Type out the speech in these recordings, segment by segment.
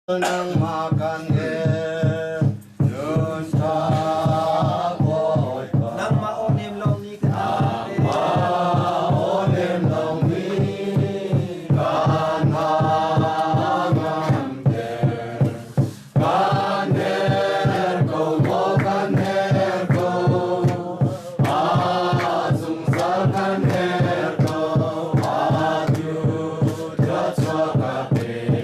nang makan he yun ta boy nang maonim long ni ka maonim long ni kan hangam te kan her ko mo kan her ko azung sal kan her ko adyu jachwa ka pe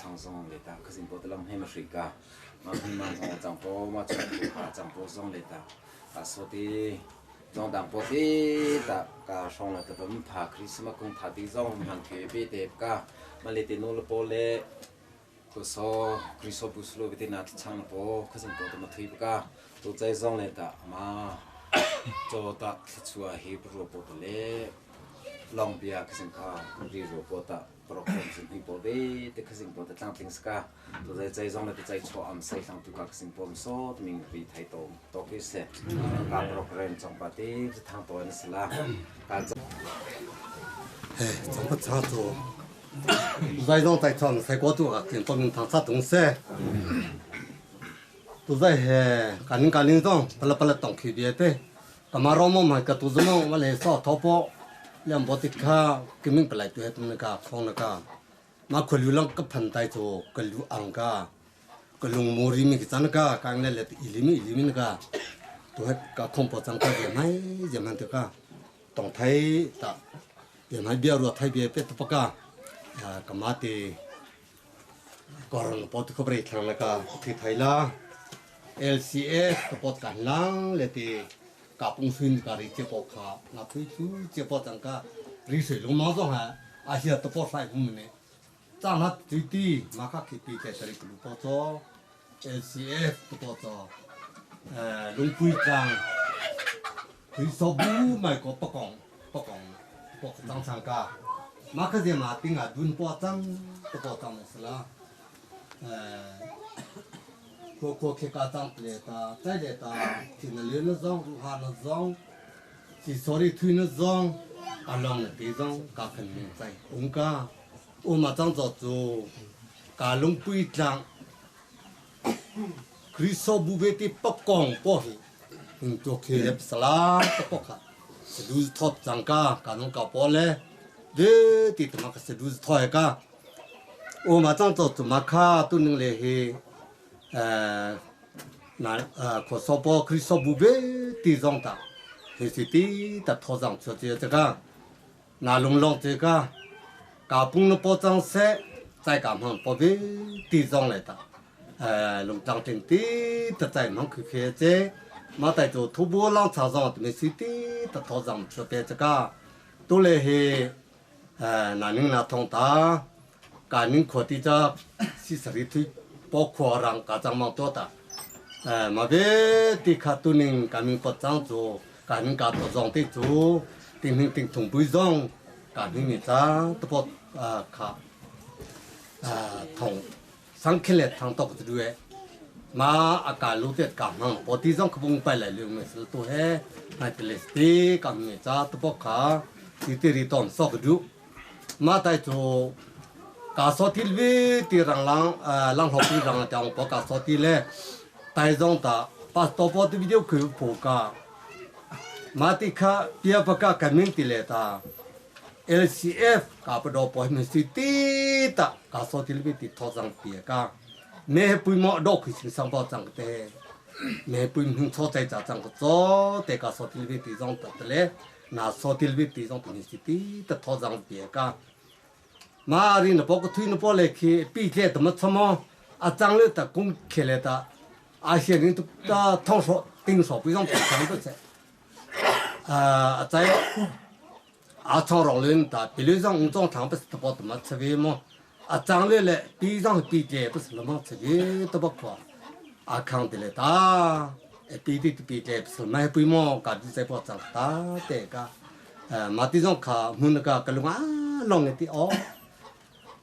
sang song le ta khasin po talam hem shrika ma hima ho chang po ma chang po ha chang po song le ta ka so ti dong dang po ti ta ka song la ta pum pha christmas kung tha ti zong han ke be te ka ma le ti no lo po le ko so kriso buslo be ti na chang po khasin po ta ma thui ka to chai zong le ta ma cho ta chua he pro po le long bia khasin ka ri ro po ta program sin po de te khasin po ta tlang ting ska to zai zong la te chai cho am sai sang tu ka khasin po so ming bi thai to ki se ka program chong pa te thang to na sila ka he chong pa cha to zai dong tai chong sai ko tu ka tin po min thang cha tung se tu zai he kan ling dong pala tong ki de te kamaro mo ma ka tu zmo ma le so tho po làm bột thịt kha cái mình phải lại tuyệt mình cả không là cả mà khối lượng cái phần tay chỗ cái lúa ăn cả cái lùng mori mình cái chăn cả cái này là ilimi cả tôi hết cả không bỏ chăn cái gì mà được cả tổng thấy ta gì mà bia ruột thấy bia biết tất cả cái mà thì còn bột không phải thằng là cả thì thấy là LCS cái bột cản lăng là thì Kapu swing kari cepo kha, na pui chu cepo tangka risoi lo mazo ha, asia topo sai humne. Chana titi maka kipi ke tari kulu poto, LCF topo to, lungpui chang, pui sobu mai ko pokong tang sangka, maka je ma tinga dun po chang topo tang mesla. Cô khi cả tăng lệ ta, trái lệ ta, thì nó lên nó rong, ru hà nó rong, chỉ sorry thui nó rong, long là tí rong, cả phần mình say, cả, mà tăng giọt rồi, cả lông bụi trắng, khi so bu về thì bắc cong bỏ hi, cho khi đẹp sala, bắc cong, sẽ đu thọp trắng cả nông cả bỏ lệ, để thì tụi nó sẽ đu thoi cả, mà tăng giọt tụi mà khá tụi nó lệ hi. Có số bao khi số bube tí rong ta, thì chỉ tí ta thọ rằng cho chơi cái, na long chơi cái, cả bung nó bao trang xe, trái cảm hàng bao bê tí rong lại ta, long trang trên tí ta trái mang khơi chơi, mà tại chỗ thu bua long chả rong thì mình chỉ tí ta thọ rằng cho chơi cái, tôi lấy he, na những na thong ta, cả những khó tí cho, xí sari thui bao khóa rằng cả trang mang tốt ta, mà về thì khát tu ninh cả mình bắt trang chỗ cả mình cả tổ dòng thì chỗ tình thùng bùi dòng cả mình ta tập khá thùng sang khi lệ thằng tộc tự đuổi mà cả lúc tết cả mang bỏ tí dòng không bung bay lại liền mình sẽ tu hết này thì lệ cả mình ta tập khá thì đi tóm sọc được mà tại chỗ cả số tiền về thì rằng lang học đi rằng trong có cả số tiền lệ tại dòng ta pas top video cứ phổ cả mà thì khá bia bạc cả cái mình tỷ lệ ta LCF cả bắt đầu bỏ mình suy tí ta cả số tỷ lệ tỷ thọ rằng bia cả mẹ bùi mọ đọc khi sinh sang bao rằng thế mẹ bùi mình cho chạy ra rằng cái số để cả số tỷ lệ tỷ rằng tất lệ na số tỷ lệ tỷ rằng mình suy tí ta thọ rằng bia cả mà đi nó bỏ cái thuy nó bỏ lại khi bị thế tụi mình xem mà chẳng lẽ ta cũng khi lại ta hiện nay ta thông số tinh số bây giờ bị chẳng được thế在长老人的比如上正常不是不怎么吃饭嘛，长来了比上比的不是那么吃饭都不快，看的了大，比的不是买不嘛，家己在包长大的个，马地上看们那个龙弄的哦，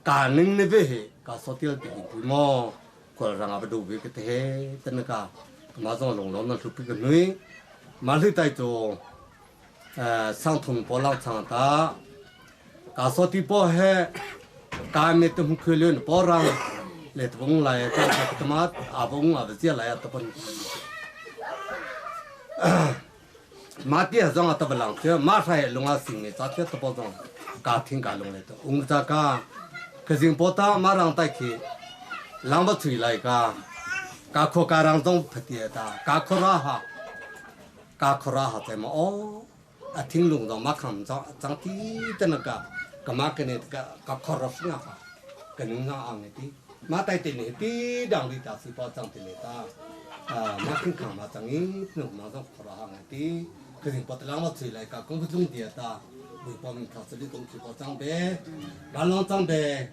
干能那边个说的不嘛，过让阿不都别个的，真那个，马上龙那是比个女，马里在做。sang thùng bỏ lăng sang ta cả số ti bỏ he cả mấy tụm khơi lên bỏ răng để tụm lại cái tụm mát bông chia lại tụm mát đi rằng tụm lăng chứ mát hay lung sinh ấy chắc tụm bỏ rằng cả thiên cả lung lại tụm ta cả cái gì bỏ ta mát răng tay khi lăng bắt chui lại cả khô cả răng trong phát địa ta cả khô ra ha tại mà thinh lùng đó mà khăm cho chẳng tí tên là cả mà cái này cả corruption à cái nó ăn này tí mà tay tiền này tí đang đi ta sĩ bảo chẳng tiền này ta mà khinh khăm mà chẳng ý nụ mà trong corruption này tí cái gì bảo làm mà chơi lại cả công việc trung địa ta buổi bảo mình khảo xử lý công việc bảo chẳng bé cả lòng chẳng bé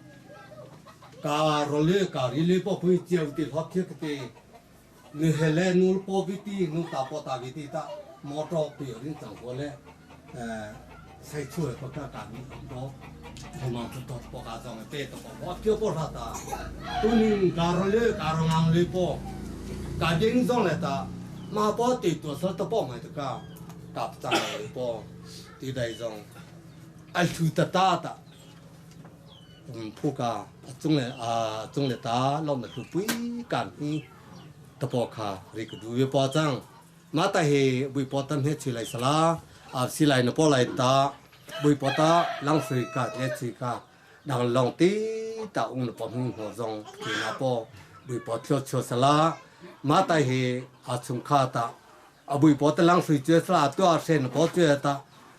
cả rồi lê cả lê bảo bùi chiều thì phát thiết cái người hệ lệ nụ bảo vị tí nụ ta vị tí ta mò trò biểu đến chẳng có lẽ xây chuối có cả cả những đó hôm mà tôi bỏ cả dòng tê tôi bỏ tiêu bỏ ra ta tôi nhìn cả rồi ngang lưỡi bỏ cả những dòng này ta mà bỏ thì tôi sẽ tôi bỏ mày tất cả cặp trang lưỡi bỏ thì đây dòng anh chui ta phụ cả trong này ta làm được quý cảnh đi tôi bỏ cả rồi cứ đuôi bỏ trang mà tại hệ buổi bỏ tâm hết chui lại sala xí lại nó bỏ lại ta buổi bỏ ta lăng suy cả nhẹ suy cả đang lòng tí ta nó bỏ mình hồ dòng thì nó bỏ buổi bỏ theo sala mà tại hệ chung khá ta buổi bỏ ta lăng suy chơi sala tôi xem nó bỏ chơi ta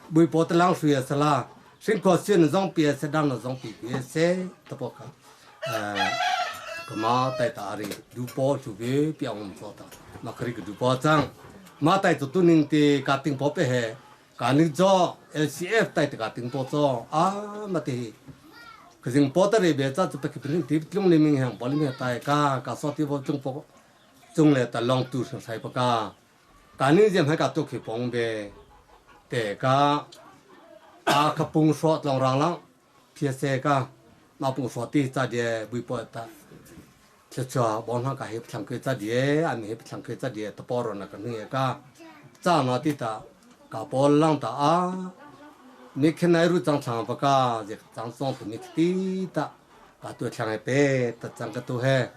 buổi bỏ ta lăng suy sala sinh có xuyên dòng bia sẽ đang là dòng bia sẽ ta bỏ cả mà tại ta đi du bỏ chủ về bia ông cho ta mà khi cái du bỏ chăng mà tại tụi mình thì cả tiếng bỏ về hè cả những cho LCF tại cả tiếng bỏ cho mà thì cái gì bỏ tới bây giờ tụi cái tiếp chung lên mình hàng bỏ lên mình tại cả số tiền bỏ chung là ta long tu sang sai cả những gì hay cả tụi cái bông về để cả Kapu short long rang lang phía xe cả mà bung short đi ra đi bùi bò ta cho bọn họ cả hiệp thằng kia ra đi anh hiệp thằng kia ra đi tập bỏ rồi là cái này cả cha nó đi ta cả bỏ lang ta mấy cái này rồi chẳng chẳng bạc cả việc chẳng xong tụi mấy tí ta cả tuổi thằng ấy bé ta chẳng cái tuổi hè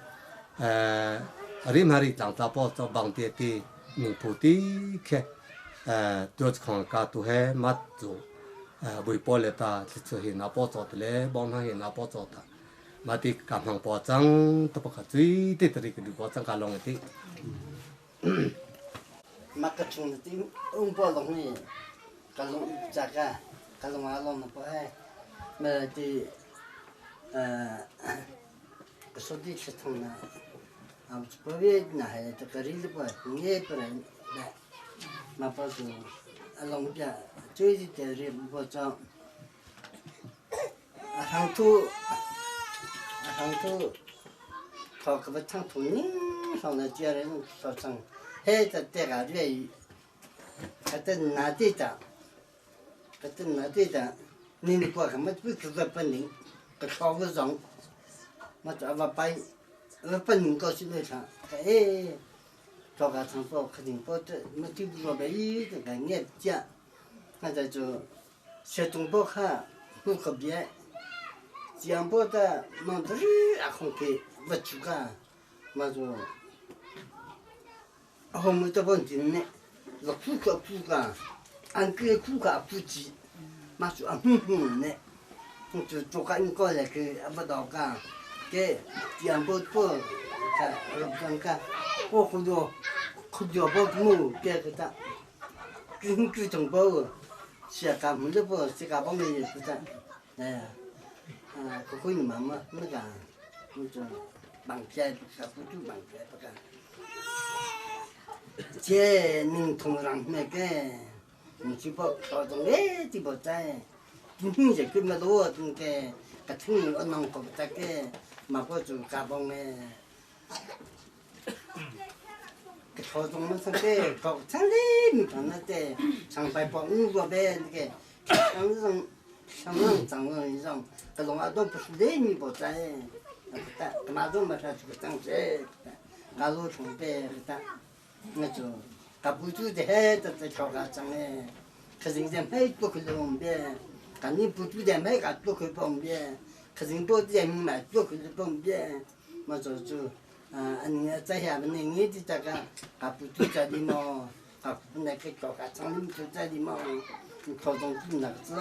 rim hari chẳng ta bỏ cho bằng tiền thì mình phụ tí cái tuổi còn cả tuổi hè mất rồi buổi bỏ lệ ta chỉ cho hiện nào bỏ cho lệ bọn họ hiện nào bỏ cho ta mà thì cảm hàng bỏ trắng tập hợp duy thì từ cái bỏ trắng cả lòng thì mà cái chuyện thì ông bỏ lòng này cái lòng chả cái lòng mà lòng nó bỏ hay mà thì cái số đi sẽ thằng nào bỏ về này thì cái gì bỏ nghe bỏ này mà bỏ rồi lòng chả chơi gì để riêng bỏ cho hàng thu thọ cái vật thằng thu ní sau này chơi rồi sau sang hết tất cả vậy cái tên nát đi ta nên qua cái mất biết cái phần này cái khó cái giống mà cho vào bay cái phần mình có xin được sao cái cho cả thằng phố cái gì phố mà tiêu vào đấy thì cái nghe chả bây giờ cho xe tung bộ ha không có biết chiang bộ ta mà rất không kì vật chủ cả mà rồi hôm mới ta vẫn tin nè là phụ cả 俺哥苦个不急，妈说呢，就做干过来去不到干，给养不多，看老张干，我胡椒包木给个的，跟同胞，是干么子不？是干帮的也是的，哎，可你妈妈那个，那种绑架不就绑架不干。这能同上那个，你去报高中哎，就不在，你这个么多那个，个听我弄不这个，嘛不就搞帮嘞，个高中嘛是个高长嘞，你看那个上班帮五个呗那个，上一上，个龙啊都不是嘞，你不在，干嘛都没啥这个当时，俺老从呗个。那就Kapu tu deh tak cakap sangat. Kesing sampai tu kelom dia. Kami putu dia mai kat tu kelom dia. Kesing tu dia mai tu kelom dia. Macam tu. Ani saya menengah di cakap Kapu tu jadi mau. Kapu nak cakap sangat tu jadi mau. Kau tu nak tu.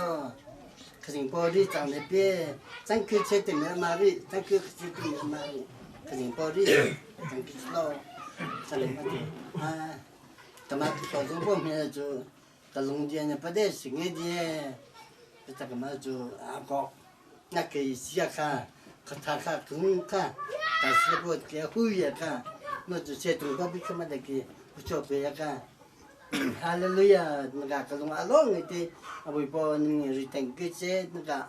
Kesing body sangat dia. Sangat cerita mari. Sangat cerita mari. Kesing body sangat slow. Saling mati. Temat kalau pun punya tu kalau dia ni pada singgih dia, kita kemana aku nak siapa kata tungkah, tapi buat dia huya kan, macam saya tungkah bisa mana ke, ucap dia kan. Haleluya, nak kalau along itu, abu ibu ni return kerja nak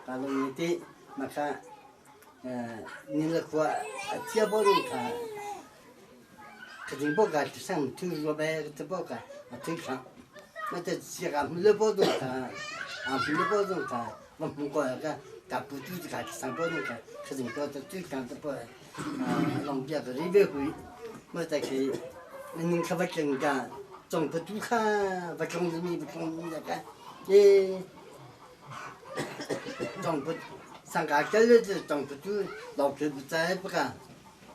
kalau itu maka ni lah kuat siapa orang kan. Ketika kita sang tu robai kita buka, tu kan, macam siapa mula tu kan, mula tu kan, mampu kan, Kapu tu kan sang tu kan, ketika tu kan tu buat, long biar ribe hui, macam ke, ni khabar kan, jom tu kan, macam ni kan, jom sang kakak tu jom tu, lauk tu saya bukan.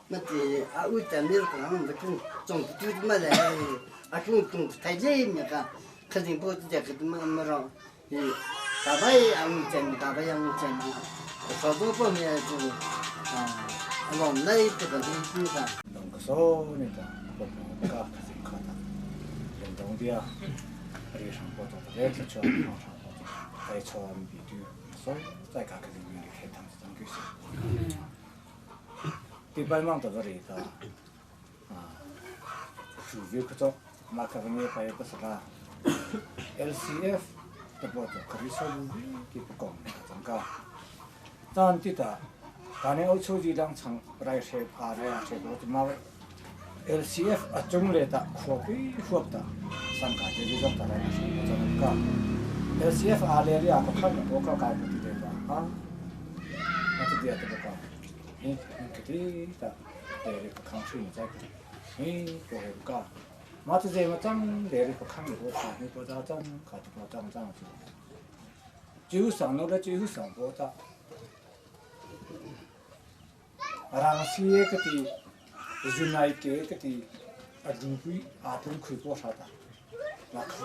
Nanti aku jamil kalau macam jom tu mana leh, aku tu tajam ni kan, kerja buat dia kerja mana, kabai yang jam, kalau pun dia tu, alom lay tu kan tu kan. So ni kan, bukan kerja kata, yang dia hari sangkut tu dia kerja orang sangkut, saya cuam bidu, so saya kerja ni kita tang kerja. Di Biakinn tu beri ta, suju kerja maka kami payah pasal LCF terbuat kerja kita kong jangka. Dan tidak, karena ucu jidang cang berai shape area shape tu mahu LCF acung le tak Khua ta, sangka jadi jangka area shape jangka. LCF area aku kan aku kau tidak ta, macam dia terbuka. Ini kita dari pekan sini saya ini boleh buka. Macam saya macam dari pekan itu ini pada jam kata pada jam tu. Jualan orang jualan pada. Orang sih keti junai ke keti adupi atum kuipo sada. Maka,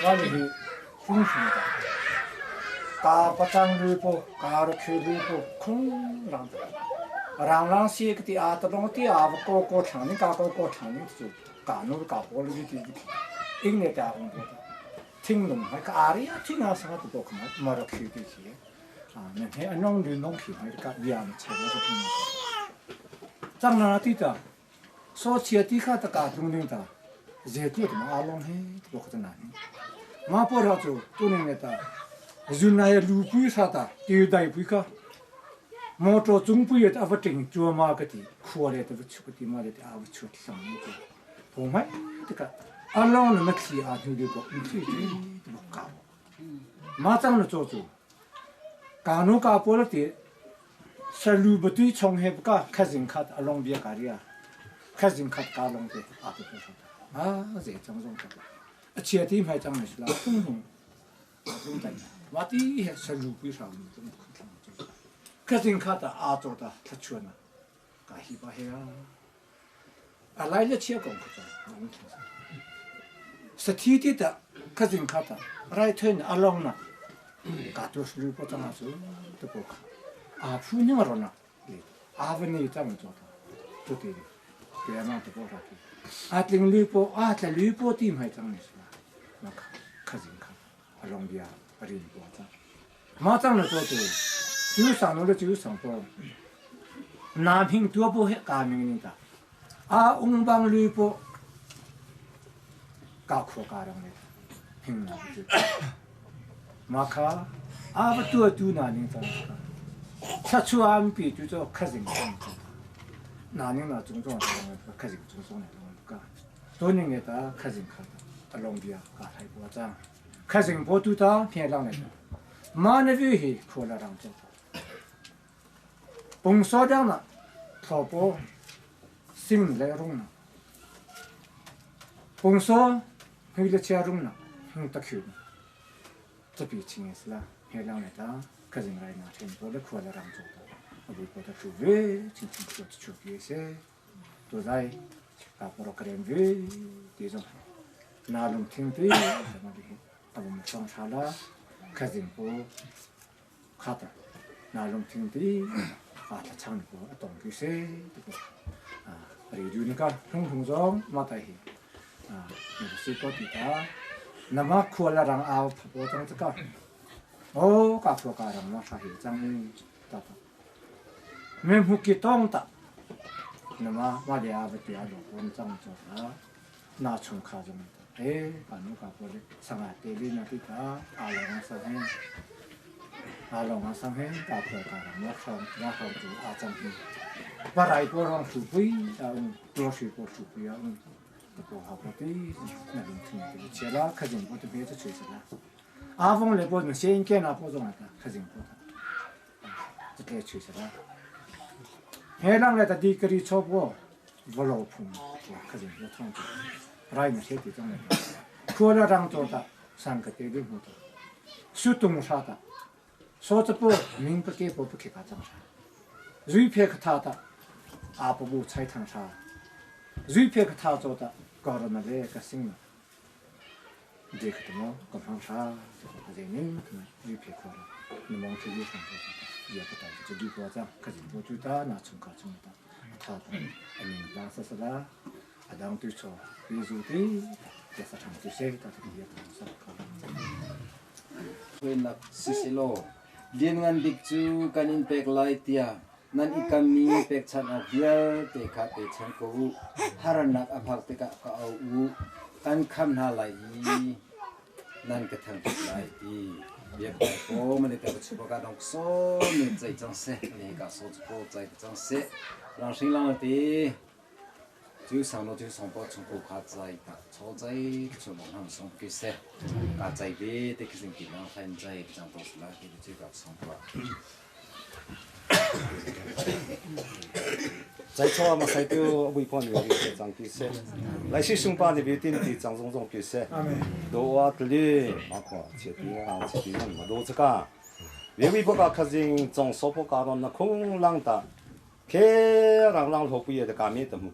walaupun fungsi tak. Ka patang lupo, ka rakhi lupo, kung rang si keti atadong ti ab ko changni ka ko changni tu ka no ka pol ji ti ingne ta ong ta ting dum ha ka ari a ting a sa tu ko ma ma rakhi ti si ne he anong du nong ki ha ka yam che bo tu ni chang na ti ta so chia ti kha ta ka tung ning ta je tu ma along he tu ko ta na ma po ra tu ni ne ta Junai lupu sata, tiada ibuka. Motor jumpu itu apa ting jual marketi, Khua itu bercuti malah itu apa cuti sama itu. Pumh, dekat. Along nak si adu juga, itu buka. Macam tu tu. Kanu kapur itu, selalu betul cungah buka, kazin kat along dia karya, kazin kat kalong itu apa tu sata. Saya macam tu. Ciati macam ni lah. Mati selalu bisa itu. Kazin kata atur dah tercuana, kahih bahaya. Alai le cia kong kata, สถิติตะขจิงขัดไรเทินอารมณ์นะกาตัวสุริปตังอาสุตะโกขอาพูนี่มาหรอนะอาวันนี้จำไม่ตัวตัวตีเกี่ยมาตะโกรักอาจลิงลีโปอาจจะลีโปทีมให้จังนี่สิมาขจิงขัดอารมณ์เบียปรินปวดจังมาจังเลยตัวตัวจูสังโนเลยจูสังปอนาพิงตัวโปเหกามิงนี่ตาอาองบังลีโปกาขัวการังเลยพิงนาจุดมาค่ะอาบตัวจูนานี่ตาชัชวามปีจุดขจิงขัดนานี่น่ะจงจงขจิงจงจงเนี่ยก็ตัวนี้เนี่ยตาขจิงขัดอารมณ์เบียกาไทยปวดจังขจิงปวดตัวตาเพียงลังเนี่ยมาเนวิฮีขัวละรังจังปุ่งโซดังน่ะทอปสิ่งเลรุ่งน่ะปุ่งโซหิเลเชียรุ่งน่ะหิตะคิวจะปีชิงสละเฮลังเนี่ยตาขจิงไรน่ะเช่นตัวเล็กขัวละรังจังอบุยปวดคิวเวชิงชิงตัวชิวเยเสตัวใจกับโปรแกรมเวที่จงนาลุงทิ้งปีจะมาดีอบุยฟังชาลาขจิงปูขาดนาลุงทิ้งปีอาจจะช่างกูต้องกิเสรีดูนี่ก็ทุ่งจงมาแต่เห็นนี่สิก็ติดตาน้ำมันควรละรังเอาผักจังจะก็โอ้กับตัวการังมาใส่จังนี่ตัดเมื่อหุกิต้องตัดน้ำมันว่าเดี๋ยวไปเดี๋ยวคนจังจะน่าชมข้าจังการนู้กับคนสังเกตดีนะที่ตาอาลงสังเกตอาลงสังเกตกับตัวการังมาชมดูอาจังนี่ว่าไรพวกเราสุภีตัวสุภสุภีตะโกหาพอดีนั่นถึงจะเชื่อละขจิงพอจะเบี้ยจะช่วยสิละอาฟงเลยพอเนี่ยเสียงแก่น่ะพอจะมาたขจิงพอจะเบี้ยช่วยสิละเฮลังเลยแต่ดีกรีชอบว่าบลอพุ่งขจิงพอทั้งตัวไรไม่เสียติดจังเลยคัวละรังตัวตาสังกัดเดือดหัวตาสุดตรงชาตาโซจะพอมิงปะเก็บพอปะเก็บกันจังชาจุยเพียกท่าตาอาปบุใช้ทางชาจุยเพียกท่าโจตาก่อนมาเลยก็สิ่งนั้นเด็กตัวน้องกับทางชาจะเจนิ่งจุยเพียกคนนึกมองที่ยิ่งทางโจตาอยากจะจะดีกว่าจังก็จะพูดจุดตาหน้าชงกาชงตาท่าตาอันนี้บางสัสละอาดังตุโชวิจุตีจะสักทางตุเสกตาที่อยากทำสักครั้งเป็นนักซิซิโลเรียนงานดิกจูกันอินเป็กไลเตียนั่นอีกามีเป็กชันอาเบียเตะขาเตะชันกูฮารันนักอภักเตะกะก็เอากันคำนาไหลนั่นก็ทางเป็กไลตีเบียกไปโอ้มันเลยแต่ปัจจุบันก็ต้องโซ่หนึ่งใจจังเสเลยก็โซ่จุโก้ใจจังเสรังสิงลังตี就上了就上报从国家在的，错在就往上上去噻，家在别的可是地方很在，这样都是那个这个上报。在错嘛，在就微观有这张去噻，来是上班的别点的张种种去噻，都啊这里嘛看，这边啊这边嘛都这个，微不个可是从手不搞到那空浪的。แค่รังทบปีแต่การมีแต่หม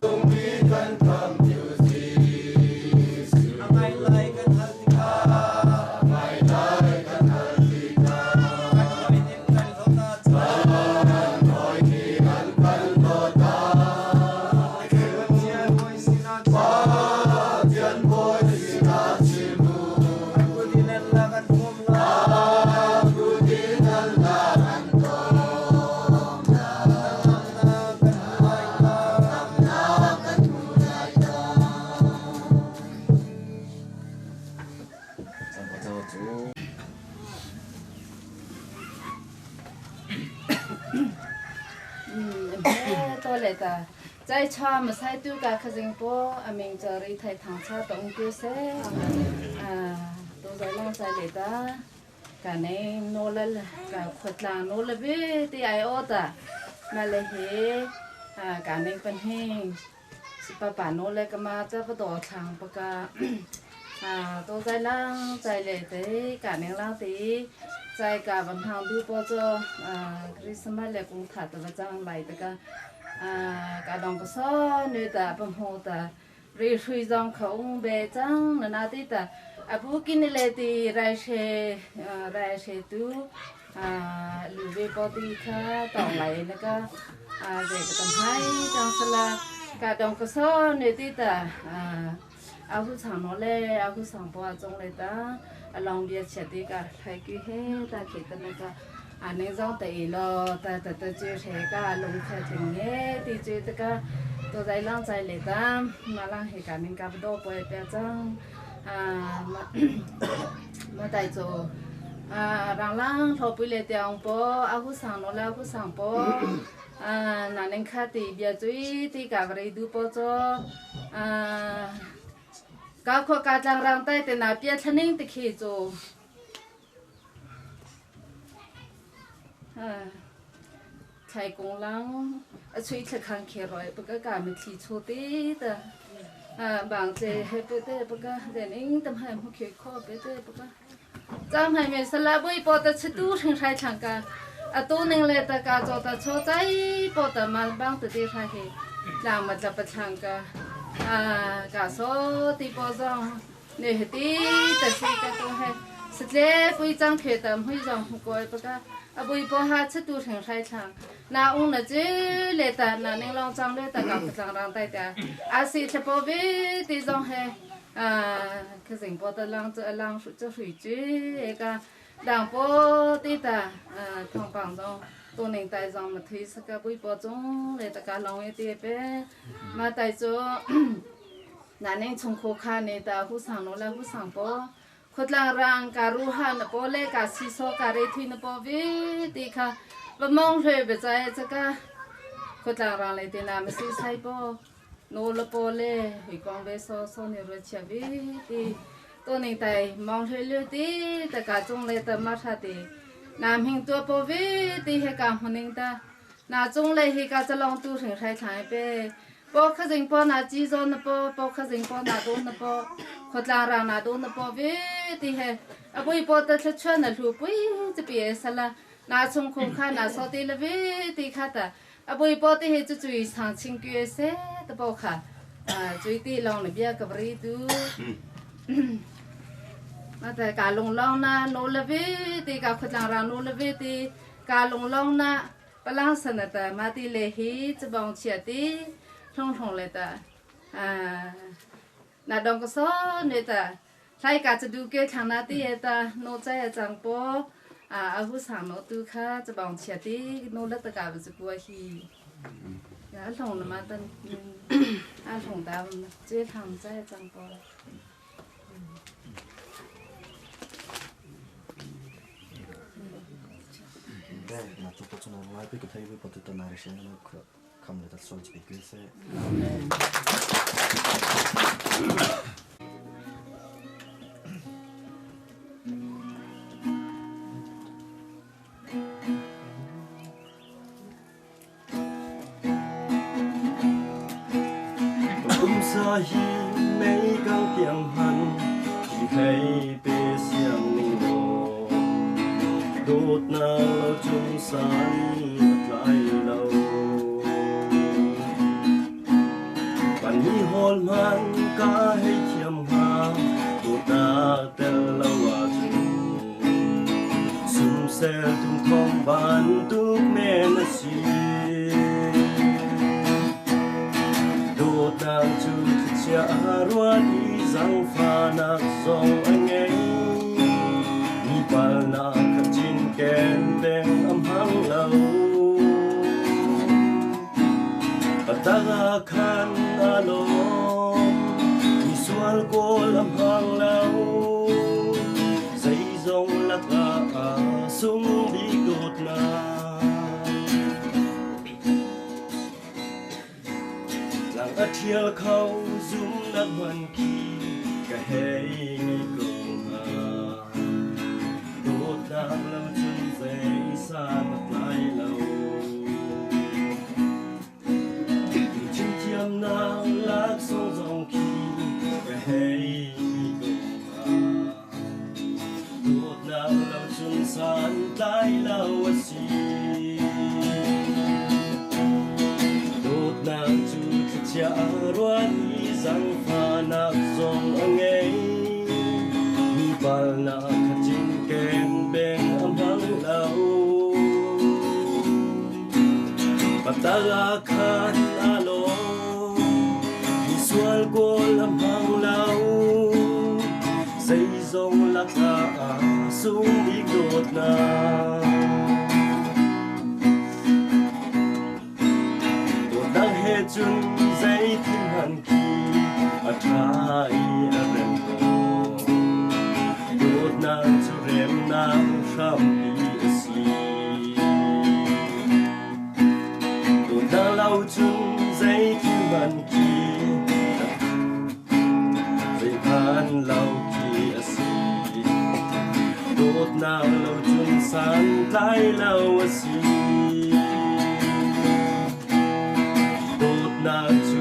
ใจชามาใช้ตู้กาขจิงปัวอเมงจะรีไทยทางชาตรงกู้เซ่ตัวใจลองใจเลยตาการในโนละการขดลางโนละเบ้ที่ไอโอตามาเลยเฮการในเป็นเฮงสิปะป่าโนละก็มาจะประต่อทางปะกาตัวใจล่างใจเลยแต่การในล่างตีใจการบันทางดูปัวจะคริสต์มาสเลยกรุงถัดแต่ว่าจังไหลแต่ก็การดองก็ซ้อนเนื้อตาปมโหตา rồi suy dòng không bé trắng là nào tí ta bố kinh lệ thì rai xe tu lưu về bao tí khá tổng lại nữa cả về cái tầm hai trong sala cả đồng cơ sở này tí ta áo hút sang nó lệ áo hút sang bao trong lệ ta lòng bia chè tí cả thay cứ hết ta khi ta này cả nên dòng tây lo ta chơi xe cả lồng khai thành nghe thì chơi ta cả tôi dạy lang dạy lệ ta mà lang hệ cả mình gặp đâu bơi bé trắng mà tại chỗ rằng lang thọ bơi lệ tiếng po áo hút sang nó là áo hút sang po nên khát thì bia chơi thì cả cái du po cho các khoa các trang rang tay thì nạp bia thân hình thì khi chỗ thầy cũng lắng suy thực hành kia rồi bữa cái cả mình chỉ cho tí ta bằng chế hay bữa thế bữa cái để nín tâm hay một kiểu khó bữa thế bữa cái trong hay mình sẽ là bữa bỏ ta chỉ tu thành sai thằng cả tu nên là ta cả cho ta cho trái bỏ ta mà bằng tự đi thay thì làm mà chấp thằng cả số thì bỏ ra để tí ta sẽ cái tu hay sẽ lấy bữa trong kia tầm hơi dòng coi bữa cái bữa bỏ ha chỉ tu thành sai thằng na ông là chứ lệ ta na nên long trang lệ ta gặp trang rang tay ta xí chấp bảo vệ thì dòng hè cái gì bảo ta lang cho suy chứ cái đảng bảo thì ta thằng bằng dòng tôi nên tay dòng mà thấy sao cái buổi bảo trong lệ ta cả lòng ấy thì bé mà tay cho na nên trong khó khăn này ta hút sang nó là hút sang bảo khốt lang rang cả ruhan nó bảo lệ cả xí số cả rây thui nó bảo vệ thì cả và mong thôi bây giờ cái khốt lang rang lại thì làm gì sai po nô là po lệ thì con về so này rồi chia về thì tôi nên tay mong thôi lưu tí tất cả trong lệ tầm mắt ha thì làm hình tua po về thì hệ cảm hồn nên ta na trong lệ thì cả cho lòng tu thành sai trái về po khơi dinh po na chỉ do na po khơi dinh po na đôn na po khốt lang rang na đôn na po về thì hệ bui po ta sẽ chơi na lu bui chỉ bị sao là na chung không khai na so ti là về thì khát à bui po thì hết chui sang chính quy sẽ tập bao khát chui ti lòng là bia cái bari tu mà tại cả lồng long na nô là về thì cả khát lang rang nô là về thì cả lồng long na balang san là ta mà ti lệ hi chỉ bằng chia ti thông lệ ta na đồng cái số này ta thay cả chỉ du cái thằng na ti ta nô trái chẳng po hút sang nó tu kháจะbằng chia tí nô lết tất cả về qua khi anh thằng nó mà tên anh thằng ta chơi thằng chơi chẳng có đây là chúng tôi nói lại cái thấy với bọn tôi nói sẽ nó không được đặt số chỉ biết cái sẽ sa hi mấy cao tiếng hằn chỉ thấy bề xiang ninh đồ đốt na lâu chung san lại lâu bản hi hồn man cả hay chiêm hà đốt na tel lâu à chung sum se tung thong ban tu mẹ na si đốt na chung chia ruột đi giang pha nạc song anh ấy đi bal na khát chín kén đen âm hăng lâu bắt ta khan alo đi xuân cô âm hăng lâu dây dòng lạc sung đi đốt na thiêu khâu zoom nát hoàn kỳ cả hệ nghi cùng đốt đang lâu chân dây xa mặt lại lâu chân chiêm nào lạc sông dòng kỳ cả hệ nghi cùng đốt đang lâu chân san lại lâu xì đốt đang chu chia ruột đi sang pha nạc dòng ngei mi bal na khachin ken beng amang lau pataga khan alo mi sual gol amang lau say dòng lạc à sung đi đột na đang hết chung dây tim hằn kỳ ở trái ở bên cô đốt nàng cho rèm nàng khăm đi xì đốt đang lau chung dây tim hằn kỳ dây hàn lau kỳ xì đốt nàng lau chung san tay lau xì na chu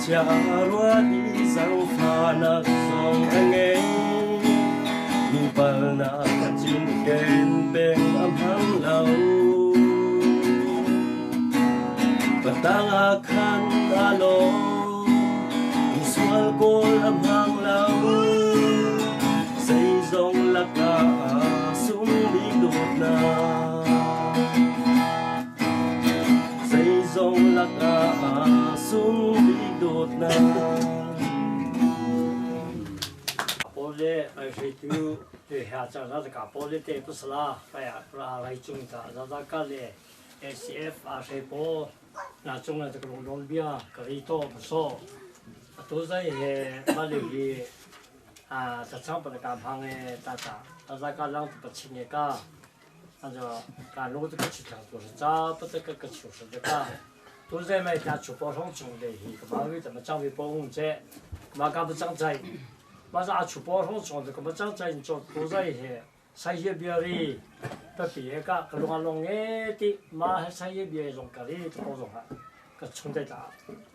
cha ruột đi sang pha na song ngei mi bal na chin ken beng am hang lau patang khan alo mi sual gol am hang lau say dong lạc ka sum đi đột na say dong lạc ka sung đi đột na bole ai phải tu để hạ trang ra cả bole để bớt la phải ra lại chung ta ra cả le SF à sẽ bố là chung là cái lồng bia cái to bớt so tôi thấy mà lấy à thật sự là cái hàng này ta ra cả lang bớt chín cái anh cái lồng cái chuyện thằng tôi ra bớt cái chuyện cái tôi在买家出包上种的，个嘛为怎么长为包红菜，嘛干不长菜，嘛是出包上种的，个么长菜你做都在些，产业别哩，不别个个弄哎的，嘛还产业别种个哩就包种哈，个种在大，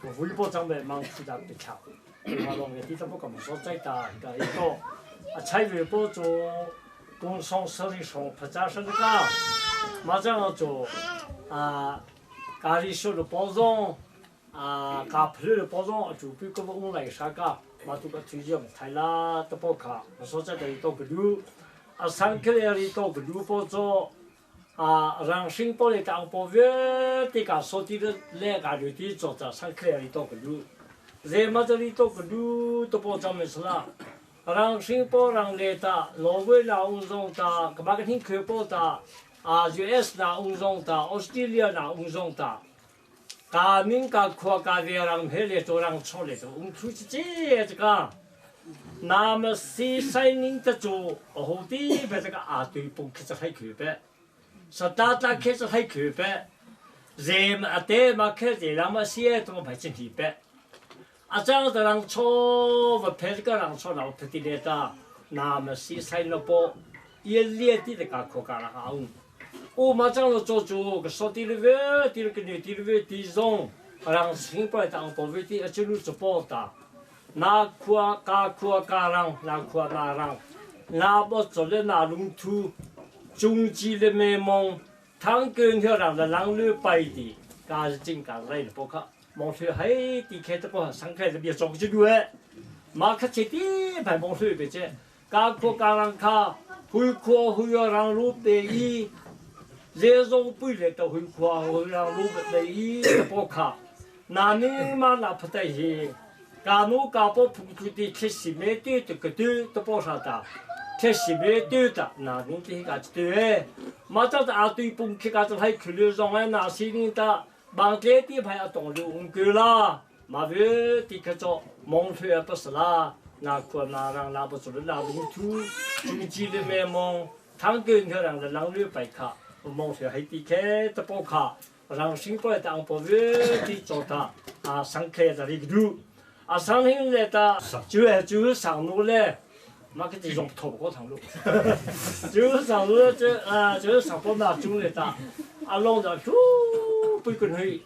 个微波长呗忙出大别巧，弄哎的都不咁说在大个一个，啊菜微波做工商手里上拍照上这个，嘛这样做啊。咖喱烧的包装，啊，咖啡的包装，就比个我来啥个，嘛都个推荐台啦，都包卡，我说这里多个路，啊，上克里里多个路包装，啊，让新包里当包月，这个说的的来个路的做着上克里里多个路，在嘛这里多个路都包装没事啦，让新包让来的，挪威啦运送的，个嘛个听可包的。啊 ，US 那运送的 ，Australia 那运送的，加民加Khua加别人黑的都让错的都运出去这个，那么谁人的做后地把这个啊对崩开始还可别，说大家开始还可别，人嘛啊对嘛开始那么些都排进去别，啊这样的让错不排这个让错了不的的，那么谁那波也列的这个Khua加那个运。我马上就做个说地里边，地里个地里边地种，让新来当包围地，就路做包的。那Khua加让，那Khua那让，那不做了那龙土，中间的美梦，汤根条让的让路摆的，加是真加来的不可，毛水还地开的不上开的别做这路哎，马克切地排毛水别这，Khua加让卡，会Khua会要让路北一。这种不来都会夸，会让路来一的不卡，那你嘛那不得行，干农干部普通的贴西面对这个对都不啥的，贴西面对的，那你这个对，马上的啊对崩开个还考虑上来那些人的，忙这地还要动流用够啦，嘛别的个做忙出也不是啦，那可那让那不做的那路途，中间的美梦，汤根条让的让路白卡。毛水还地开的包卡，让新过来当包月的做他啊上开的那个路，啊上天来的就是上路嘞，嘛个这种头过长路，就是上路就是上坡那种来的，啊弄着就不跟去，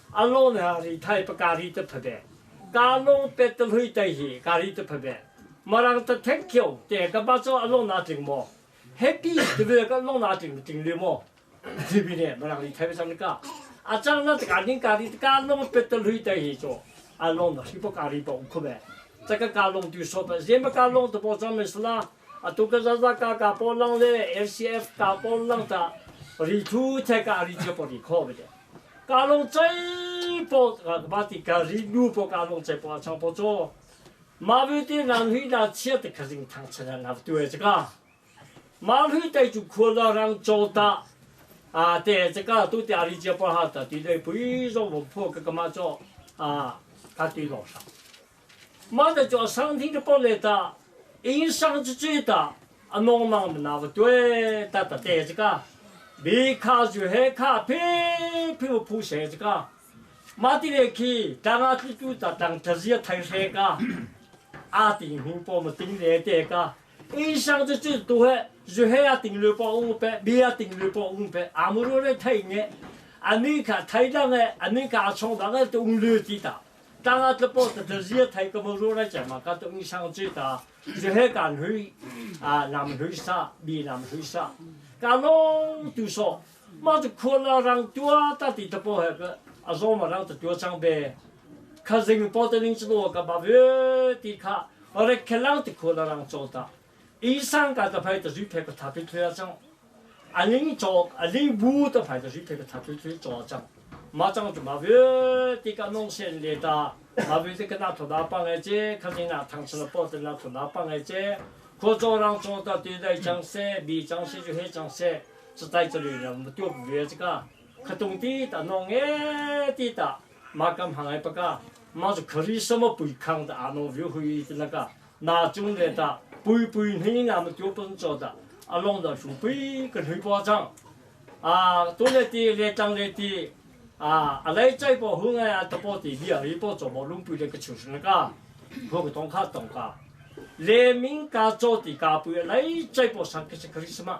啊弄呢是太不咖喱的拍呗，咖弄别的去在去咖喱的拍呗，嘛让他太巧，这个把做啊弄那种么。happy 对不对？个弄哪定律么？对不对？不让你台北上那个，啊，这样那这个人家的个弄别的类的去做，啊弄的是不咖喱包可呗，这个咖弄就说呗，什么咖弄的包装没事啦，啊都个啥咖包弄嘞 ，LCF 咖包弄的，里头才咖喱就包里靠不的，咖弄最包把的咖喱路包咖弄最包长包做，马尾的南回那切的可是汤吃的那对这个，马尾的就可了让做的。啊，对，这个都家里就不好的，对对，不用我破个干嘛做啊？他对老上，妈的叫上天的不来的，印象之最的啊，弄们那不对，对这个，没卡就还卡，呸我不写这个，妈的来去，当下就当这些太谁个，啊，顶红包么顶来这个，印象之最都还。就还要定了包500，没要定了包500，阿姆罗来推呢，啊你看推上来，啊你看从那个都流的的，当然这包的这些推个么罗来讲嘛，他都影响最大，就还干去，啊南去啥，比南去啥，干弄就说，嘛就可能让多大的这包那个，啊说嘛让这多长呗，可是你包的你知道个嘛，别的卡，我来看浪的可能让做的。以上个的牌子是拍个特别推上，啊你做啊你不的牌子是拍个特别推做上，马上就马别这个弄线来的，马别这个那头那帮来接，看见那汤吃了包的那头那帮来接，可做让做到对待江西，比江西就黑江西，是在这里人们就不这个，可懂的的弄哎的，马干行来不个，马就可以什么不看的啊弄就会的那个那种来的。不你那么就不能做的，啊，弄到树背跟黑包装，啊，多来的来当来的，啊，来再包红啊，都包的里啊，一包做包弄背那个就是那个，那个东卡，来民家做的家不来再包上个是可以什么，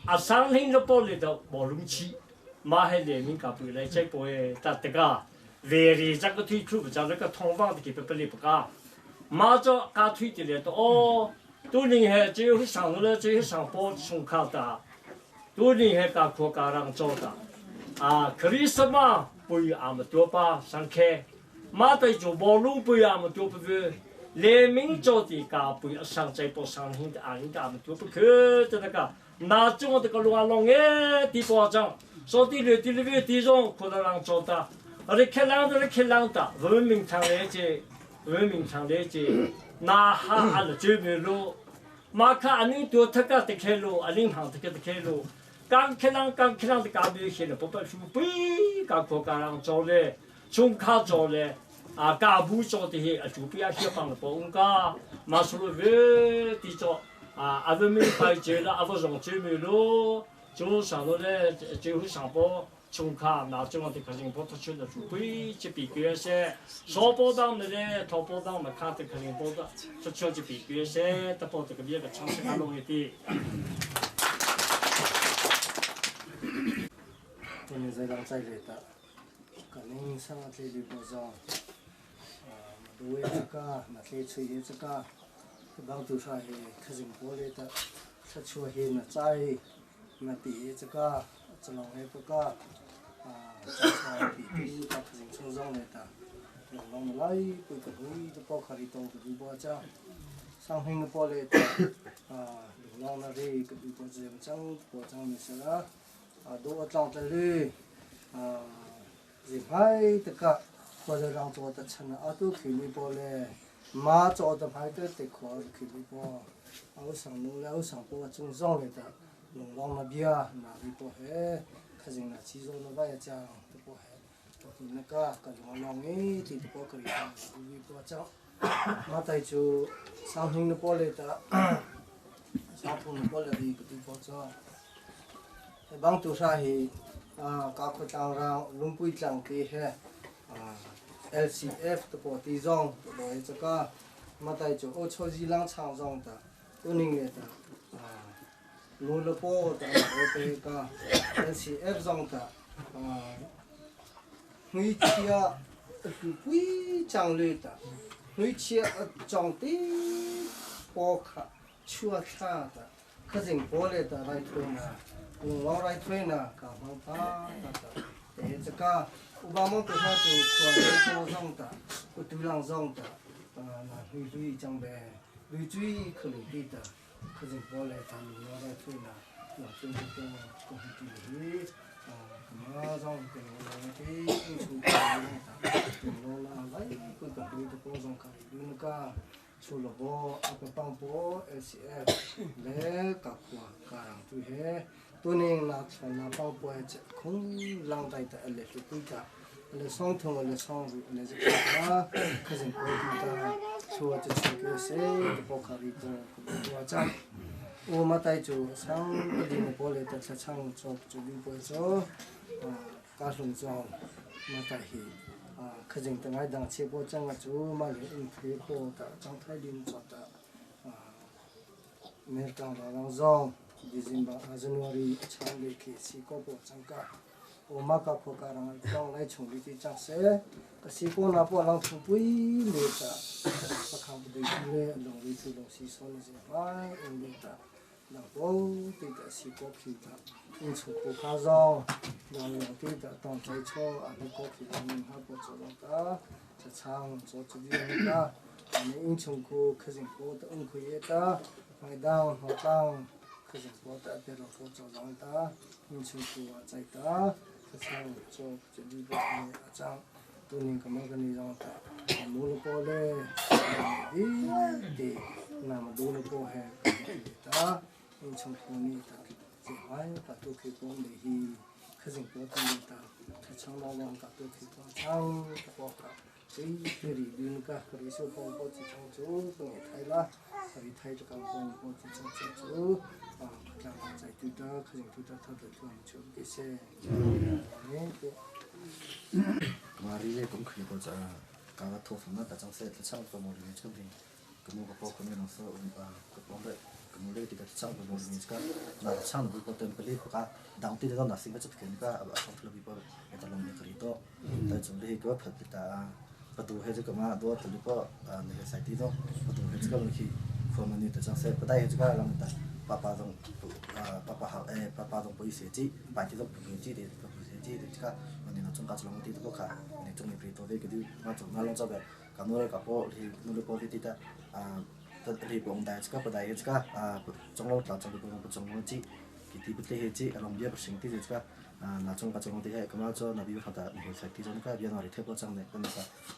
啊，上天都包来的包弄起，马还来民家不来再包诶，这个，为了这个推出不叫那个通房的给不来不干。马着家推的来的哦，都厉害，只有上了，只有上包送卡的，都厉害，家可家人做的，啊，可以什么不有俺们多把上开，马的就马路不有俺们多不会，连民做的家不要上这包上新的俺们多不可的那个，那种这个弄哎的保障，说的了地种可能让做的，而且开浪的，文明常来这。文明常来这，那哈俺了这边路，马卡俺们多他个的开路，俺们行这个的开路，刚开浪的干部些了，不把书背，刚可干让做嘞，从卡做嘞，啊干部做的些，就不要些帮了帮个，马苏了为的做，啊俺们白接了，俺们从这边路，就上了嘞，就会上坡。中卡那种的，可是不出去的，除非去比较些，少包当的嘞，淘包当嘛，看的可能包的，出去去比较些，他包这个别个尝试看容易的。我们这样在里的，可能上这里不上，啊，都这个，那些吹这个，帮助上去，可是过来的，出去去那在，那比这个。这老黑不个，啊，这比他可能从上来的，弄么来，不个会的包卡里头个包家，上海的包来的，啊，弄那里个包子包装没事了，啊，都装在里，啊，人海这个，或者让做的成了，啊，都可以包嘞，马做的牌的得块可以包，啊，我上弄了，我上包从上来的。农浪那边啊，那边不还，可是那其中那外家都不还，那个跟农浪诶，这都不可以讲，那边不讲，那在就上海的过来的，上海的过来的一个地方讲，帮助啥嘿，啊，家伙当然龙龟长给嘿，啊 ，LCF 的包地上，来这个，那在就欧超级浪场上的，都能来的，啊。路了包的，我这个LCF上的，啊，每天是非常累的，每天长的包卡缺差的，可是过来的来推呢，我来推呢，干嘛的？这个我们都说就过来上的，我都让上的，那水将呗，水可能对的，可是过来咱们那个水呢，那真是跟过去的。mà rong thì cái chủ đề này thì nó là lấy cái cái cái cái rong cái đun cả số là bo apa bang bo LCF le cả Khua cả rằng tôi hết tôi nên là phần là bang bo không lang đại tại là tôi cả là song thùng là song là cái đó cái gì cũng ta số cho cái xe cái bộ cái cái chăng ô mà tại chỗ sang cái gì mà bỏ lại tại sao sang cho đi bỏ cho cá sấu cho mà tại thì cái gì từng ngày đang chế bộ trang cái chỗ mà lấy in thế bộ tại trong thái điền cho ta mấy trang là đang rong December January sang để khi sĩ có bộ trang cả ô mà các khu cả rằng trong này chúng đi thì trang sẽ cái sĩ có nào bộ làm phụ bui lấy ta các hàng bộ đấy lấy lòng đi từ lòng sĩ son này phải in lấy ta là bố thì đã sĩ có khi ta in chụp bộ cá rong là lòng thì đã toàn thấy cho anh có khi ta mình học bộ cho taจะช่างจะจุดยืนก็อันนี้อินชงคูคือสิ่งโคตรอุ้งคุยก็ไม่ดาวหัวตั้งคือสิ่งโคตรเป็นเราโคตรจังตาอินชงคูใจตาคือช่างจะจุดยืนแบบนี้อาจารย์ตัวนี้ก็มันก็นี่จังตามูลโปเล่ดีนามดูลโปเฮตาอินชงคูนี่ตาจะให้ตัดตัวคือโปเลยฮีคือสิ่งโคตรนี่ตาถ้าช่างเราลองตัดตัวคือตัวช่างตัวก็cái gì đun cả cái số phong bao chỉ trong chú cái ngày thay là cái thay cho các phong bao chỉ trong chú làm giải quyết đó cái gì chúng ta thay đổi cho chú cái xe mà đi cũng khi có giờ cả thu phẩm nó tại trong xe thì sau có một người trong thì cái mua cái bao cái nó sợ cái bao đấy cái mua đấy thì cái sau có một người cái là sau nó có tên cái của cả đầu tiên đó là sinh cái chấp nhận cái ở trong là bị bao người ta làm việc cái đó tại chúng đi cái phải taประตูเฮจิกมาตัวตุลิปะในสายที่ต้องประตูเฮจิกมันคือคนมันนี่แต่จังเสพประเดี๋ยวเฮจิกเราไม่ได้ป้าต้องป้าต้องไปเสียจีไปที่ต้องไปเสียจีเดี๋ยวไปเสียจีเดี๋ยวจิกวันนี้เราจงการจะลงที่ตัวขาในจงมีปริตัวเด็กก็ดูมาจงมาลงจะแบบกับนู้นเลยกับพวกที่นู้นเลยพวกที่ที่ที่ปงได้จิกประเดี๋ยวเฮจิกจงลงหลังจงไปจงลงจีที่ไปที่เฮจิอารมณ์เยอะประสิทธิ์ที่จิก那中国中国的还干嘛做那比如说的你才提中个别哪里特别长的，那个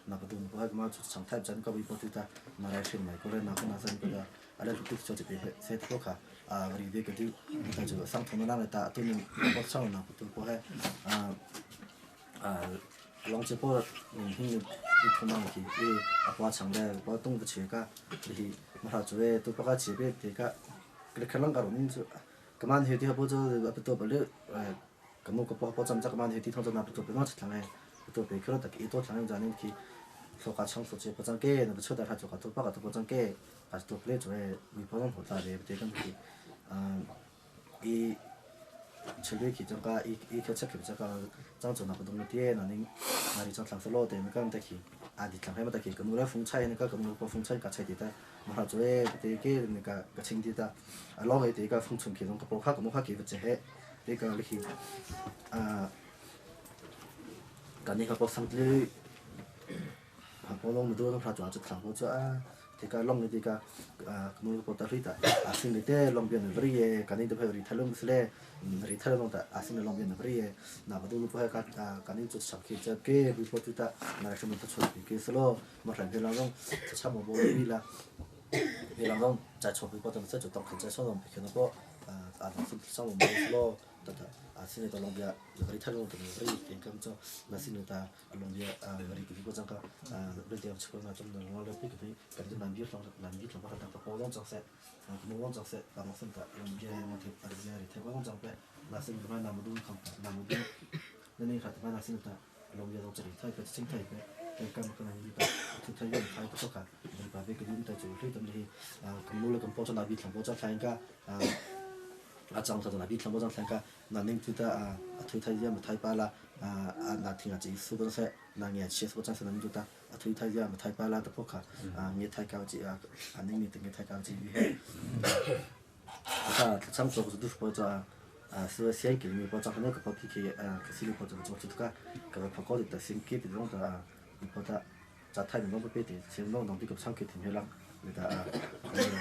那不多不还干嘛做常态真个微博对的，那来是买过来那个那是那个，阿拉就做这边才多卡我里边个就那就上头那来打，对面那个上那不多不还long chế bộ hình đi thôn nào thì qua chẳng đây qua đông cái chuyện cả thì mà họ chơi tôi bắt chế biết thì cái khả năng cả mình cái màn hình thì họ bây giờ bắt đầu bắt đầu cái một cái bộ chăm chắc cái màn hình thì thông thường là bắt đầu bên ngoài thằng này bắt đầu về cái đó cái ít thằng này thì số cá trong số chế bộ chăm cái nó bắt đầu cho cái tôi bắt đầu bộ chăm cái bắt đầu play chơi vì bộ chăm phổ biến để cái cái 처리 기존과 이 교체 교체가 장전나 부동의 뒤에 나는 말이 좀 상설로 되면 간다기 아디 상해마다 기 그노래 풍차이니까 그노래 풍차이 같이 되다 뭐 저에 되게 그러니까 그 챙기다 알로에 되가 풍춘 기존 거 보고 뭐 하기 붙제 해 되가 이렇게 간이가 법상들 하고는 모두는 다 좋아져 타고 thì long này thì cái mùi bột tỏi đó, xin được thế long biển nó bơi, cái này được phải thay long sle, thay long ta, xin được long biển nó bơi, nào bắt đầu nó phải cái này chút sắm khi cho cái mùi bột đó, mà chúng mình phải chuẩn bị cái slo, mà làm cái long chắc một bộ đi là, cái long trái chua mùi bột nó sẽ chủ động khởi trái chua long, khi nó có nó xong một bộ slo, xin được long biển nó bơi thay long từ nó bơi, cái cái cho là xin được ta long biển bơi cái bộ trang cái bơi theo chua nó trong nó là cái cái làm việc làm bắt đầu có long trong xe, cái long trong xe và nó sinh ra long biển nó thì ở đây thì có long trong xe là sinh cái làm một đôi không làm một đôi nên phải là sinh ra long biển trong chỉ thay cái sinh thay cái cái này đi vào thì thay cái thay cái cả và về cái những cái chủ cái tâm lý cái mối là cái bộ cho làm việc làm bộ cho thay cái trong thời làm việc làm bộ cho thay cái là nên chúng ta thay ra một thay ba là là thì là chỉ số đơn sẽ là nghe chia số trang sử dụng chúng ta thay ra một thay ba là tập phúc cả nghe thay cao chỉ nên mình từng nghe thay cao chỉ vì ta trong số của chúng tôi cho 是先给你包张那个包体去可是你包这个做这个跑高的先给的那种的你包的在台面那个别的先弄这个上给停下来，你的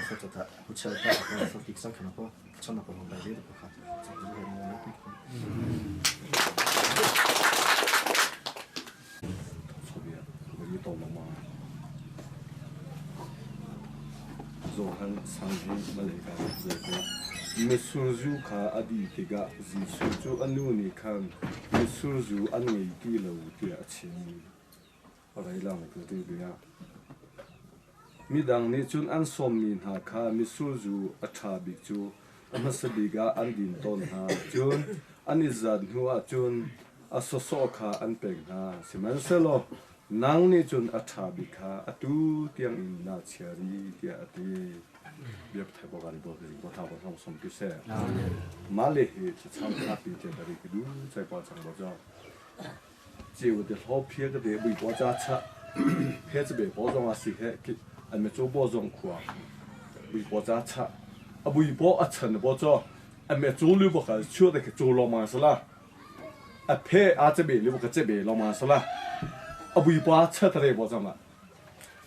说这个不吃的说地上可能不穿的不能白的不看，这个懂了吗？做很长期没来干这个，没顺手看阿弟这个，是顺手安努你看，没顺手安你地了五点钱，后来让那个对不呀？มีดังนี้จนอันสมนินหาคามีสู้จูอัฐาบิจูอันมาสบิกาอันดินต้นหาจนอันนี้จันหัวจนอัสสอคาอันเป็งหาสิมันเสลอนังนี้จนอัฐาบิคาอัตุเตียงอินนาเชียรีเตียตีเบียบไทยบอกกันบอกกันบอกท้าวบอกท้าวสมกิเสมาเลเหตุช่างทับปีเจตริกดูใจปอจังบอกจ้าเจ้าเดือดร้อนเพียงก็เดือดบีบว่าจ้าชะเพื่อจะเบียบบอกจ้าสิเหตุอันไม่จูบจงขวาวิบจ้าชะอ่ะวิบอัดฉันบจ้าอันไม่จูลืบกันช่วยแต่จูลงมาสละอ่ะเพ่อาจจะเบลืบกันจะเบลงมาสละอ่ะวิบชะทะเลบจ้ามา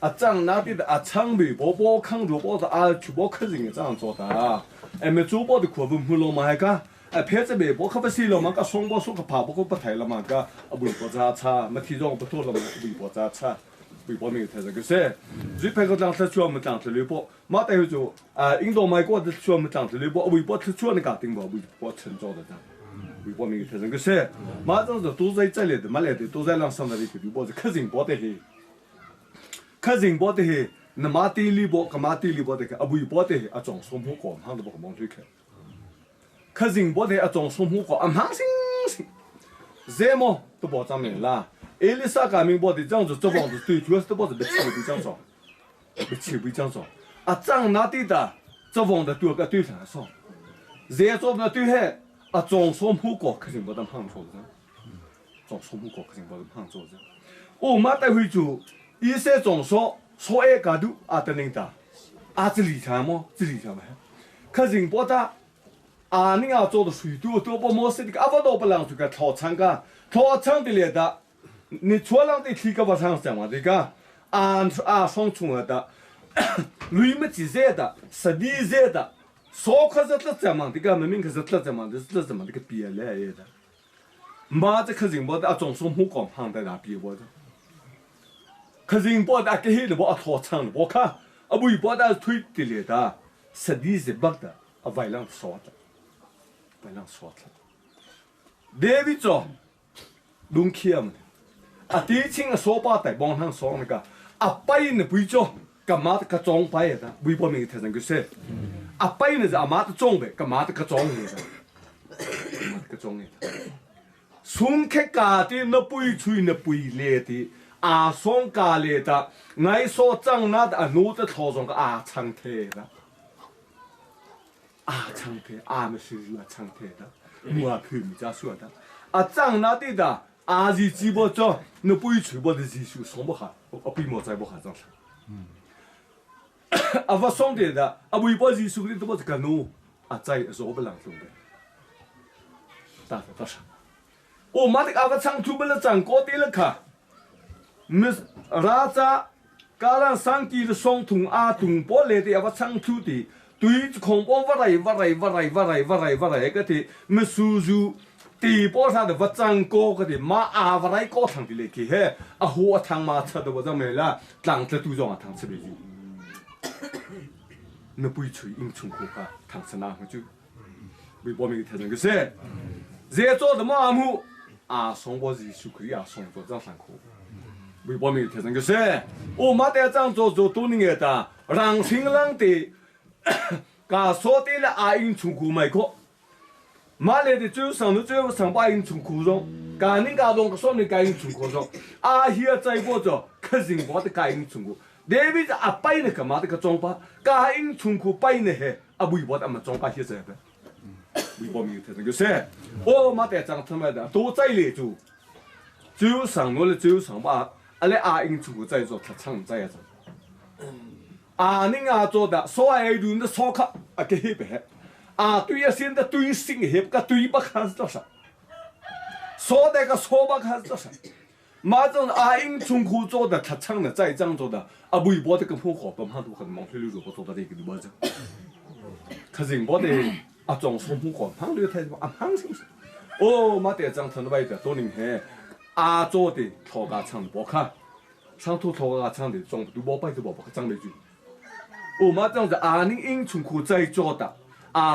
อ่ะจังนาดีแต่อ่ะช่างวิบข้างรูบแต่อ่ะชูบขึ้นสิ่งจัง做的อันไม่จูบแต่ขวาบุ้มลงมาให้กันอ่ะเพ่จะเบข้าไปสิลงมาก็ส่งส่งกับผ่าก็ไปไทยลงมาก็อ่ะวิบจ้าชะมาที่จงไปทั่วลงมาวิบจ้าชะวิบไม่ได้ก็เสียจุดเพื่อการช่วยมันต่างจากลิบมาแต่ว่าจู่อินโดไม่ก็จะช่วยมันต่างจากลิบวิบช่วยในการติ้งบ่วิบฉันจอดจ้ะวิบไม่ได้ก็เสียมาตั้งแต่ตัวใจเลยมาเลยตัวใจลังสันได้ก็วิบจะขึ้นบ่ได้นมาตีลิบกับมาตีลิบได้ก็วิบได้จงสมหัวก่อนห้างตัวบอกมองช่วยแค่ขึ้นบ่ได้จงสมหัวก่อนห้างสิเจ้าโมตัวบอกจำเนี่ยละเอลิซาการมีบทที่จังจะ王子对主要是不是被欺负这样说，被欺负这样说，啊，张拿的的，这王的对个对上说，热做的对嘿，啊，总说不过肯定不能胖做的，总说不过肯定不能胖做的，我妈带回去，一些总说爱搞的啊的领导，啊这理财么？这理财么？肯定不的，啊你要做的水多不毛事的，啊不都不让这个套餐的来的。你错了的提个不上什么的个，上出来的，雷么几岁的，12岁的，少可是这怎么的个，明明可是这怎么的，这怎么的个别来的，妈这可人不的，总说不光胖的那别我的，可人不的给黑的我拖长的，我看不不的推的来的，12岁不的，外浪少的，外浪少的，那边做，弄起嘛。啊，第一天说把大帮上说那个，啊，白呢不做，干嘛的个装白的，微博没提上个说，啊，白呢是阿妈的装备，干嘛的个装的，干嘛的个装的，送客家的那不吹那不来的，啊，送家来的，爱说长那的啊，弄的头上个啊长腿的，啊长腿，啊没是啊长腿的，我啊皮没家说的，啊长那的。啊，是直播做，那不会吹播的技术上不下，比莫在不下上。啊，我上的的，啊，微博技术的都不是个弄，啊，在做不啷弄的。大多少？我妈的啊，我唱出不了唱歌的了卡，没拉扎，刚刚上机的双通啊，通波来的啊，我唱出的，对恐怖我来个的，没输入。地波上的不长高个的马阿不来高堂的来去嘿，啊火汤马车的我怎么了？当着都让汤吃不住，那不吹硬冲苦哈，汤吃哪个就？微博没看那个谁？热做的马木啊，上波是手可以啊，上做这样苦。微博没看那个谁？我妈在这样做多年的，让新郎的，噶说的了啊，硬冲苦没过。马来的最上把人从苦中，干人家东个说你干人从苦中，啊现在我做可人我的干人从苦，那边是啊摆那个嘛的个装扮，干人从苦摆那些啊微博的嘛装扮现在呗，微博没有特那个谁，我嘛在讲他妈的都在来做，最上我的最上把啊来啊人从苦在做，他唱在做，啊人家做的所有人的烧烤啊给黑白。对呀，现在对性黑个对不看是多少？说那个说不看是多少？马上因从苦做的，他唱的再这样做的，微博的跟烽火不怕都很忙，黑溜不做到这个地方子。可是我的总说烽火胖溜太多胖是不是？马得这样唱的外的多年黑做的头家唱的不看，上头头家唱的总都不摆都不张没句。马这样子你因从苦再做的。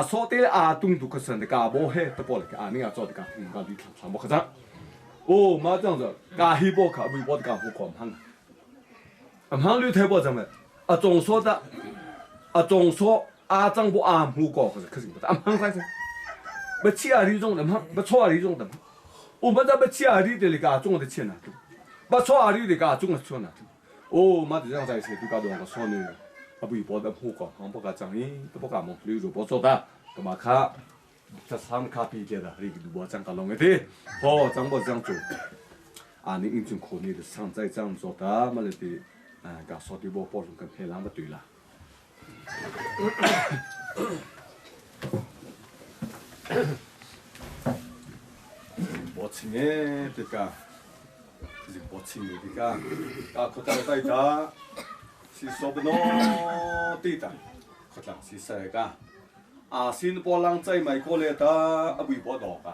说的东都可是那个不黑的过来，你做的个你看不可张。马这样子，黑波卡微博的不狂胖，胖溜太波怎么？总说的，总说张不木高可是不的，胖啥子？不吃里种的胖，不错里种的胖。我们这不吃里的那个种的钱哪多？不错里的个种的钱哪多？马这样在谁都搞到我说呢？微博的木高，不搞张印，都不搞么溜着不做的，干嘛卡？这三卡比的，那个我讲个弄个的，张不这样做，你已经可能的上在这样做的，嘛了的，搞说的我包容跟偏蓝不对了。我亲的这个，是我亲的这个，可当在家。是说不孬对的，可能是谁个？新波浪在买过来的，微博多个。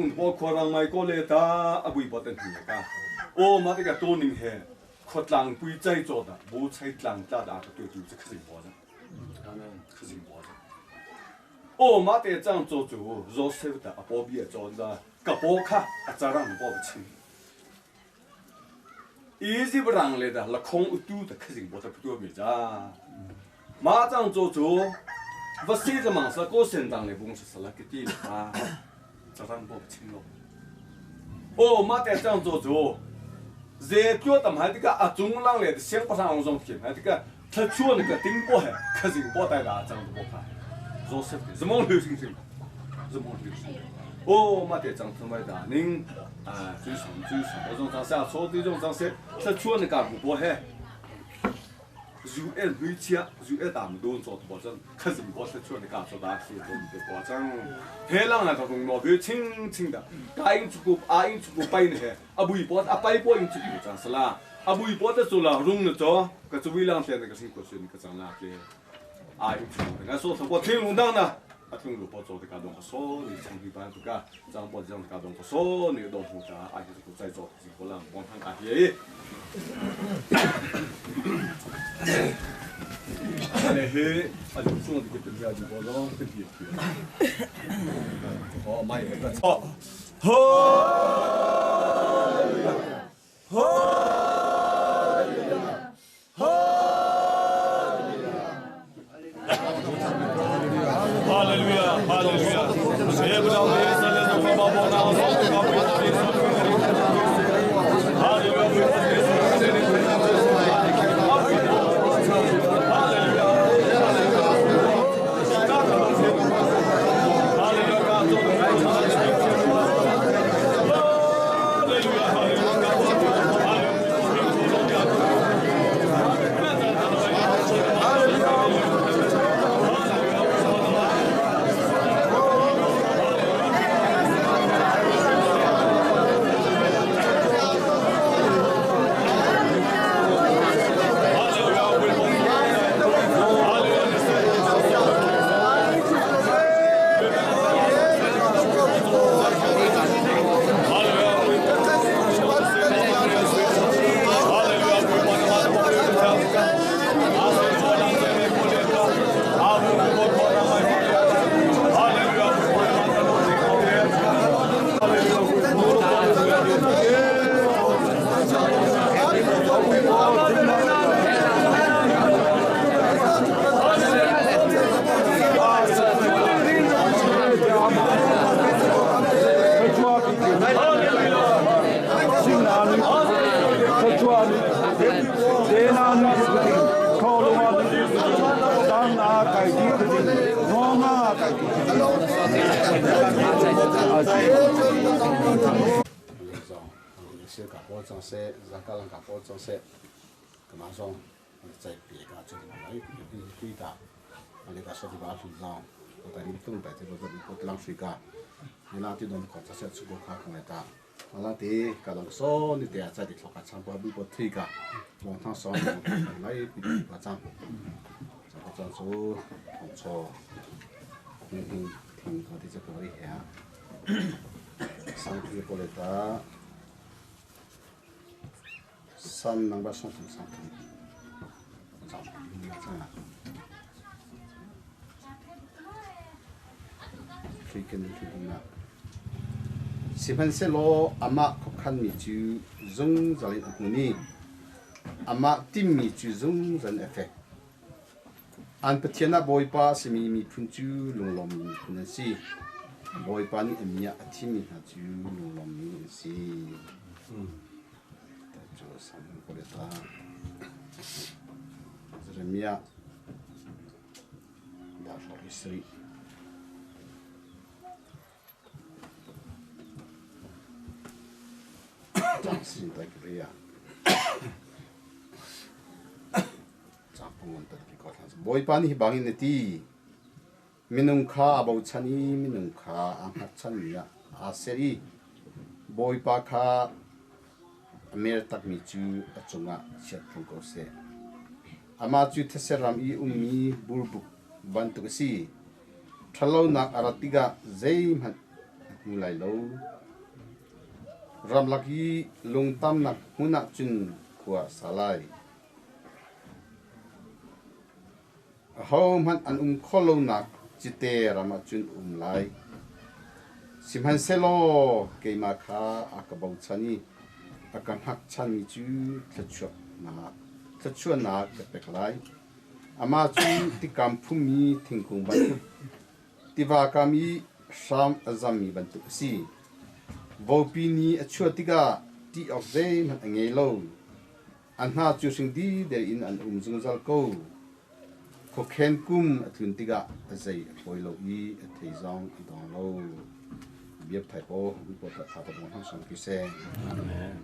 波可能买过来的，微博的你个。马这个多年前，可能不在做的，不在浪大的对对，这可是波的，可是波的。马这这样做做，做谁的？波比做的，个波卡，咋让波不清？一直不让来的，那空都的肯定不得不多没着。马上做，不谁子忙是过生长的东西是那个地方，这让不清了。马得这样做，热脚的还这个中浪来的想不上上去，还这个他做那个顶波还，肯定不带的这样子不看，做什么？什么流行性？什么流行？马得这样子买的，您。最上，我种张下说这种张些，他做那个不还，就没钱，就大么多做的保证，可是我他做那个做大些做的保证，海浪那个东西别轻轻的，因出国摆呢还，微博摆播因出国这样是啦，微博的做了弄了做，可是微量天那个辛苦是那个张那的，因出国，俺说他我听弄当的。听如果做的个东西，说你长期办这个，张波这样个东西，说你东西的，就是在做，是不让光看看耶。那嘿，就说这个东西就不让跟别人。买一个操，装饰，让家人家包装饰，干嘛说？在别个做嘛来，对的，那个说的话是让， tại đi tung tại thì bây giờ có làm suy cả nên là thì đồng có sẽ chụp khác không người ta mà là thì cả đồng số như thế tại thì họ cả chẳng bao bị bớt thi cả long thang số lấy bị cả chẳng chẳng số không số thì có thể sẽ có đi hè sang khi có lẽ ta san năng bác sang sang chẳng chẳng Biakinn na sipan selo ama kokhan mi chu zung zalin apuni ama tim mi chu zung zan effect an patiana boipa simi mi phunchu lunglom mi phunasi boipa ni amia athimi na chu lunglom mi si ta chu sam koleta zremia da forestry sin tak ria chapung ta ki ko thas boy pani hi bangin ti minung kha abau chani minung kha anghat chania aseri boy pa kha amer tak mi chu achunga chet thung ko se ama chu theseram I ummi burbu bantu si thalo nak aratiga zeim hat mulai lo ramlaki lungtamnak hunak chun Khua salai hom han an kholo nak chite rama chun lai simhan selo keima kha akabau chani akan hak chani chu thachua na kapeklai ama chu tikam phumi thingkung ban tiwa kami sam azami bantu si Vopini a chuatiga ti of them at ngei lo an ha chu sing di there in an zungzal ko kokhen kum atluntiga azai poilo I a theizong dong lo biap thai po bi po ta pa bon han sang ki se amen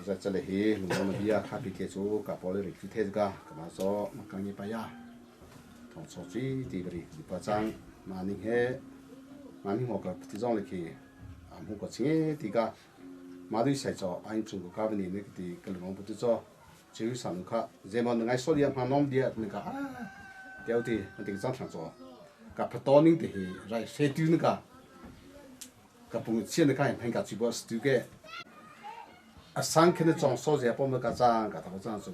za chale he lungona bia kha pi ke chu ka pole ri ki thezga kama so makangi pa ya thong so chi ti bri bi pa chang mani he mani mo ka ti zong le ki am hu ko chinge ti ga ma du sai cho ain chung ko ka ni ne ti ka lu mo pu cho chiu san kha je mon ngai so liam ha nom dia ne ka tiao ti ma ti zang thang cho ka pa to ning ti rai se tu ne ka pu chen ne ka pen ka chi bo stu ge a sang ke ne chong so je po ma ka zang ka ta ko zang so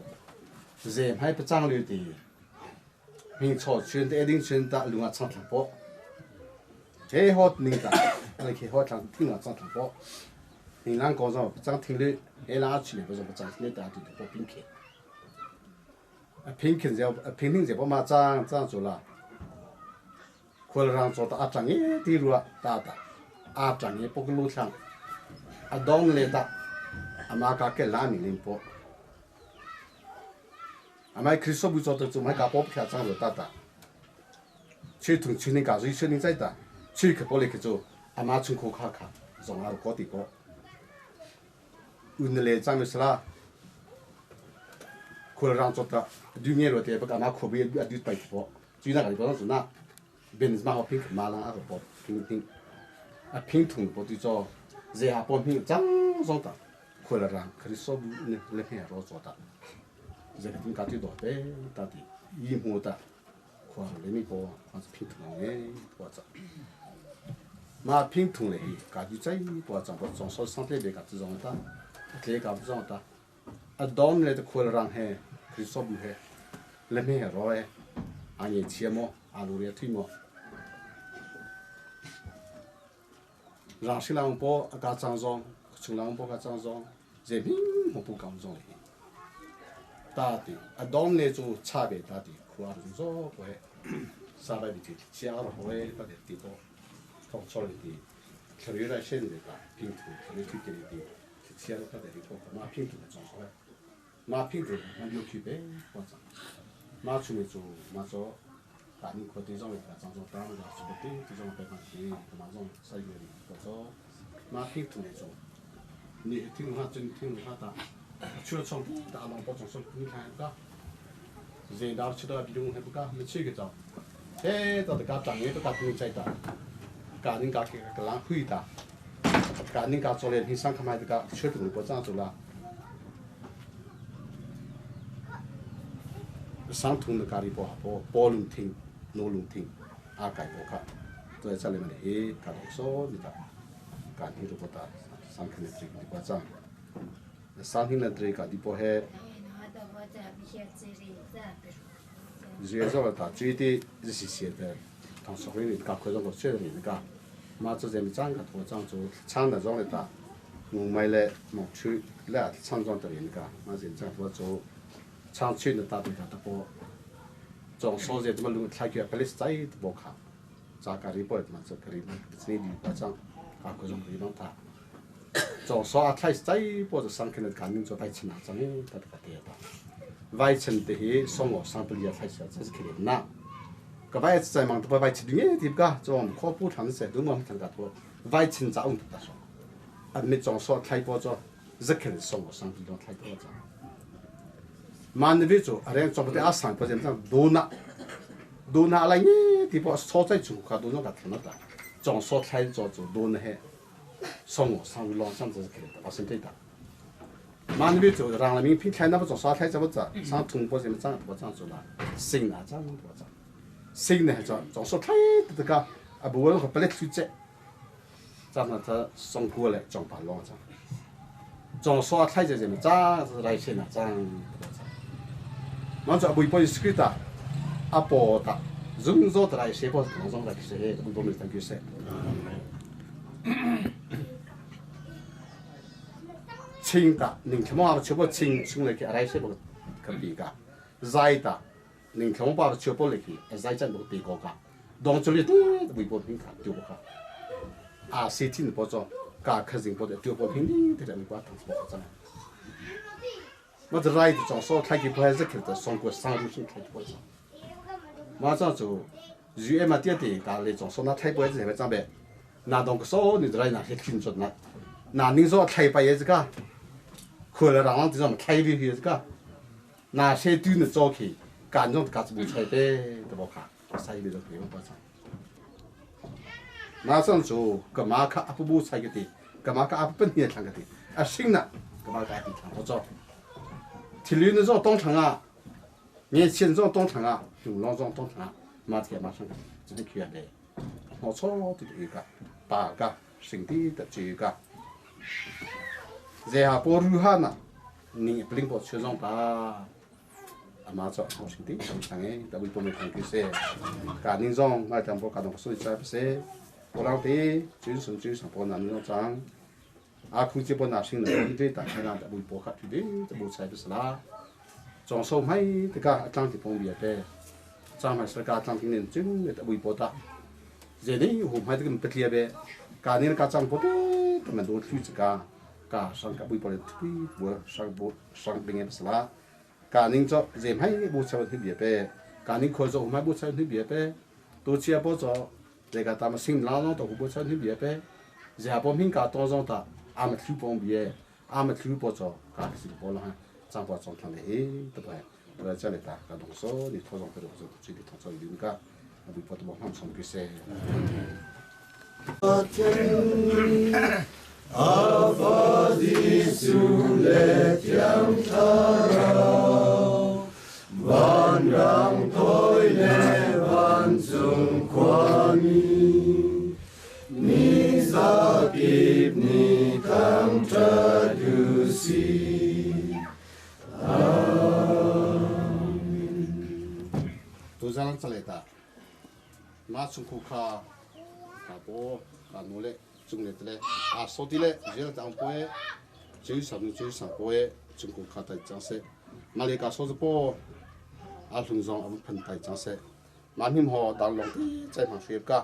je hai pa zang lu ti min cho chen de ding chen da lu nga chang thang po thế hot ninh ta anh khi hot thằng听了张土包你让高上张听了还拿去了不是不张听了打就不平平平平就平平就不嘛张做了或者让做到阿张也地路大大阿张也不个路上阿东来的阿妈个给拉米林波阿妈可以说不做的做买个包票张就大大去同去那个瑞士那在的去个玻璃去做，阿妈从口卡，从那个地方，问来张的是啦，可能让做的，对面罗的不干嘛可别对白包，最那个地方是那，边是嘛好拼马上那个包拼，拼同包对做，这下包拼张做的，可能让可以说不呢，那边老做的，这个地方最多的，到底一模的，可能那边包还是拼同的，或者。mà pin thùng này cả chú cháy qua trong số sang thế để cả chú giống ta thế cả chú giống ta ở đó này thì khối răng hè thì số bự hè lên hè rồi anh ấy chia mò alu để thuy mò răng xí lang po cả trang giống chung lang po cả trang giống dễ bin một bộ cảm giống này ta thì ở đó này chú cha về ta thì khối răng giống vậy sao lại bị chia rồi phải để tí to thông số thì 처리来现在个拼图，처리推荐的，现在他在里头马拼图的装出来，马拼图那有区别，我操，马出来做马做，大人可对上来个装做当个是不对，对上白放钱，马种晒月里，或者马拼图来做，你听他真听他打，除了从大浪包装上你看个，人家吃到比如还不干，没吃个着， thế tao cả chẳng nghe tao cũng chạy ta cả những cái lăng huy ta cả những cái cho lên hình sang khai cái chuyện của bố trang rồi là sang thùng cái đi bỏ lùng thinh nô lùng thinh cái bộ khác tôi sẽ lên này cái đó số gì ta cái gì đó ta sang khai này đi bố trang sang khai này cái đi bỏ hết rồi rồi ta注意的这些的，同社会里搞各种各样的那个，嘛做这么长个拖长做长的种的ta，我买了毛出来长种的那个，嘛人家我做长区的大的个不，种所在怎么路太远，可能是在不看，咋个里不嘛做可以嘛，这里不长，搞各种各样的，种所太在不就上去了，赶紧做白吃哪种的，他这个地方。外层的些生活上不了太少，这是可怜呐。个外层在忙，都把外层的地方，做我们靠谱长些，都我们参加过。外层咋用的说？啊，没装说太多做，日可能生活上不了太多做。慢的为主，啊，人做不得阿三，或者讲多拿来呢，地方操作中国都那个听得到，装说太做多那些，生活上不了上这是可怜的，我是对的。慢的为主，让人民平台那不做啥太怎么做？上通过什么账不账做了，新啊账不账，新呢做说太这个啊不问和不来出债，咱们他送过来装把浪账，做说太这什么账是来钱啊账不账，慢做微博是给的，啊不的，人做的来些不是可能做来些，我都没当句说。清的，宁天嘛全部清来去，来些不可比个；热的，宁天嘛全部来去，热真不比个个。当这里都微博平看丢不看，啊，谁听不着？噶客人不得丢不平的，这人不当什么真。我这热的装烧开起不还是开的，上过上路线开不着。马上就雨嘛点的，噶来装烧那开不还是还怎么？那当个烧你这来那些听着那你说开不也是个？可能让人这种开胃这个，那些对的早起，干种干子不菜的都不看，菜的都不用不菜。马上就干嘛看阿不菜个的，干嘛看阿不本地看个的，啊新的干嘛看的看不着。体力那种当场啊，年轻人种当场啊，就老种当场啊，马上这里去的，我操的一个，八个，新的这个。在下波如哈呢，你不能把车上把，啊嘛做好兄弟，上哎，但为不没看见些，干宁上那讲不干动所以在不些，我老弟就是波南那张，啊空气波那新的，你对打开那为波卡去的，这不才不是啦，装修还这个张的方便的，张还是个张的人真的为波大，这里我们还这个不贴呗，干宁个张波的，他们都去这个。cả sang cả bụi bò thì bữa sang bên em sala cả những chỗ dễ hay bút sao thì biết bé cả những khối chỗ hay bút sao thì biết bé tôi chia bút chỗ để cả ta mà sinh lao nó tôi bút sao thì biết bé giờ bom hình cả to giống ta am thiếu bom bia am thiếu bút chỗ cả sinh bò là trang bút trong thằng này tập bài rồi cho người ta cả đồng số thì thôi trong cái đồng số chỉ để thôi cho những cái bụi bò tôi bom ham xong cái xe Avadisulet yang tarau Van rang thôi le van dung kwani Ni zakib ni kang tradusi tôi ra cho lại ta mà chúng cô kha cả bố cả nô lệ chúng lệ lệ à số tỷ lệ giờ là tăng bố chơi sắm bố chúng cô kha tại trang sẽ mà lấy cả số bố à lùng rong ông phần tại trang sẽ mà hiểm họ đang lòng tí chạy mà phiền cả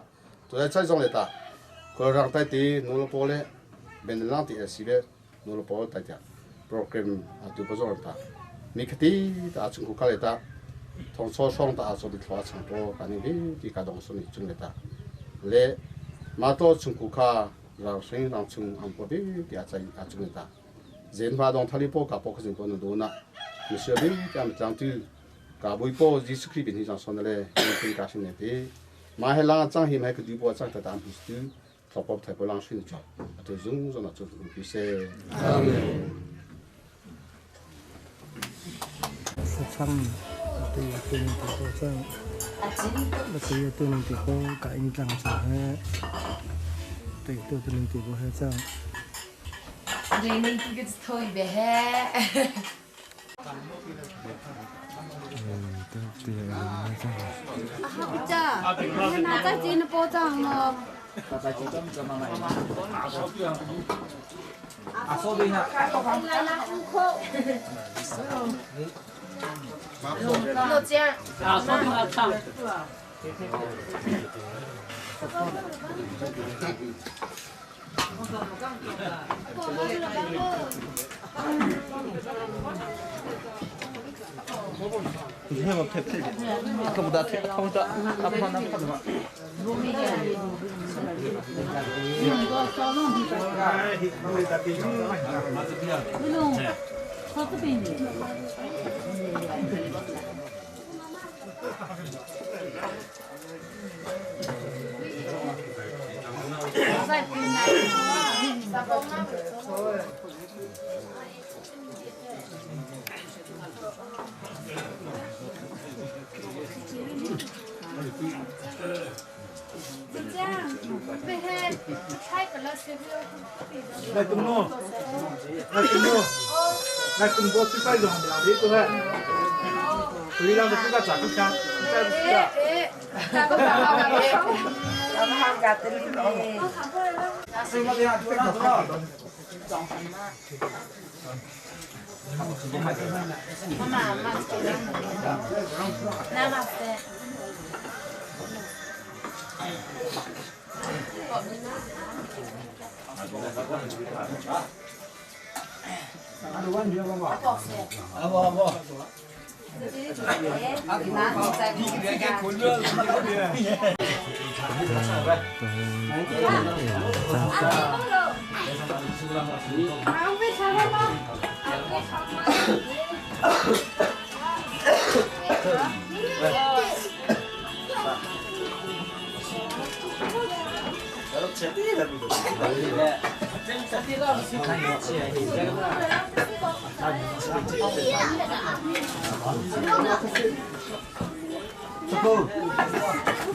tôi chạy trong lệ ta còn rằng tại tí nô lệ bố lệ bên lang tí xí lệ nô lệ bố tại nhà program à tôi bao giờ ta mình cái tí ta chúng cô kha lệ ta thông số song ta số đi thua chẳng có cái này thì cả đồng số này chung ta lệ mà tôi chung cụ kha rồi sinh đang chung ăn bò đi thì chung ta diễn hóa đồng thali po cả po cái gì po nó đồ na mình sửa đi thì mình trang tu cả buổi po Jesus Christ bên trong son nàyเป็นการสิ่งนี้มาให้ล้างจังหิมให้คือดูบัวจังแต่ตามพิสต์ทบทบไทยล้างสิ่งนี้ตัวจุงจนตัวพิเศษอาเมนช่างตัวนึงตัวช่างตัวนึงตัวกับอินจังสายตัวนึงตัวให้ช่างเรื่องนี้ก็จะถอยไปแฮะจ้าน่าจะจีนโปจังเนาะ해봐 탭 아까보다 탭 카운터 앞으로 하나 파도마 Này tung nô, này tung bộ thứ hai rồi làm đi tôi hết. Tôi làm được cái trả công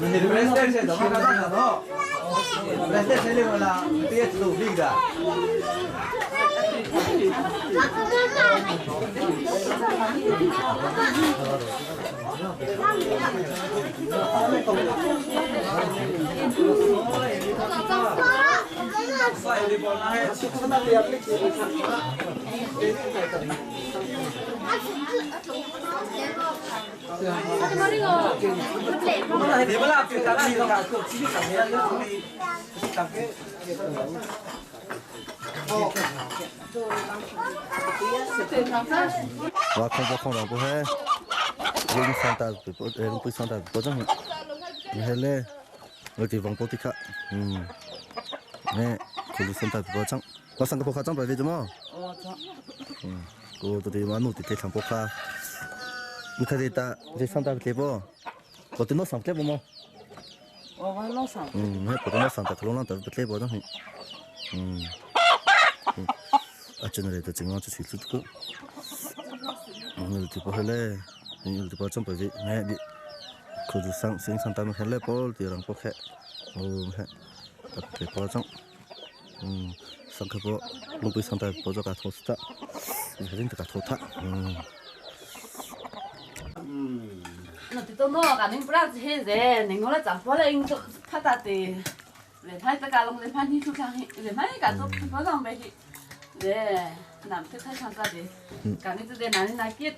Mình president sẽ đóng cái đó nó. President sẽ lên là tiết đủ đi cả. Và không làm bố hết riêng Santa riêng Santa bố chẳng hết lệ người thì vòng bố tí khác nè cô đi Santa bố chẳng có sang cái bố khác chẳng phải về chứ mà cô tụi mà nụ thì thấy thằng bố khác như thế ta đi Santa cái bố có tiếng nó sang cái bố mà hết có tiếng nó sang cái lông tới cái bố chẳng à cho nên là tôi chính là tôi chỉ chút người thì bảo là người thì bảo trong bởi vì nghe bị cô chú sinh tam mình hết bảo thì làm bảo hết hết tập thể bảo trong sang cái bảo lúc bị sang tam bảo cho cả thốt ta phải đến cả thốt ta nó thì tôi nói cả những bữa hết rồi những người chẳng phải là những phát đạt thì về thay tất cả những cái gì cũng chẳng về mấy cả tôi phải làm về 네, 남편 탈상까지 강에 때 나는 나기에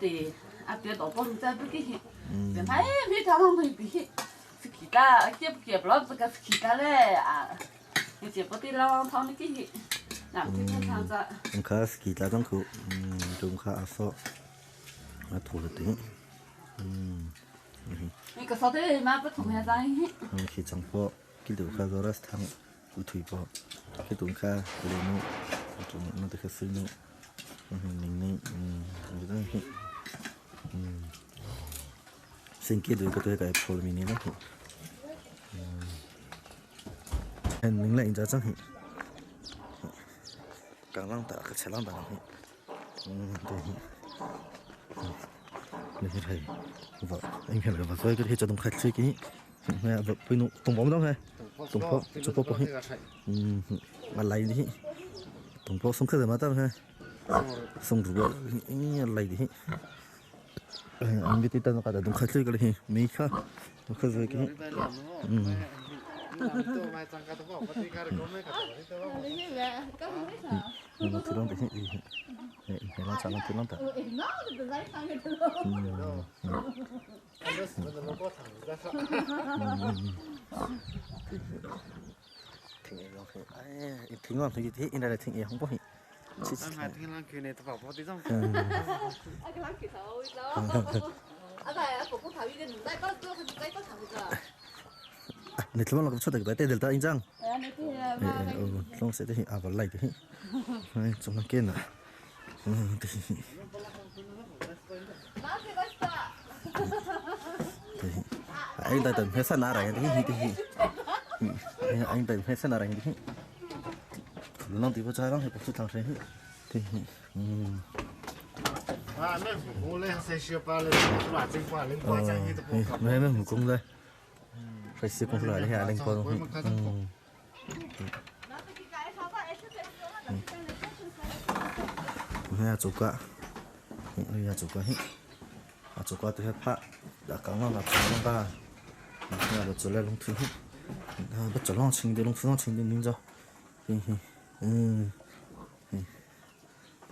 앞에 또 본자 그게 네, 비 당한 거 비. 스키다, 끼게 블럭가 스키다래. 아. 이제 버티랑 타는 게 남편 탈상자. 가 스키다 정도 좀 가서 나 돌았더니 그러니까 서대 마음 통해자이. 기장포 길도 가서 라스탕 우투이포 기동카 그리노 nó được sử dụng mình người ta sinh kia được cái phô mini đó hình mình lại ra chẳng hình càng lăng tạ cái xe lăng tạ đây thầy vợ anh phải là vợ tôi cái cho đồng khách suy kỹ nè vợ pin nụ tùng bóng đó hay tùng bóng cho bóng bóng mà lấy đi tùng bóng xong cái gì mà tao hay xong rồi lấy đi anh biết tên nó cả đồng khách suy cái gì mấy khác đồng khách suy cái nó thứ lắm thì phải làm sao nó thứ lắm ta thỉnh ngon thì thế này là thỉnh không có gì thỉnh ngon kia này tao bảo tí xong này thứ mà nó cho được tên delta anh chăng không sẽ thế à vào lại thế trong cái kia nè anh ta từng hết sân nào rồi thì anh từng hết sân nào rồi thì nó thì có trái lắm thì có chút thằng thế thì nên phụ lên xe xe ba lên loại chính qua lên qua chẳng như tụi mấy mấy một cung đây phải xịt con lại để lên qua luôn nghe chủ cả nghe chủ cả hết chủ cả từ hết phá đã cắn vào là cắn vào nghe được chủ lên lông thứ bắt chủ lông chính để lông thứ nó chính để nín cho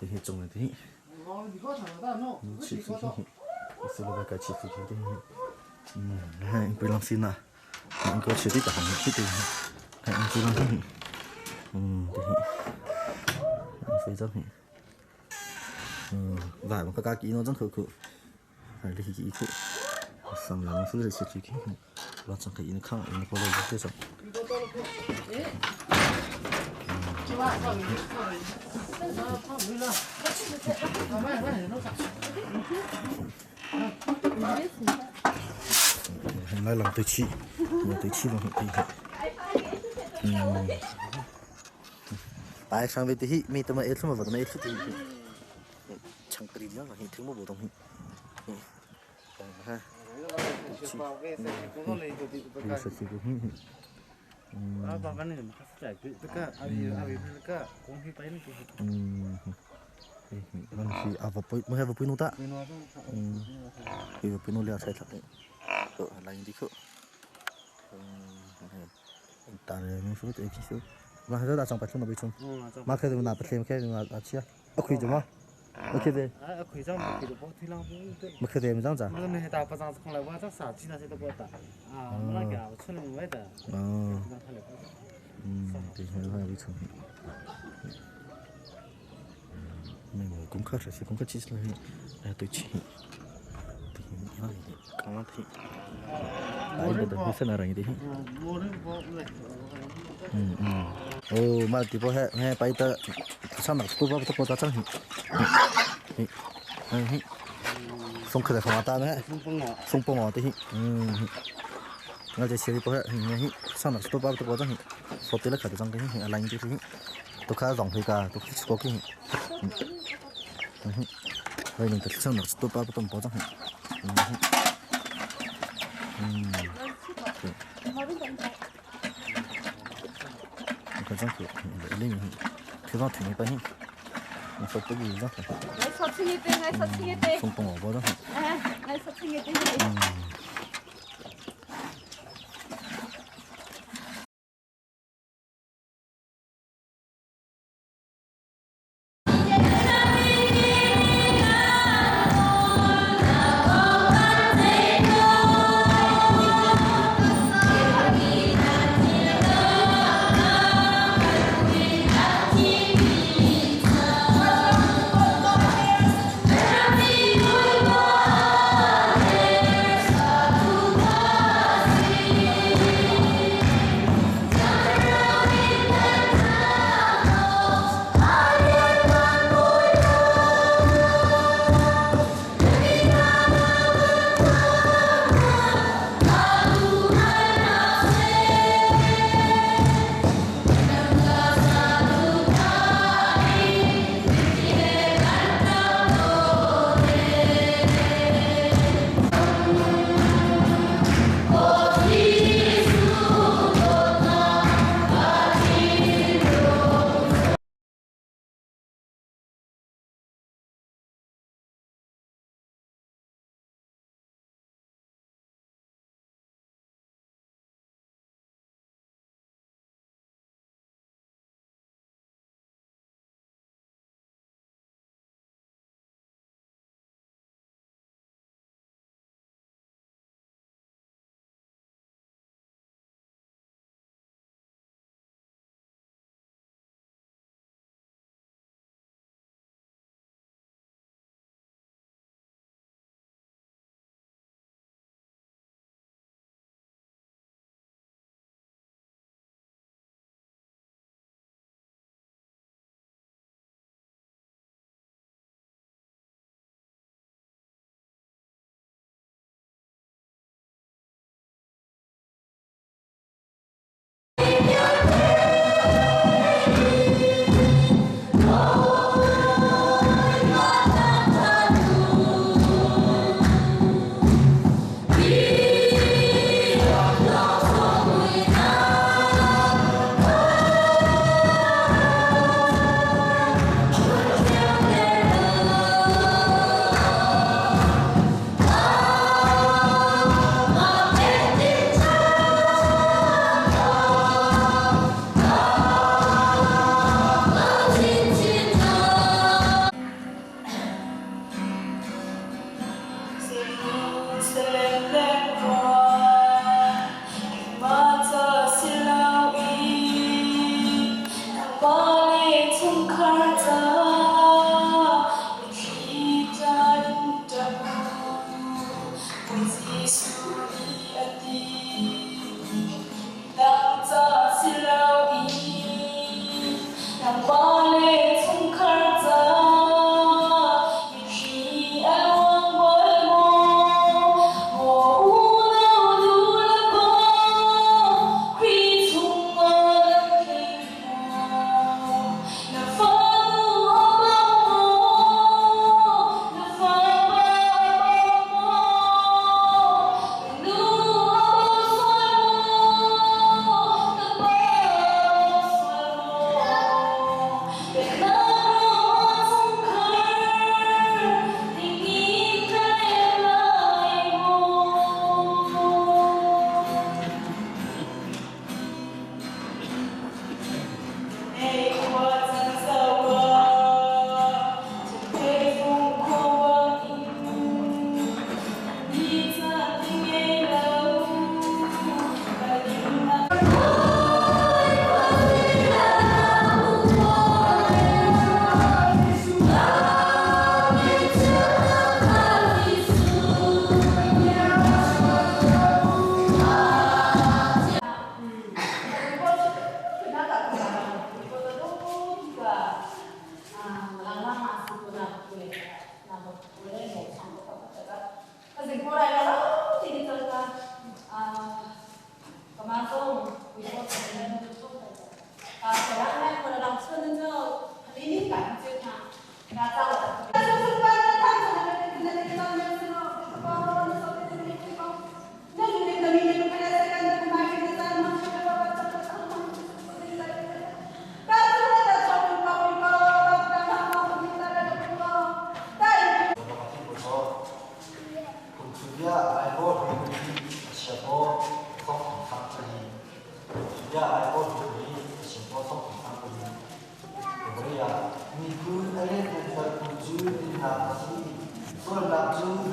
thì trồng này thì chỉ là cái chỉ phụ thôi anh phải làm xin à anh có chỉ biết cả hàng chút thì anh chỉ làm thì anh phải rất thì vài một cái kỹ nó rất khổ phải lấy kỹ khổ xong là nó sẽ chỉ kỹ lo trong cái nó khác nó có lời rất rồi hôm nay làm tới chi làm tại sang về thì mi tao mà ít mà vẫn ít thì chẳng cái gì nữa mà hiện thiếu một bộ đồng ha Apa kan ini makas saya dekat abi dekat kongsi paling tu. Nanti apa pun nuta. Ibu pun lihat saya tak. Lain di ko. Tare ni sulit ekis tu. Mahal dah sampai cuma bicun. Makan tu nak pergi makan acia. Aku cuma. Oke deh. Aku jam kita buat hilang pun. Makan deh macam apa? Mana ni tak pasang sekolah buat tak sah cina saya buat tak. Mana kaya cuma buat tak. Thì hơi bị thùng mình cũng khá là cũng có chỉ là tôi chỉ thì nó càng lắm thì đấy là tôi sẽ là gì đấy mà thì bố hay bay tới sao mà tôi có ta chẳng xong khởi không ta nữa xong bông ngọt thì ngay trên xe đi bố hay sao mà tôi bao tôi có chẳng số tiền là khởi trong cái lạnh chứ tôi khá rộng thì cả tôi có cái đây mình thật sự là tôi bao tôi có chẳng cái chẳng phải lên thì nó thành cái này nó số cái gì đó không bông ngọt bao đó Hãy subscribe cho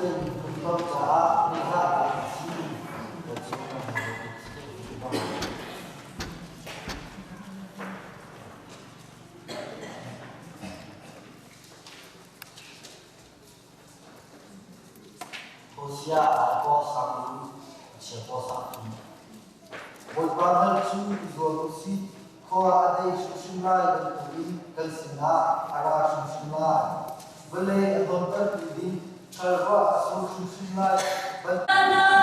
kênh Ghiền Mì Gõ để không bỏ lỡ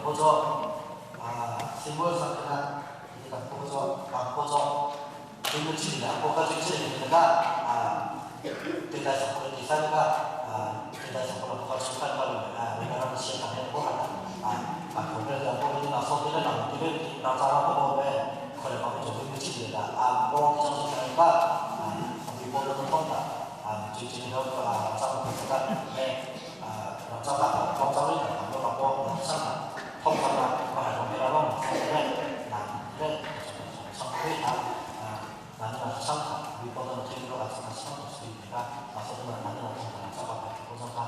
보조 시물 상태가 이제 보조 보조 등급치리다 보가 등급치리가 대다수 그런 이사가 대다수 그런 보가 출판하는 우리나라 시행하는 거하다 그래서 보는 나서들은 남들은 나자라고 보면 그래 보면 좀 등급치리다 뭐 정신이니까 우리 보는 건다 주진으로 자부가 네 자가 법정을 담보하고 상상 법정을 말하고 네 나는 성회다 나는 상상 위보는 제대로 가서 상상 수입이가 나서는 나는 자가 보정가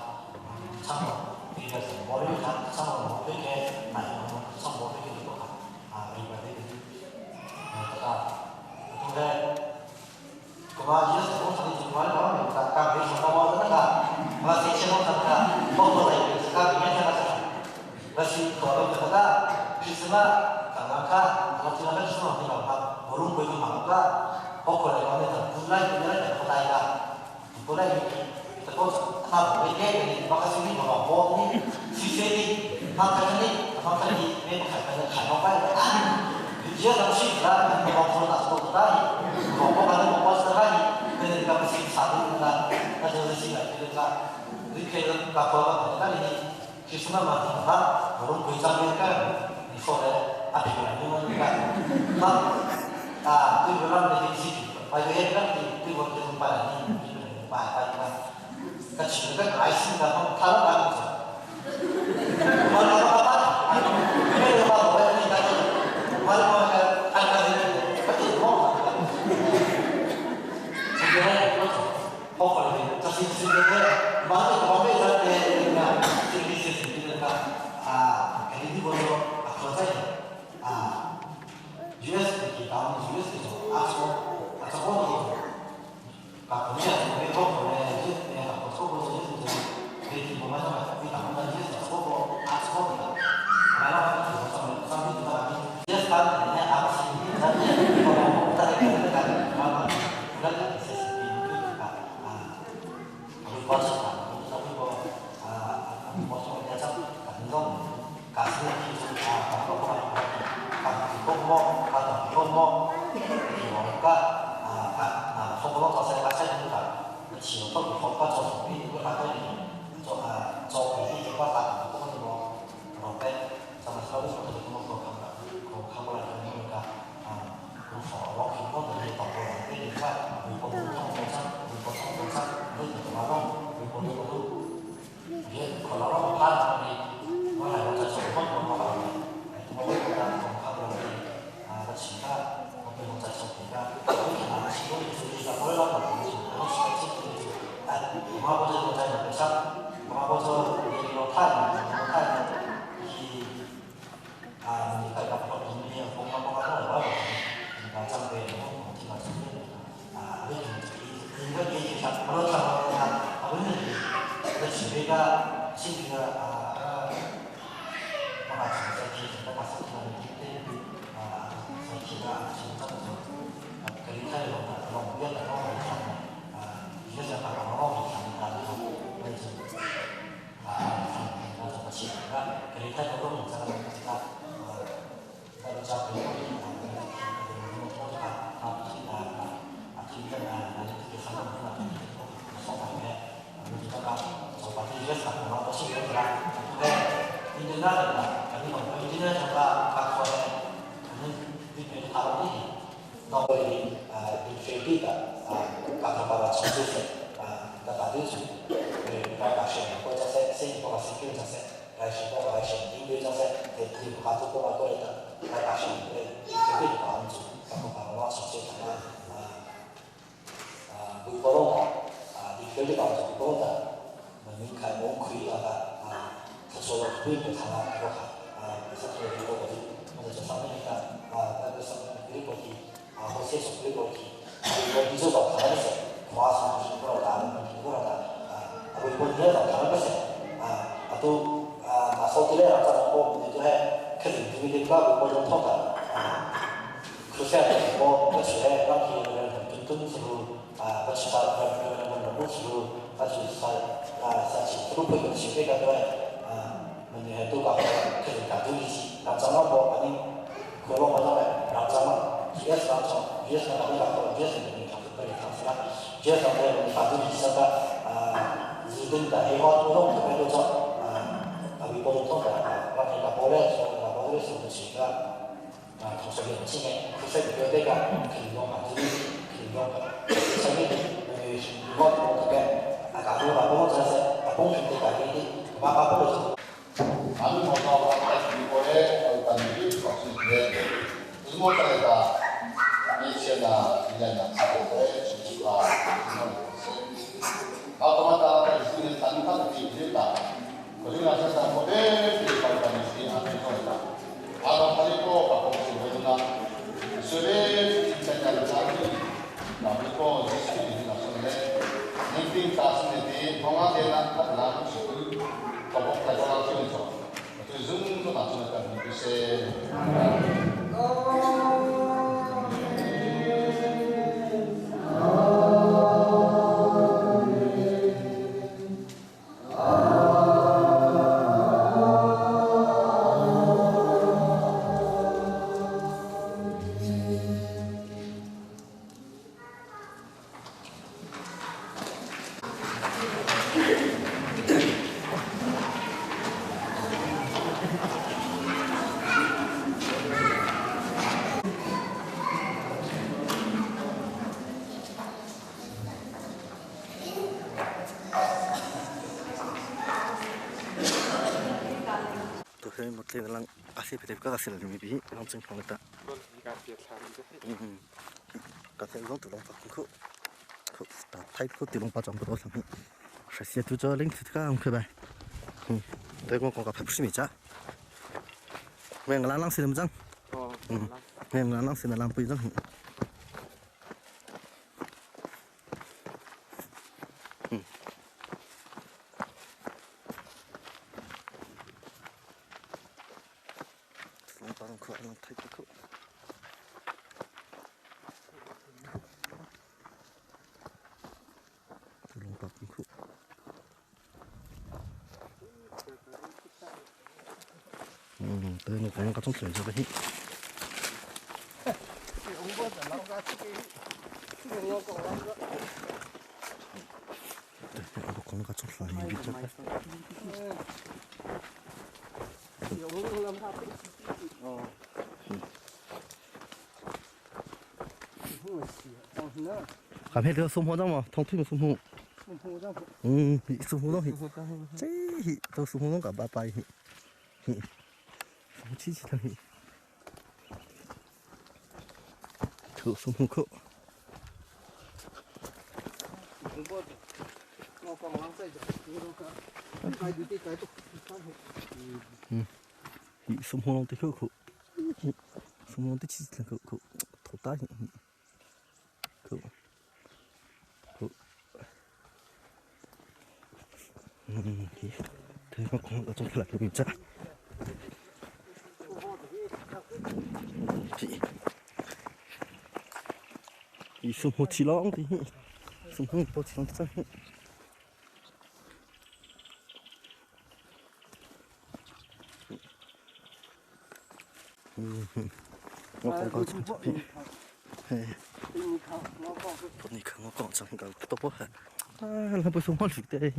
상상 이래서 머리를 다 상상으로 이렇게 나는 상상 이렇게 되고 이거를 근데 그만 이어서 공사는 정말 너무 각 배우서 넘어가다가 masih cenderung memulai sekali yang masih kalau kita semua karena kalau kita semua tinggal burung begitu maka pokoknya kalau kita mulai kita mulai terus apa ini maka sini kalau ini sisi maka ini memang ada apa dia langsung lah kalau tak tahu tadi kalau kalau mau sekali kita masih satu kita ada sisi kita 이렇게 가서 그다음에 기술만 만든다 그런 고장이니까 이 소리 앞에 있는 거니까 그거는 이제 바이오에가 이거 좀 빨리 같이 그러니까 라이스가 다른 거죠 말하다가 그래서 봐 왜냐면 말하다가 안 되는데 같이 뭐 pokoknya kasih sebenarnya masa kemarin saya servis sendiri kan ini boleh aku saja US kita US itu aku boleh kapunya itu boleh itu aku boleh itu jadi macam kita mana US aku boleh karena sampai kita dia sekarang ini apa sih ini kalau kita kan mana bukan 버스가 그리고 보통 대장 감동 가슴이 그러니까 속으로 더 생각하니까 지금 법과 조속이 이거 하더니 조속이 이거 다 그거 그런데 정말 서비스부터 그거 하고 그러니까 그거 기본적인 거 그러니까 보통 kalau kan ini mana ada semua orang mau ada cinta mau cinta tapi karena sih itu tidak boleh lah harus mau jadi besar mau jadi lokal ini kayak apa ini yang apa sampai tinggal sendiri ini menurut saya 집에가 친구가 아까 저기 가서 그때 저기가 진짜 그리카에 너무 위험하다 너무 이래서 너무 이상하다고 그래서 저 친구가 그리카에 너무 이상하다 나도 잡고 인증하다 그리고 인증을 잡아 갖고 하는 이렇게 다루니 너희 인쇄비가 갖다가 전수세 받을 수 그러니까 다시 고자세 세이버가 생기는 자세 다시 뭐가 다시 인쇄 자세 그리고 가지고 가고 있다 다시 인쇄비가 안 주. 갖고 가고 전수세가 물건으로 인쇄비가 안 주. 물건다 민간 몽크리가 저도 그리고 다 그거 그래서 그리고 먼저 상면이니까 그래서 그리고 호세서 그리고 이제도 가면서 모아서 그거 나는 그거다 그리고 이제도 가면서 또 나서들에 나타나고 이제 해 그래서 누구들과 그거를 통과 그렇게 뭐 그렇게 그렇게 든든스로 같이 다 그런 것으로 같이 사실 그룹을 같이 해가 돼你都搞可以搞住一起，那怎么不把你可能我上来，那怎么也是那种，也是那个搞，也是你搞可以搞出来，也是那个搞住一起的移动的黑花多种特别多种微波炉通的那你把玻璃说把玻璃说的起个同时有经验，就是有这个可以用搞住一起，可以用的，所以我特别。搞出把工作是把工作的改变的，把工作。 나는 어서 이번에 단위를 거치는데 무슨 못하겠다 이치나 이제나 사고에 주주가 아까마다 있는 다른 카드들이 있다. 거기에 나서서 모델 비판하는 시 아니고다. 아까 가지고 바꾸고 싶으나 수레 진짜를 자기 나쁘고 지식이 나서는데 링킹 따스는데 동아대나 나는 지금 더욱 발전할 수 있죠. zoom 맞추니까 글쎄 Tôi một lần lang asih beda juga kasih lagi lebih langsung kalau tak. Kalau saya ulang tulang pak aku, thay aku tulang pak jam berapa lama? Saya tu jual link tu kan mungkin bay. Tapi aku kau kapal bersih macam. Memang lang sih macam. Memang lang sih lang pun macam. Khua lang thay aku. Tolong pak aku. Tôi nó cũng có trong sườn cho đấy. Nó cũng có trong sườn như vậy. Cảm thấy được sung hồn đâu mà, thông tin sung hồn. Sung hồn đâu hỉ. Chế hỉ, tôi sung hồn đâu cả ba bài hỉ. Sung chi thằng hỉ. Thử sung hồn khổ. Hỉ sung hồn đâu tới khổ. Sung hồn tới chi thằng khổ. Thổ tai hỉ. Khổ. Thế nó cũng ở trong cái lại mình chắc thì sung hồ chỉ lõng thì sung hồ chỉ lõng chắc nó còn có trong chụp hình còn này không có trong cái tốt quá là bây giờ mất được đấy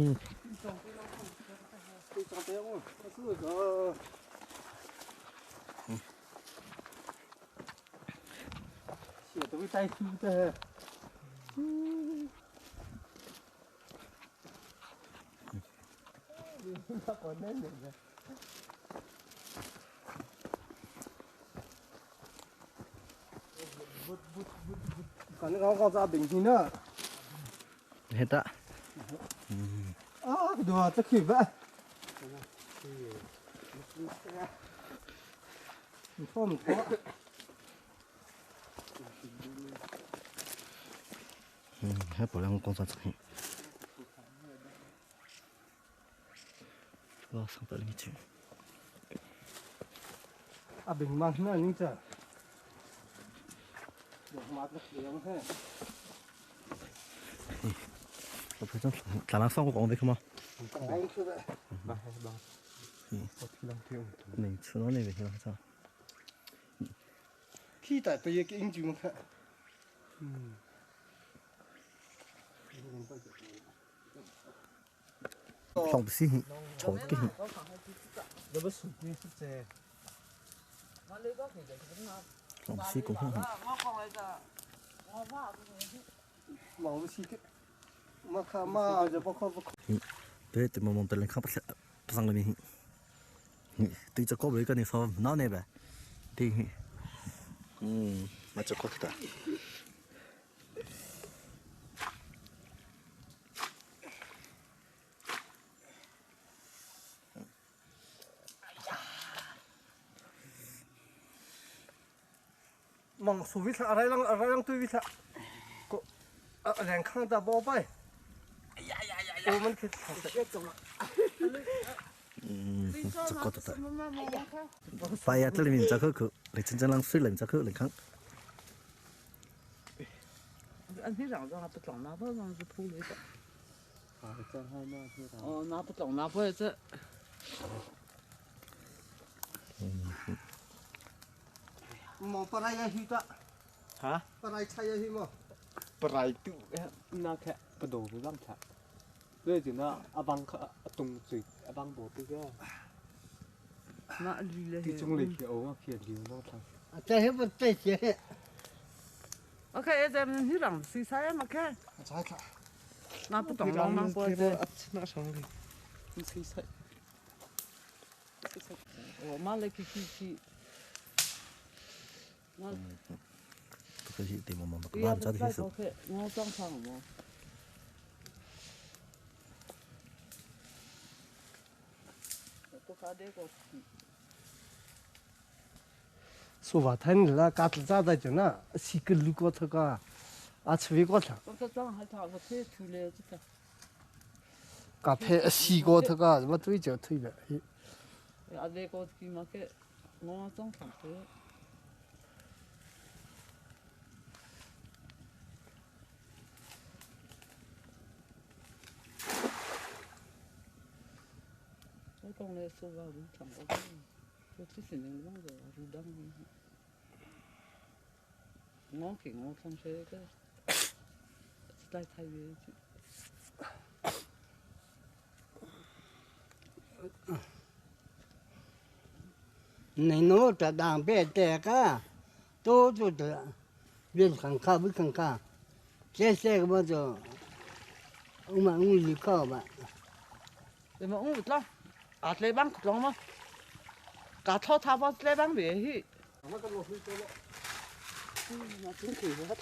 tôi tay chú thế còn nên được còn nó có ra bình gì nữa hết ạ cái đồ chắc khỉ vậy không có hết bỏ lên con rắn sạch vào sang tới linh bình mang nữa nhưng chờ được mát nó kiếm thế khả năng xong có còn đấy không ạ? mình chú nó này về làm sao khi tại tôi cái anh chịu mà không xí chọn cái không xí cũng không màu xí cái mà khá mà giờ bao thế thì mong tới lên không bắt sang lên thì cho có với cái này sao nó này vậy thì mà cho có cái mong số vị thà ai lang tôi vị thà có đèn khang ta bao bay ô mình cái cho có thật phải à tới mình cho cứ để chân chân lang suy lên cho cứ lên khang anh thấy rằng nó bắt lòng nó vẫn là thu lấy vậy nó bắt lòng nó vẫn chứ mong para yang hidup hả para chay yang hidup Prai tu na kha pado bu lang kha le ji na abang kha tung sui abang bo tu ga mà đi lên ti chung le ki o ma phia liu no thang Thế hết một tết chứ. ok em thấy rằng suy sai mà cái chay cả nó bắt lòng nó bao giờ nó xong đi ti sai sai mà lấy cái nó cái gì tìm mà làm cho thì sự nó trong phòng mà số vài tháng là cả tự ra đây chứ na xí cái lúa có thôi cả à chơi có thôi cái trong hai thằng có thể thu lấy chứ ta cà phê xí có thôi cả mà tôi giờ thôi vậy à đây có cái mà cái nó trong phòng thế cái con này số vào đúng chẳng có cái sự này nó rồi rồi đâm nó kiểu nó không chơi cái style thay về chứ Này nó trả đàng bè tè cả tôi được viên khẳng khá với khẳng khá xe cái bao giờ ông mà ông gì khờ mà để mà ông biết lo à lấy băng cục lông mà cả thô tháp vào lấy băng về hi nó chính kỳ hết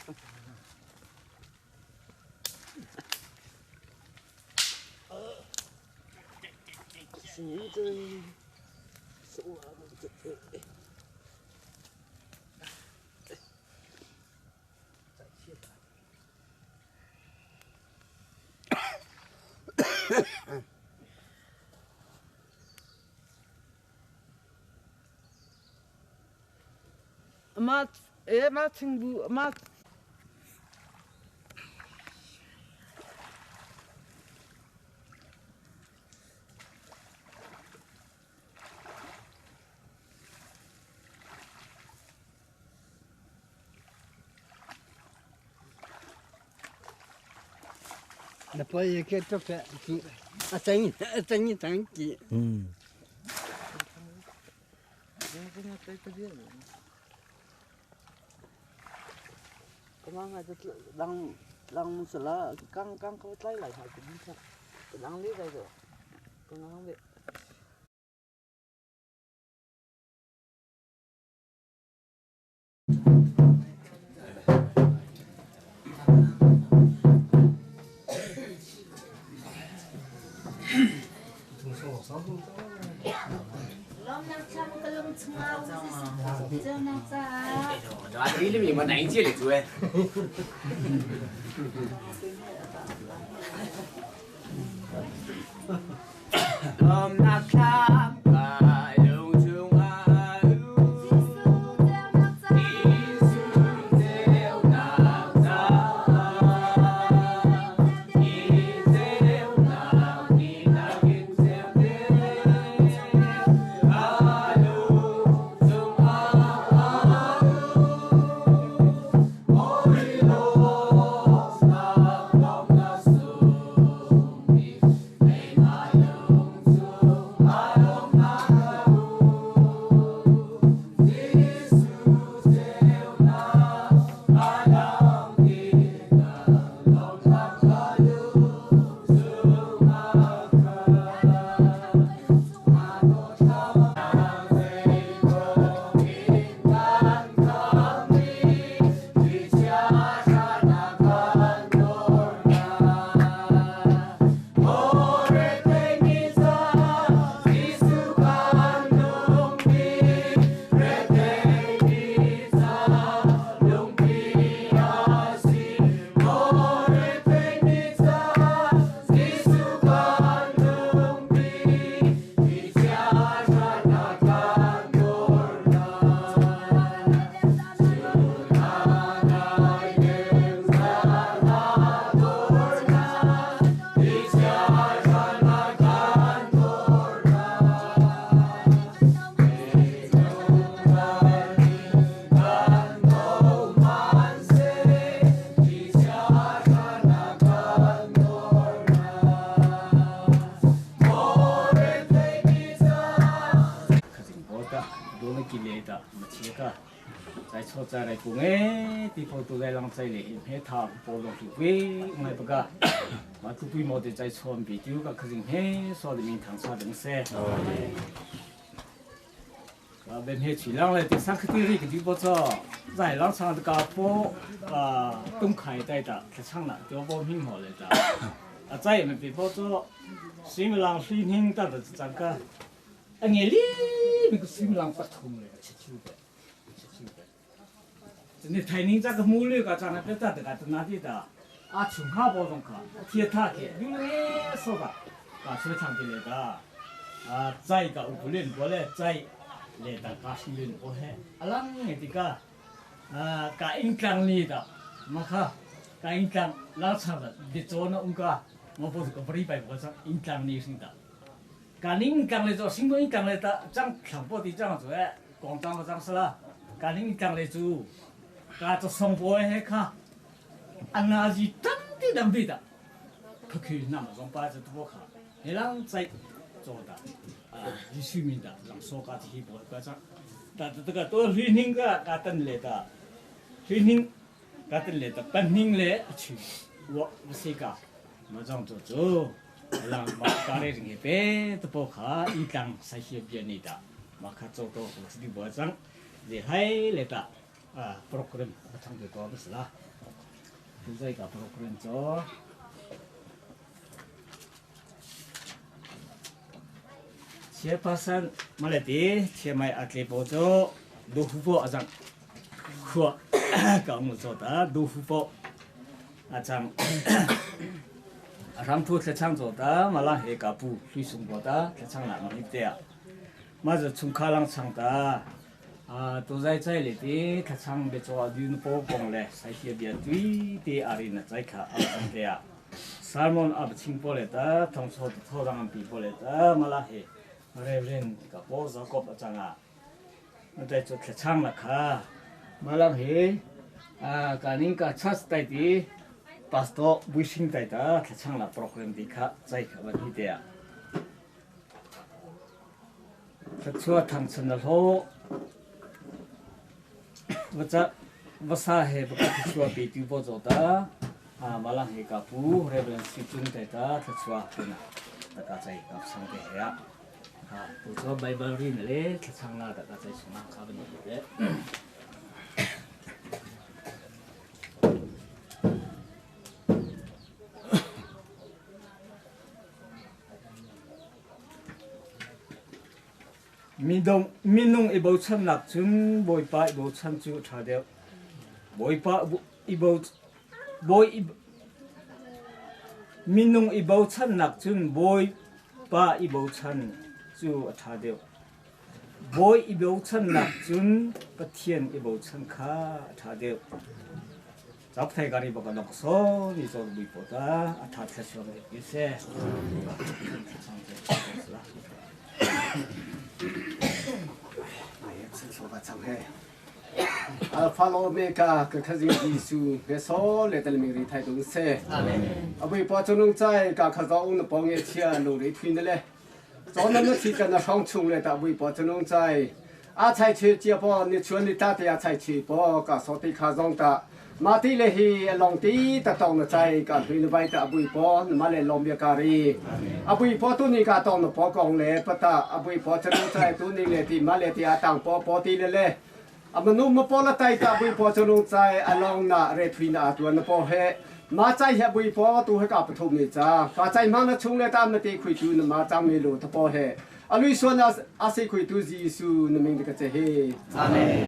xí chơi mà mà chính bu mà là bây giờ cái chỗ cái à tránh chị Kemana aja lang sela kang kau try lại hai cũng bisa lang đi đây rồi kang đi Lom nang chăm cái lom ngao cho nang cha Đó đi làm gì mà đánh chia được rồi. Lom nang chăm cái lom cungah 切个，在错在来公诶，地方都在让在里，嘿他波动就贵，我不个，嘛都规模的在错比丢个，可是嘿说的明堂啥东西。bên hệ chỉ lang lại từ sáng khi đi cái đi bao giờ giải lang sang cái phố đông khai đây đó cái sang là cho bao nhiêu họ lại đó giải mình bị bao giờ sim lang sim hình đó là chẳng cái anh nghe đi mình có sim lang bắt thùng này chết chịu đấy nên thay nên cái mua lưỡi cái chẳng cái đó cái nào đi đó chung ha bao đông cả thiệt thà cái nhưng mà số cái số thằng cái này đó giải cái u lên过来giải le ta kasih lin ohe alang etika ka ingkang ni da maka ka ingkang la cha da de chona unka mo bo ko bri pai ko cha ingkang ni sing da ka ingkang le zo sing bo ingkang le ta chang khang bo di chang zo e gong chang chang sala ka ingkang le zu ka cho song bo he kha ana ji tam di dam bi da ka ki na ma zong pa cha bo kha helang zai zo da于市民的让所家的去报个啥，但这个多旅行个家等来的，旅行家等来的本人来去，我是个，马上做做，让马家里人去背都不卡，一当晒些别的，马卡做到我自己保障，厉害来的program 我唱的多不是啦，现在个 program 做。切pasan malati切mai atlet bojo dohupo ajang khua kamu jota dohupo ajang rampu thlachang jota mala he kapu hlisung boda thlachang la miptea maza chungkhalang changta to zai chai le ti thlachang be cho dun po kong le sai hia bia tui ti arina chai kha ang tea salmon ab chingpo le ta thongso thorang pi po le ta mala he Reverend Kapu zakop achanga nanti tu kecang lah kah malam he kaning ka chas tai di pasto buising tai ta kecang lah program di kah zai kawan hidea ketua tang channel ho basa he bukan ketua bitu bozo ta malam he Kapu Reverend situng tai ta ketua kena tak zai kap sang deh ya 보조 바이블리네 개창나다 가서 정말 가본 일인데 민농 이보 천낙 중 모이바 이보 천주 차대 모이바 이보 모이 민농 이보 천낙 중 모이바 이보 천就查掉，我一包称那准不天一包称卡查掉，早太家里不个弄错，你做微博的，他才说的有些，说个长嘿，follow me 个开始艺术，别说来得了明日太东西，微博就能在个开始我们帮人钱努力推的嘞。昨天那天那上冲来的微博就能在采取接包你村里大的采取包个所地卡上的马地嘞是农地的当的在个对那外的微博那么来农业咖喱微博都你个当的包工嘞不打微博就能在都你嘞的马来的当包地嘞嘞มันนุ่มมาพอละไตกับ微博就能在ลองน่ะเรทวีน่ะตัวน่ะพอให้มาใจเฮบุยพอตัวให้กับปฐมนี่จ้ากาใจมันนะชงเลยตามนาทีคุยดูนะมาจังไม่รู้ทพอให้อลุยส่วนอาศัยคุยดูจีสูนะมิงก็จะเฮอาเมน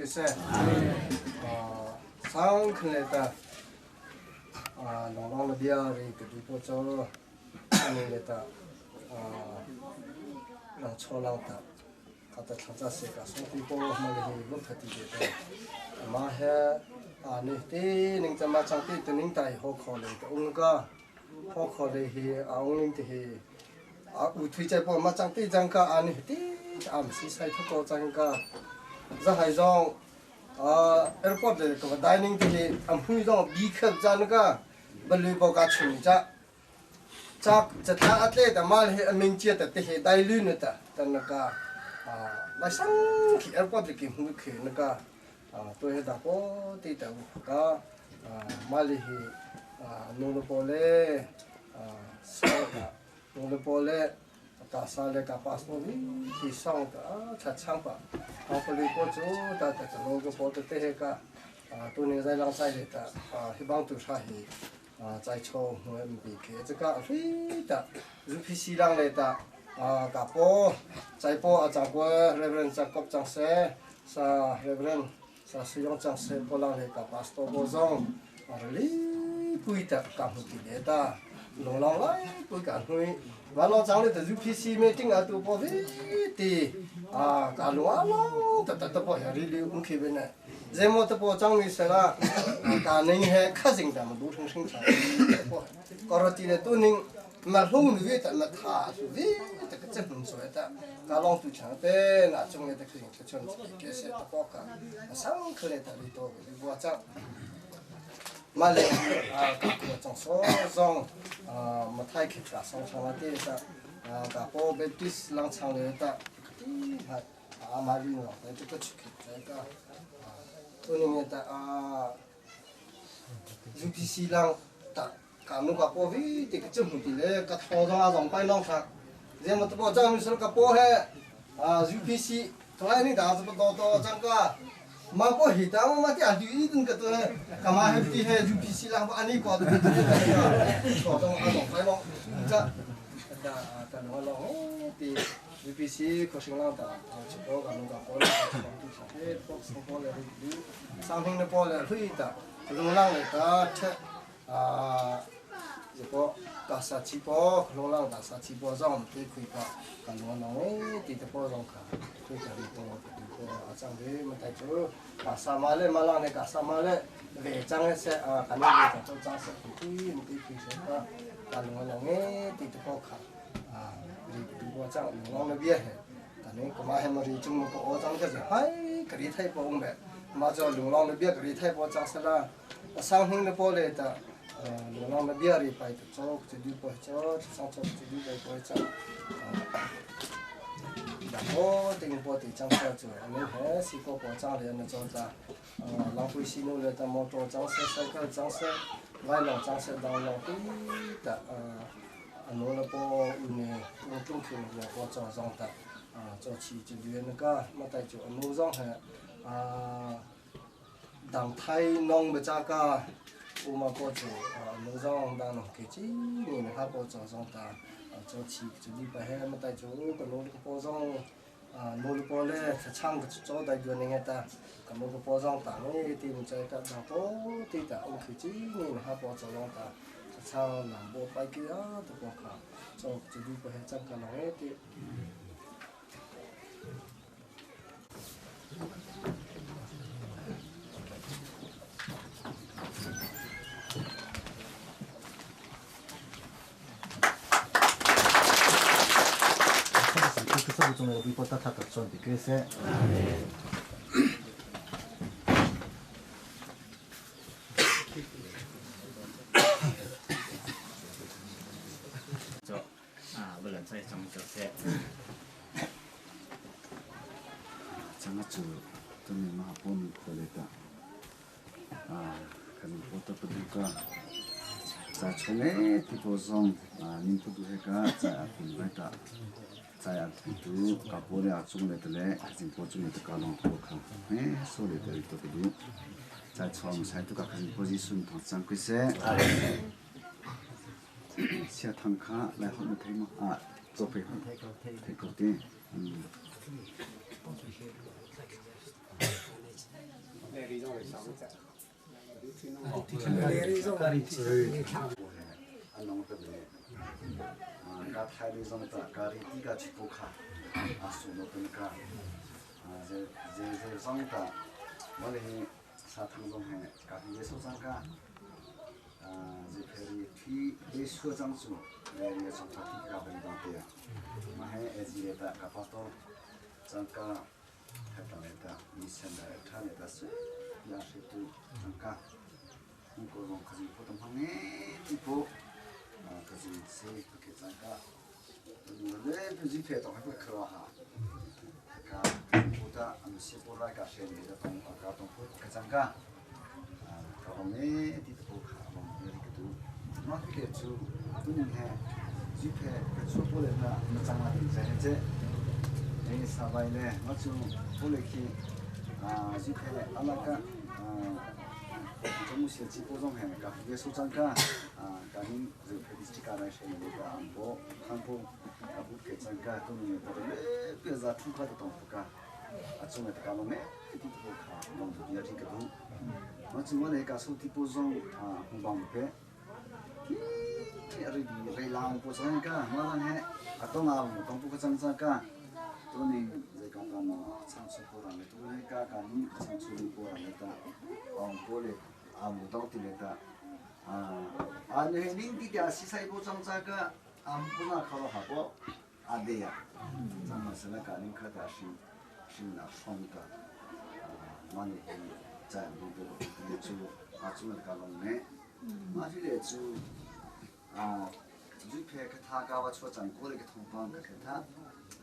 sẽ sáng khi này ta nó là bia rồi cái đi bộ cho anh người ta nó cho lao ta kata tham gia sẽ cả số đi bộ mà là lúc thật thì vậy mà he này thì những cái mà trong thì tụi những tài họ khó lên cái ông cái họ khó lên thì ông những thì u thui chạy bộ mà trong thì chẳng cả này thì sĩ sai thuốc có chẳng cả ra hay rong airport để cái dining thì hui rong bị khép chẳng cả beli bao cái chuyện chắc ta atlet mà mình chia tới thì đại lưu nữa ta nên cái mà sáng khi airport thì hui khi nữa cái tôi đã có đi tới cái mà thì nô pole sao cả nô pole cả sao lấy cả passport thì xong cả chặt chăng cả họ có lý có chỗ ta ta nô cái pole thế hệ cả tôi nên giải lang sai để ta hy vọng tôi sai giải cho người bị cái cái phi ta giúp phi xí lang để ta cả po giải po ở trong qua reverend Jacob trong xe sa reverend sa sử dụng trong xe po lang để cả pastor bo zong lý quy ta cảm hứng để ta long long lại quy cả huy và nó chẳng là từ PC meeting ở tụ bộ thì cả lúa nó tập bộ hiểu đi cũng khi bên này giờ một tập bộ trong này sẽ là cả nên hệ khá dình đã mà đủ thông sinh sản còn thì là tôi nên mà không được tại mà thả vì tại cái chất lượng sỏi ta cả long tụ chẳng thế là trong này cái chuyện cái sẽ tập bộ cả sáng khởi lại tại đi tổ đi bộ chẳng mà lại các cái trong số dòng mà thay kịp cả song song là thế ta cả bộ Baptist lang changเลยta mà đi nó cái cái chuyện cái tôi nên ta UPC lang ta cả nó cả bộ vì thì cái chuyện thì là cái thao dòng dòng phải long khác giờ mà tập trang mình sẽ cái bộ hệ UPC thôi này đã tập đó chẳng cả mà có hiện tượng mà cái anh đi đến cái đó cái mà hay đi hay UPC lang anh đi qua đó có trong anh phải long chắc cái nó long thì UPC có sinh lang ta chỉ có cái nó có hết box có là đi sang hình nó là huy ta nó lang này ta chỉ có cả sát chỉ có nó lang cả sát chỉ có rong thì khui cả nó thì tập có rong cả khui cả đi trong đấy mà tại chỗ cả sa mã lên mà lang này cả sa mã lên về trang sẽ cái này về trong trang sẽ thì một cái sẽ cả nó thì tập có cả đi qua trang nó biết cái này có mà hem rồi chúng nó có trang cái gì hay cái gì thay bộ vậy mà cho lùng long nó biết cái gì thay bộ trang sẽ là sang hình nó bộ lên ta lùng long nó biết đi phải cho đi bộ cho sang cho đi bộ cho đó tình bộ thì trang sao rồi anh hết si có bộ trang liền nó cho ta long phi xin nó ta mô tô trang sẽ sai cái trang sẽ vai lòng trang sẽ đào lòng tí ta nó là bộ này nó trung thường là bộ cho dòng ta cho chỉ luyện cái mà tại chỗ nó dòng hệ đằng Thái nông bây giờ cái mà bộ chỗ nó dòng đằng cái gì mình hay bộ cho dòng ta cho chỉ đi bài hè mà tại chỗ cái nó bộ dòng nó bộ lên trang cái chỗ đại đường này ta cái nó bộ dòng ta nó thì mình chơi cái đằng bộ thì ta ông cái gì mình hay bộ cho dòng ta sao làm bộ bài kia thì có cả cho chỉ đi bài hè trong cái nó thì cái số lượng bị bắt ta thật chọn thì cái sẽ bây giờ sẽ trong chỗ xe chẳng hạn tôi nên mà bốn cái này ta cái này bắt tập được cả在从诶地方上您不都那个在本来的在都搞不了种来的嘞，人家种来的搞弄好看，所以的都不都在从晒都搞人家是顺堂上个些，下堂卡来好没睇嘛做配合睇够的， anong tabi ka thai ni zong ta kari ti ka chipu kha asu no pen ka je zong ta mole hi sa thang zong he ka ye so sang ka je pheri thi e so jang su le ye so ta ti ka ben dong te ma he e ji ta ka pa to jang ka ha ta le ta ni sen da tha le ta su ya shi tu jang ka ko zong ka ji po tam hang ne ti po 그지 세 그렇게 잠깐 원래 그지 배도 하고 그러하 가 보다 아무 시보라 가셔야 동 아까 동 그 잠깐 그러네 뒤도 가면 이렇게도 맞게 주 분해 집회 그 소보래나 장마도 이제 내 사바이네 맞죠 볼레키 집회 아마까 정무실 지보정회가 그게 소장가 가는 그 페디스티카나 쉐니가 안보 한보 아부 개장가 돈이 버래 배자 투카도 동부가 아침에 가면에 티티보카 너무 비아지거든 맞지만 내가 소티보정 홍방배 리디 레랑 보정가 말하네 아동아 동부가 장사가 돈이 이제 가가나 상수보라네 돈이가 가는 상수보라네다 볼에 아무도 tileta ane hening ti dia sisai bo changchaga ampuna khalo habo adeya samasana kanin khata shin na shonta mani cha bo bo chu achuna kalong ne ma ji le chu 주패 그 타가와 초장 고래 그 통방 그 타.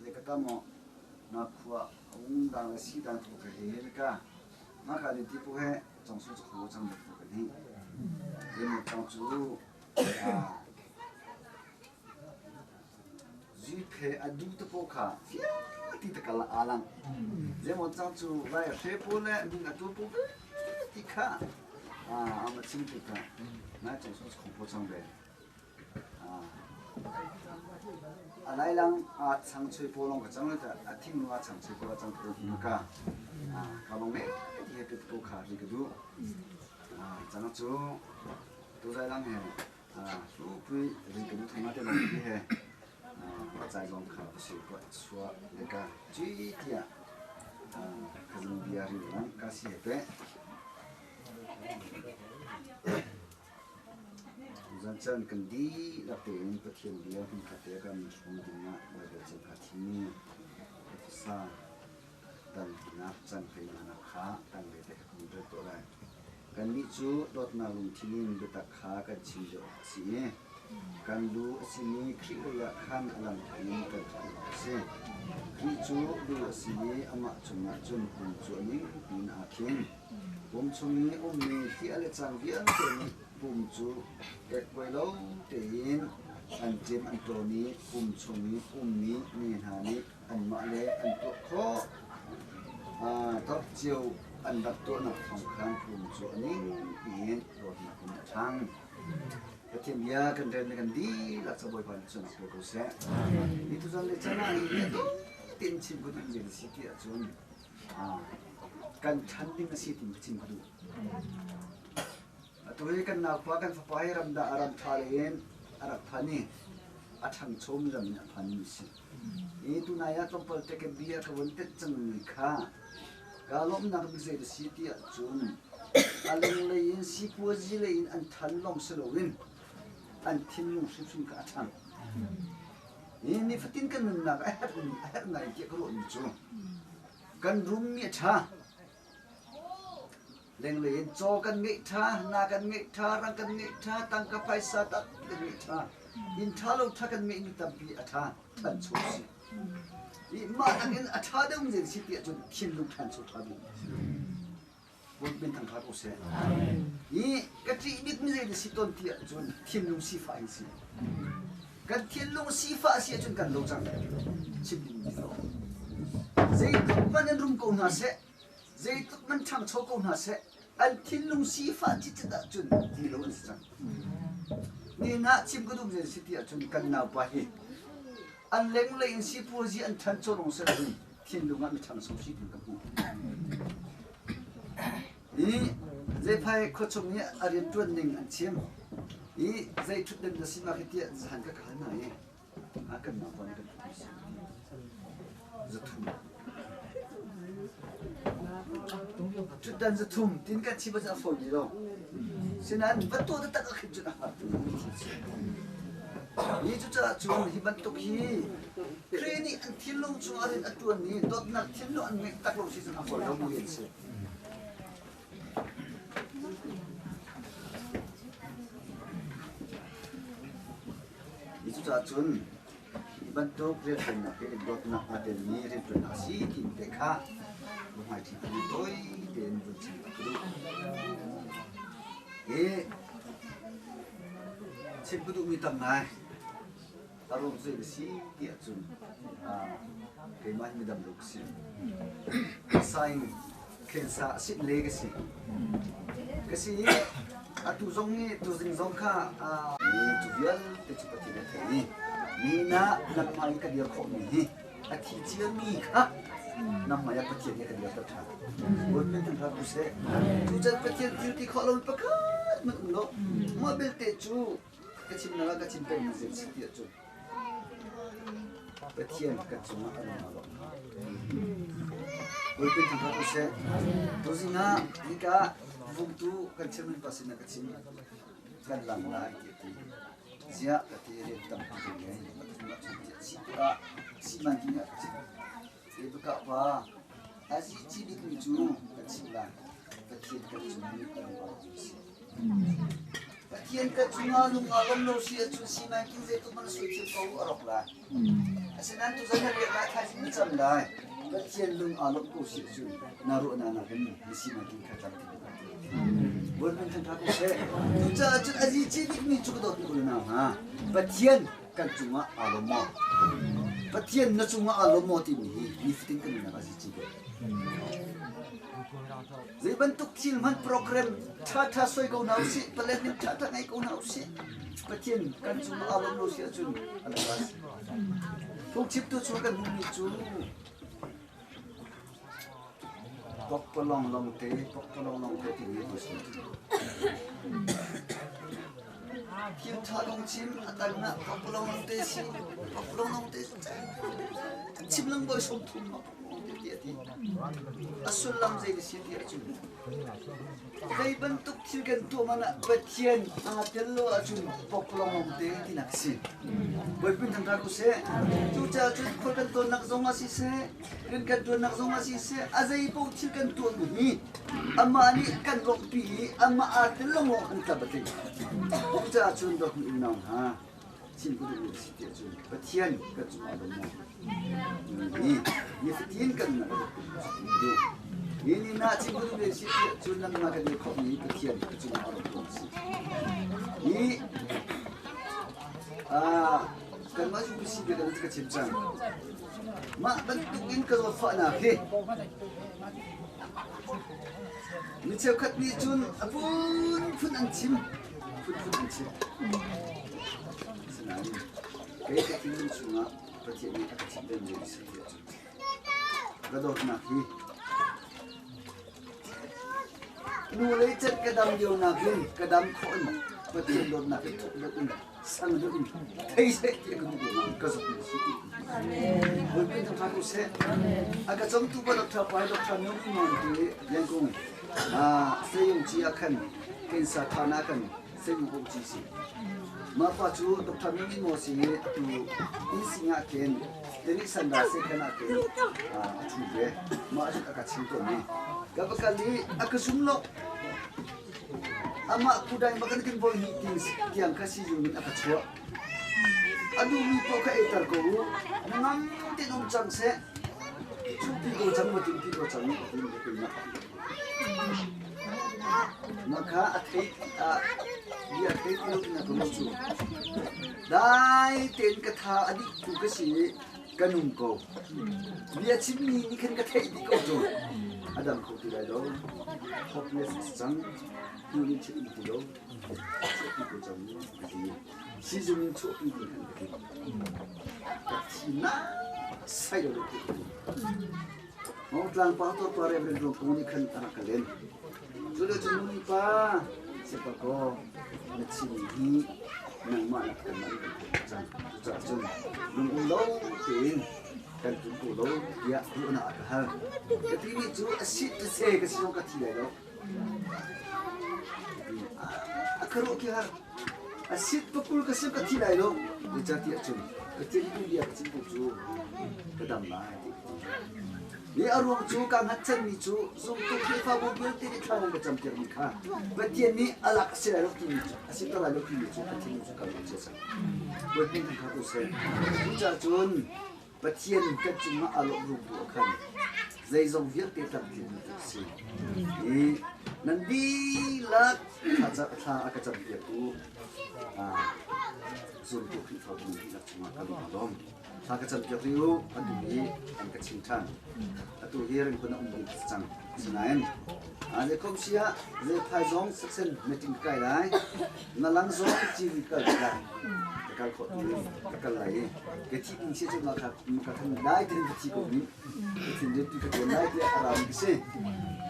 내가 까뭐 나 Khua 운당 시단 그 해니까 나가리 디포해 정수 그 장 먹거든. 얘는 정수 주패 아두도 포카. 티타칼 알랑. 제모 정수 와야 셰포네 민가 두포 티카. 아마 친구가 나 정수 그 장배. 알라이랑 장추 보는 거 정말 팀과 장추 보가 장 그러니까 가방에 뒤에 또 가지고도 장추 도자랑 해 수프 이렇게 통하는 해 자이롱 가듯이 거 수아 내가 쥐디야 그런 비아리랑 같이 해 Jangan kendi lapin petian dia pun katakan semua ada jangka tinggi besar dan nak sampai mana kah dan mereka kemudian torai. Kan itu dot nalung tinggi betak kah kan cindo sini kan lu sini kriya kan alam tinggi kan sini itu lu sini amak cuma pun ni bin akhir cumi ni tiada canggian pumh ekwelau tein anjim antoni cumi ni nihani anmale antoko top jiu andato nak songkang pumh ni in rot nak kumtang ketim ya kan di laksa boy pancun aku kose itu jangan cana ini tin 친구들 이제 시기야 좀 kan chanding na siting 친구들 Tuhi kan na Khua kan fapahi ram da aram thalein arak phani athang chom ram na phani si itu naya tompal teke bia ka wontet chang kha kalom na bi se si ti chun aleng lein si puji lein an thalom selowin an thin nu sipsun ka athang ini fatin kan na ka na ki ko ni chu kan rum mi tha leng lein cho kan ngei tha na kan ngei tha rang kan ngei tha tang ka paisa ta kan ngei tha in thalo tha kan ngei ni tampi atha than chu si i ma tang in atha dong je si ti chu thin lu than chu tha bi bon bin tang kha ko se i ka ti bit mi je si ton ti chu thin lu si fa si kan thin lu si fa si chu kan lo chang chim ni so zai tu man rum ko na se zai tu man chang cho ko na se an thin lu si fa chi chi da chun ti lo si chang ni na chim ko dum je si ti chun kan na pa hi an leng le in si pu ji an than cho long se chun thin lu ma mi chang so si ti ka pu I zai phai kho chung ni ariam tuan ning an chim I zai thut den da sima khitia zhan ka kha na ye akan na pon kan zathum thut dan zathum tin ka chi ba za fo ni lo sinan ba to da ta ka khit na I chu cha chung hi ban tok hi kreni an thilong chung arin atuan ni dot na thillo an mek tak lo si san fo lo mu yen se Itu cacun bentuk dia kena ke dot nak ada ni dia nasi di deka rumah di toy dan buci kedua sebut minta ngai taruh saya besi dia cun kemah minta beruksi saing kensa sit legacy kasi atu zong ni tu zong ka ni tu bial te cepat ni ni na nak mai ka dia khom ni ati chia mi kha nam mai ka chia ni ka dia ta bon men tan ka se tu jan pa chia ti kholon pa ka man lo ma bel te chu ka chim na ka chim pe ni se ti chu pa chia ka chu ma an ma lo bon men tan ka se tu zinga ni ka Vungtu kecil pasti nak kecil kan langlah gitu. Siap kecil tempat ini macam si buka si mandinya kecil. Si buka apa? Asi cilik lucu kecil lah. Kecil ni kan bagus. Kecil ngalung ngalung lo si si makin itu mana suci kau arok lah. Asalnya tu saya lihat lah kasih macam dah. Kecil lung alok kau si naruh anak ni si makin kacang. Bukan tentang aku saya, tu cakap aziz cilik ni cukup tak boleh nama. Batian kan cuma alamo, batian na cuma alamo tini, lifting kan mana aziz cilik. Jadi bentuk cilman program tata soi kau nausi, pelan tata ngai kau nausi. Batian kan cuma alamo sia cun, alas. Kau cip tu cuma kan bumi cun. Pok pelong long te tinggi bos. Kita long cim atau nak pok pelong long te si, pok pelong long te cim lang boy som tum mak dia ti. Asul lam zai si dia cun. Zai bentuk cilkan tu mana betian atelo acun pok pelong long te tinak si. Boy pun tentang aku se, tu cakap kau kan tu nak zong masih se. Kan tu nak zong masih se azai pau cilkan tu ni ama ni kan kopi ama atel lo kan tabatin uja chun dok ni nang ha cin ku du si ti chun patian ka chu ado mo ni fitin kan na du ni na cin ku du si ti chun nang ma kan ko ni patian ka chu ado mo si ni kan ma ju si be kan ka chimchang ma bentukin ka zo fa na ke ni cekat ni chun pun an chim an chim senang ke ke tin chunga pati ni ka chim den ni se ga do na ki nu le chat ka dam yo na ki ka dam khon pati do na ki do sang do ni thei se ke ku ka so amen bol pe ta ku se aga chong tu ba ta pa do ta no ni yang kong sayung ji akan kensa thana kan sayung ho ji si ma pa chu dr mi mo si tu insinga ken teni sanda se kana ken chu be ma ju ka chin to ni ga ba kali akasumlo ama kudai makan kin boy meetings yang kasih yung min akachwa adu mi po ka etar ko ngam tinong chang se chupi ko chang mo tin ko chang ni ko na maka athei dia athei ko na ko chu dai ten ka tha adi ku ka si kanum ko dia chimni ni kan ka thei di ko jo adam ko ti dai do hopeless sang ni chi ti do ko chang ni 시즌 초입니다. 나 사이로 랑 파토 파레브로 코니칸 타나칼렌 Sudah cuma pa siapa ko nacini nang mana teman jajun nunggulau tin kan nunggulau dia tu nak hal ketini tu asyik se ke sino ka tidak lo akaro ki har asyik pukul ke sino ka tidak lo dia dia cun ketini dia kecil tu kedam lah ni arwah cu kang hacen ni cu sum tu ki fa bu bil ti thang ka cham ter ni kha batien ni alak se la ki ni cu asit la lo ki ni cu ka tin cu ka lo che sa bo tin ka ko se ja chun batien ka chu ma alo ru bu khan zai zong viet te tam ki ni si ni nan di la ka cha tha ka cham ter tu zum tu ki fa bu ni la chu ma ka lo domถ้ากระจับเกี่ยวกับอันนี้อันกระชิงทันตัวเฮียร์คนอุ้มดิจังสนายอันนี้คงเชียเรื่องไทยซองสักเส้นไม่ถึงใกล้ได้นั่นหลังซองจีวิกันได้แต่การขดนี้แต่การไหลกระชิงเชื่อจนมาครับมีการทำได้ถึงกระชิงกนี้ถึงจะติดกันได้ที่อารามกิเซ่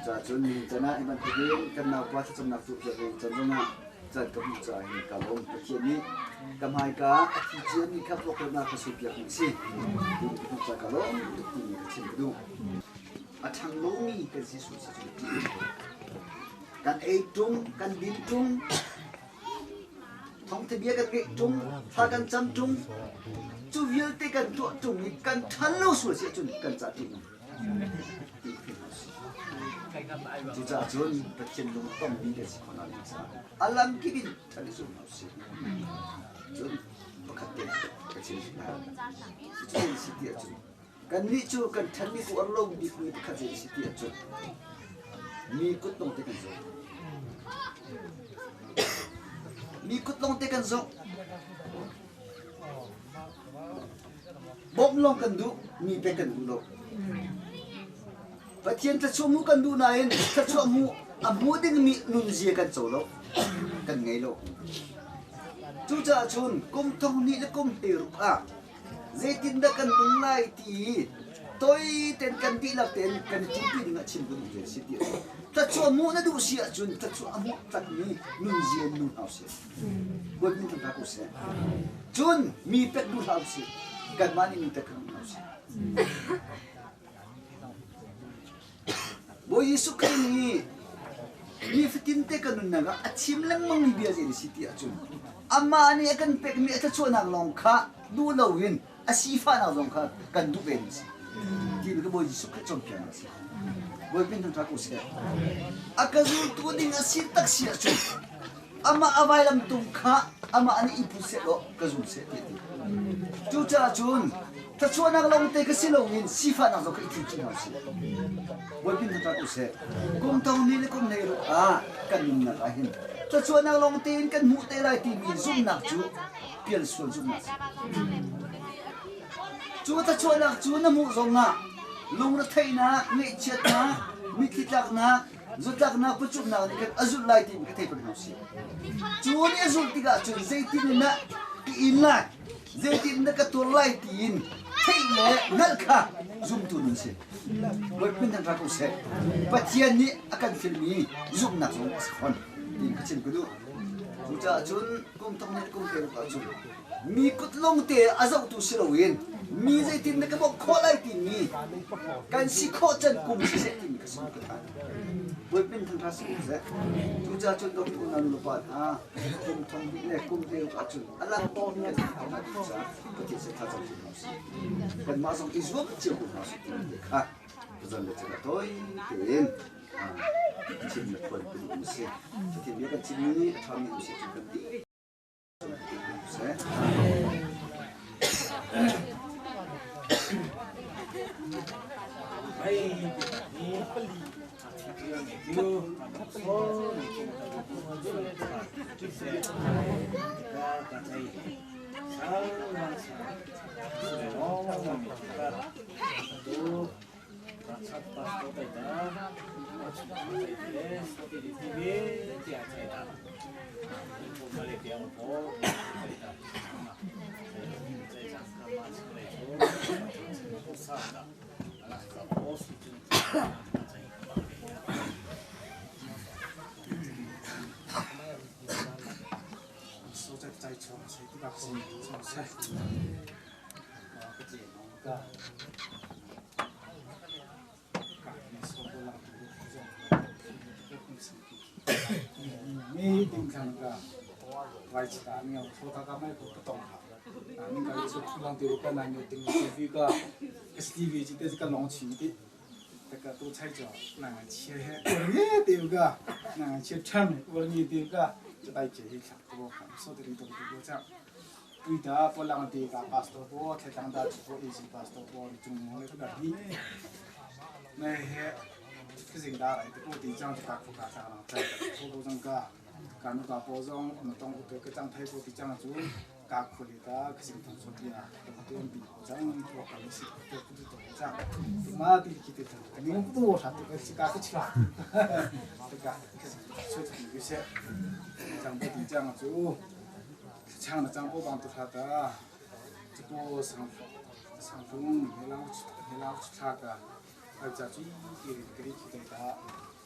จะจนมีจะน่าให้มันเป็นกันนับว่าจะจำนับตัวเองจนว่าจัดกับใจกับลมตะเคียนนี้กับหายกาที่เจียนนี้ครับพวกเรามาสุดยอดจริงดูดูจัดกับลมดูดีกับชิมดูทางลมมีกันสิสุดสุดกันเอจุงกันดินจุงท้องทะเบียนกันเอจุงพากันจำจุงจูเวียลเตกันตัวจุงกันทันโลสุดเสียจุงกันจัดจุง주자 전 백신 농담 미래시 권한이사 알람 기빈 잘리수 없이 전 bakate kecil 전 시티야 전 간니주 간 찬미고 얼롱 비고 bakate 시티야 전 미굿동 때간서 미굿동 때간서 bomlong kandu mi bekan ulo Patien ta chumu kan du nain ta chumu amu ding mi nun zia kan cholo kan ngei lo chu cha chun kum thong ni le kum hiru a zaitin da kan bung lai ti toi ten kan di la ten kan chu pi nga chim bu de si ti ta chumu na du sia chun ta chumu tak ni nun zia nun house bo ni ta ko se chun mi pek du house kan mani mi pek du house Bo Yesu kini ni fitin te kanun naga achim lang mang biya je city achun amma ani akan pek mi ata chona long kha du lowin asifa na long kha kan du ben si ti bi bo Yesu ka chon kya si bo pin ta ko se akazu tu ding asit tak si achun amma availam tum kha amma ani ipuse lo kazu se ti tu cha chun ta chona long te ka silowin sifa na zo ka itin na si Wapin na tako se, kung taon nila kung nairo kanin na kahin. Sa chuan ang long tin kan mute lai ti mi zoom nak chu, piel suan zoom nak. Chu ta chuan nak chu na mu zong na, lung na thay na, ngei chet na, mikitlak na, zutlak na, puchuk na, ni kan azul lai ti mi ka thay pa rin si. Chu ni azul tiga chu, zaitin na kiin lai, zaitin na katulay tin, thay le, ngal ka, zoom tu nun si. Wapin na tako se, patian ni akan filmi, zoom na zoom skon. Di kecil kudu, sudah jun kum tong net kum kero jun. Mi kutlong te azau tu silawin, mi zaitin na kabok kolay ti mi, kan si kocan kum si setin kasih kutan. Wapin na tako se, sudah jun dok unan lupa kum tong net kum kero jun. Alam to ni kan amat bisa, kecil se tajam tu nasi. Kan masuk izum cium nasi ha. Betul betul toy ten. Cim nak buat berusaha. Jadi dia kan cim ni kami usaha juga di. ngei tình trạng cả vài chỉ cả nhiều số ta các mấy cũng tổng mình cái số thu lang tiêu cái này nhiều tình TV cả cái TV chỉ để cái long chỉ đi tất cả tôi thấy cho là chia hết nhiều tiêu cả là chia trăm nhiều tiêu cảจะได้เจออีกสักตัวครับสุดที่ตรงที่จะวิธีพลังตีกับพาสต้าบัวแค่ตั้งแต่ตัวอีสิพาสต้าบัวจุ่มลงในแบบนี้ในเหตุที่สิ่งใดที่ผู้ที่จ้างจะตักผู้การจ้างใจผู้รู้จังการนุกับผู้จ้างมันต้องอุตส่าห์จ้างไทยผู้ที่จ้างจู่การคุยกันคือสิ่งที่สุดที่ต้องเตรียมปีจ้างตัวการสิ่งที่ผู้ที่ต้องจ้างมาที่คิดถึงนี่มันตัวสัตว์ก็สิ่งการที่ช่วยแต่การคือสิ่งที่ช่วยที่พิเศษจ้างผู้ที่จ้างจู่ช่างจ้างผู้บางตัวท่าตาจะผู้สังคมให้เราชุดท่ากันอาจจะจู่ที่กรีดที่ตา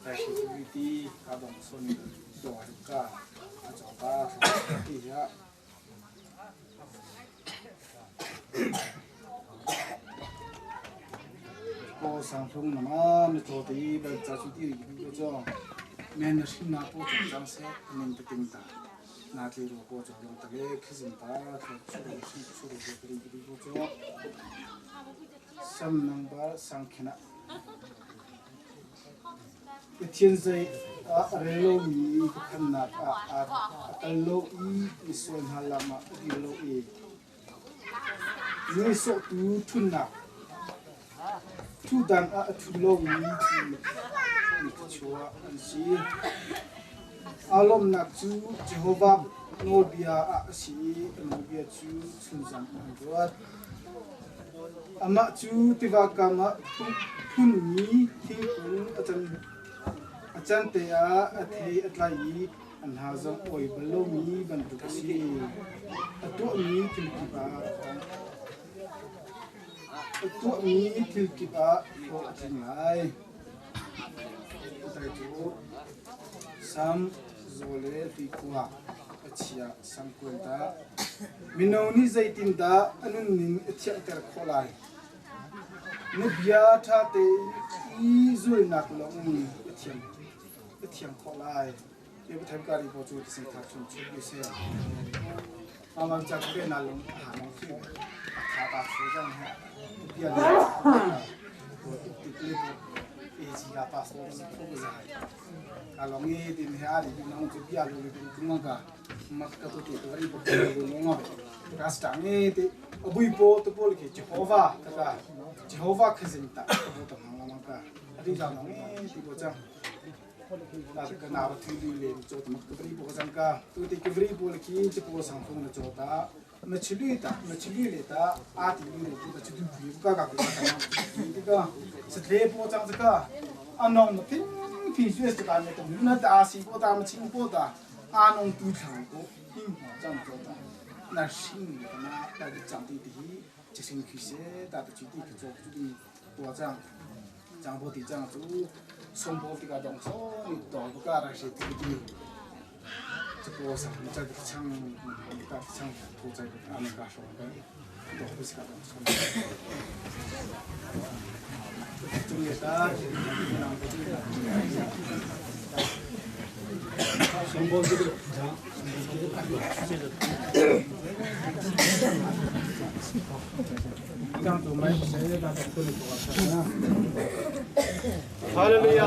แต่ชีวิตที่การดำส่วนดอยก็อาจจะว่าที่จะก็สังคมนั้นมันตัวที่เป็นจะชุดที่ก็จะแม้นสิ่งนั้นก็จะจังเสียมันจะติดตานาทีเราก็จะลงทะเลขึ้นตาชุดก็จะสำนักบ้านสังเกตเทียนใจเรื่องมีขนาดโลอีส่วนฮาลามาดีโลอีนี่สุดทุนหนักทุดันทุโลอีที่ชัวอันซีอารมณ์หนักจูเจโฮวาโนเบียซีโนเบียจูสุนจันอันดัวอามาจูติวากามาทุนนี้ที่คุณอาจารย์เตียเทอัตไลอันหาจังโอยบลมีบรรทุกซีตัวนี้ถึงกี่บาตัวนี้ถึงกี่บาโอ้จริงไงแต่ตัวซ้ำโซเลติกัวเชียสังกุลตามินเอานี่ใจตินตาอันนี้เชียเตอร์โคไลนบยาท่าเตอีซุยนักลงนี่เชียงโคไลเดี๋ยวไปทำการรีพอร์ตที่สิ่งที่ชุนชุดพิเศษอามันจะเป็นนาลงหาน้องที่ขาตาช่วยจังฮะเพียงตัวติดเล็บเอจิกาปัสโต้สิ่งที่จะการลงนี้ที่มีอะไรที่น้องจะพิจารณาดูถึงมั้งก็มักก็ตัวที่ตัวรีพอร์ตดูน้องการสตาร์นี้ที่อบุยโปตัวโปลิกเจโฮวาก็ได้เจโฮวาคือสิ่งที่ตัวต้องทำมั้งก็อันนี้จะน้องนี้ที่ก็จังtapi kenapa tujuh lem jauh mak keberi bukan ka tu ti keberi boleh kini cepat sangkung na jauh ta mencuri leta ati lulu tu ta cuci beli buka kaki macam ini ka setelah pocang seka anong mungkin visual sekarang itu mana dah asyik pota macam pota anong tu cangko ini macam jauh ta nasi mana lagi cantik di jesing visual tapi cuci kejauh cuci pocang 장보 디장 주 손보기가 동서 또 부가라 시티디 저거서 진짜 참 뭔가 참 도저히 안 가서 또 부시가 동서 중에다 손보기를 Yang tu mai saya dah betul itu rasanya. Haleluya.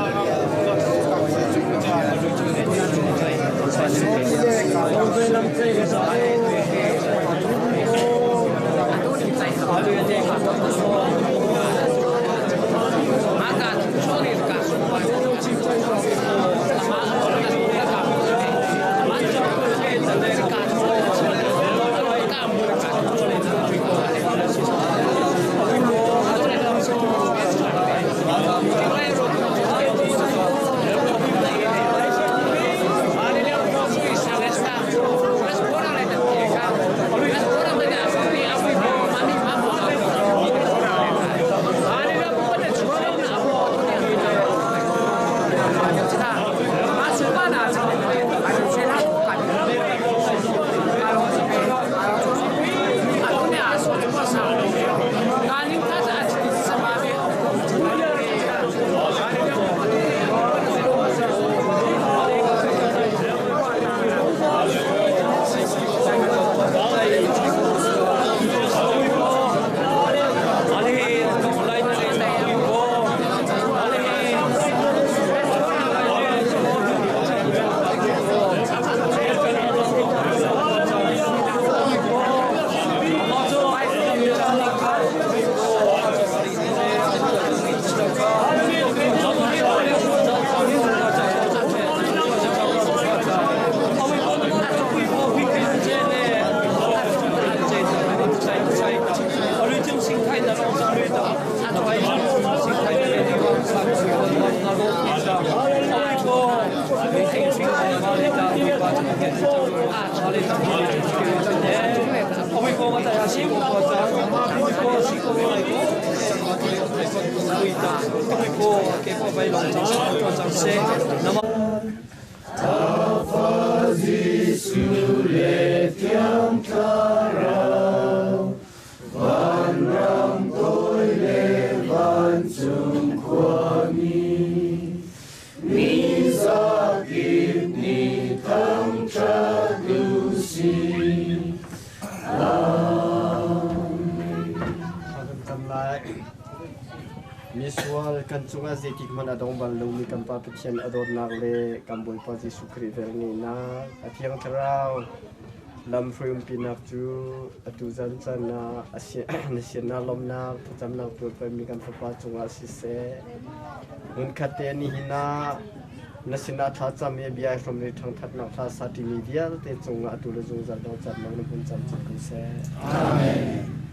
Misual kan cungah zeki kemana dong balung ni kampa petian ador nagle kamboi pasi sukri verni na atiang terau lam frim pinak tu atu zan na asia nasional lomnak Thlacamnak tu pemi kan papa cungah sise un kateni hina nasional Thlacam ye biai from ni thang Thlacamnak tha sati media te cungah tu le jung zan dong chat mang pun chat se amen.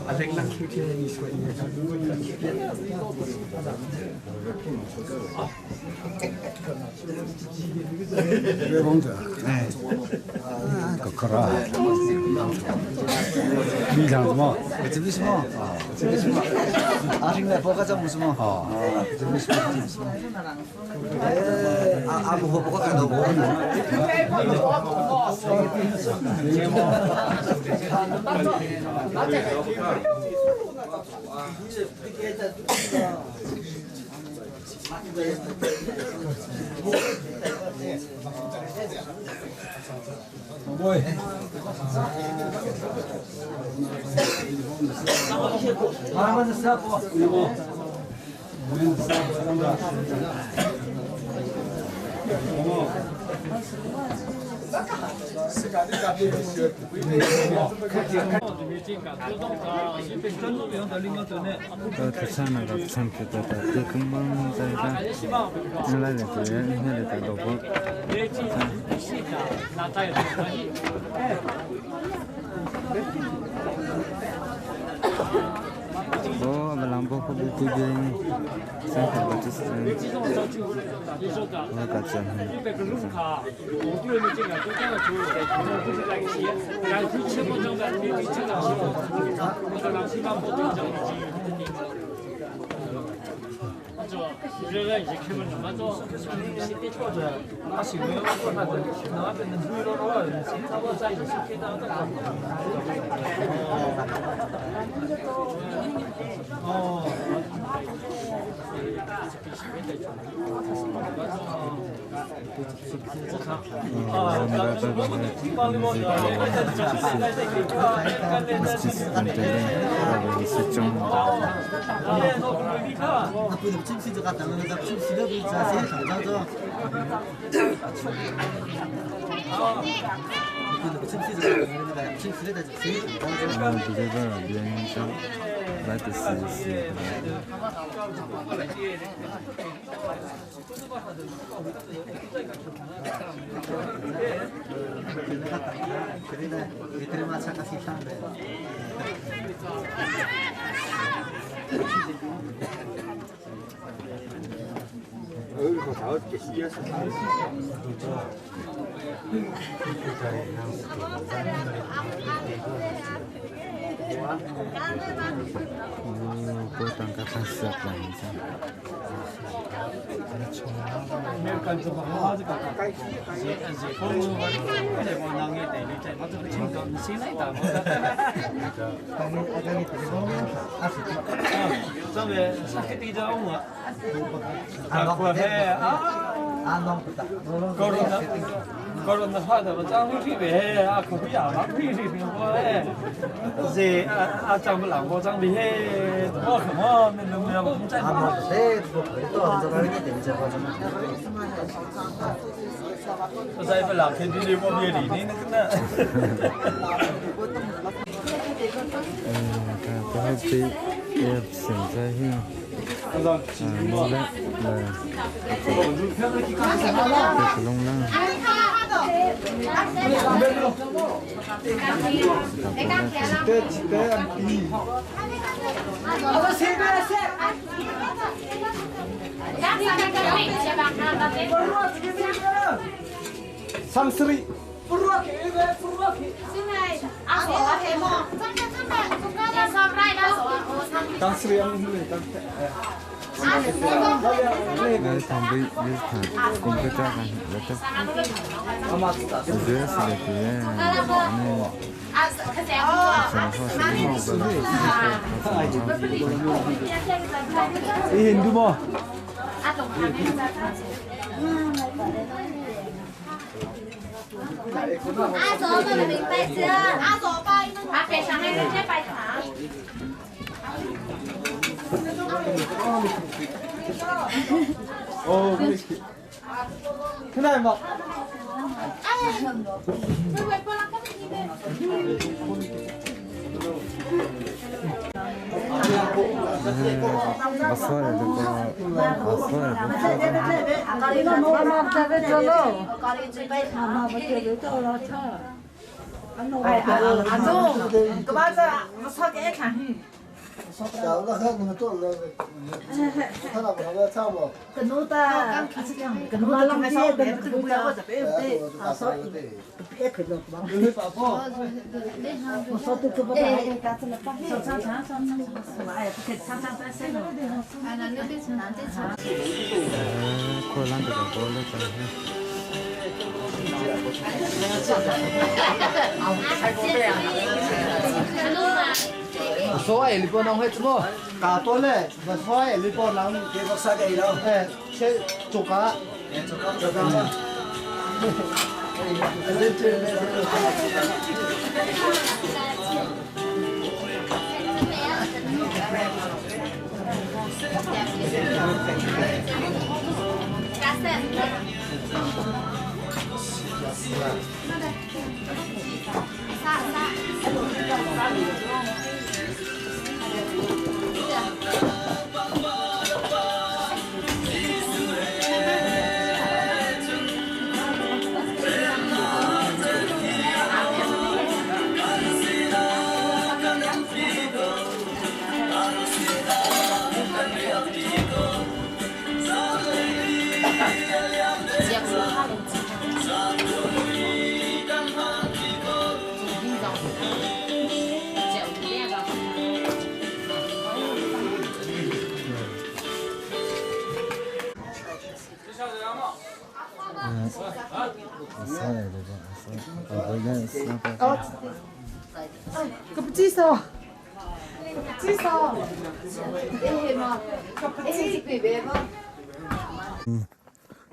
Avec la culture soignée. Oh, melampau ke buku dia ini. Saya tak baca sekali. Oh, kacang. Kau tangkap kasar lagi. Kalau nak ada macam ni be, aku biar lah pilih pilih. Jadi macam belang macam ni, oh kemana minum yang macam Amat deh, itu orang orang ini tidak macam. Saya belang kendi ni pun biar ini kena. Tapi ya, senjata Mole, lunglawmhnak. Samsri. Samsri yang ini kan. Tampi komputer kan, laptop. Sudah sudah. Hindu mo. Thế này mà Cháu nó hơn mà tôi là thằng nào mà sao mà cái nô ta cái nô làm gì cái nô bây giờ phải để sao để cái nô bằng người bảoพ่อ sao tôi cứ bảo cái cá là bao nhiêu sao lại cái sao xem rồi anh nói cái chuyện gì sao Khua lan từ đầu lên chẳng số ấy lipo nông hết chứ mà cả tôi này mà số ấy lipo nông cái bác sĩ đây đâu sẽ chụp cá mà Cappuccino. Cappuccino. Cappuccino.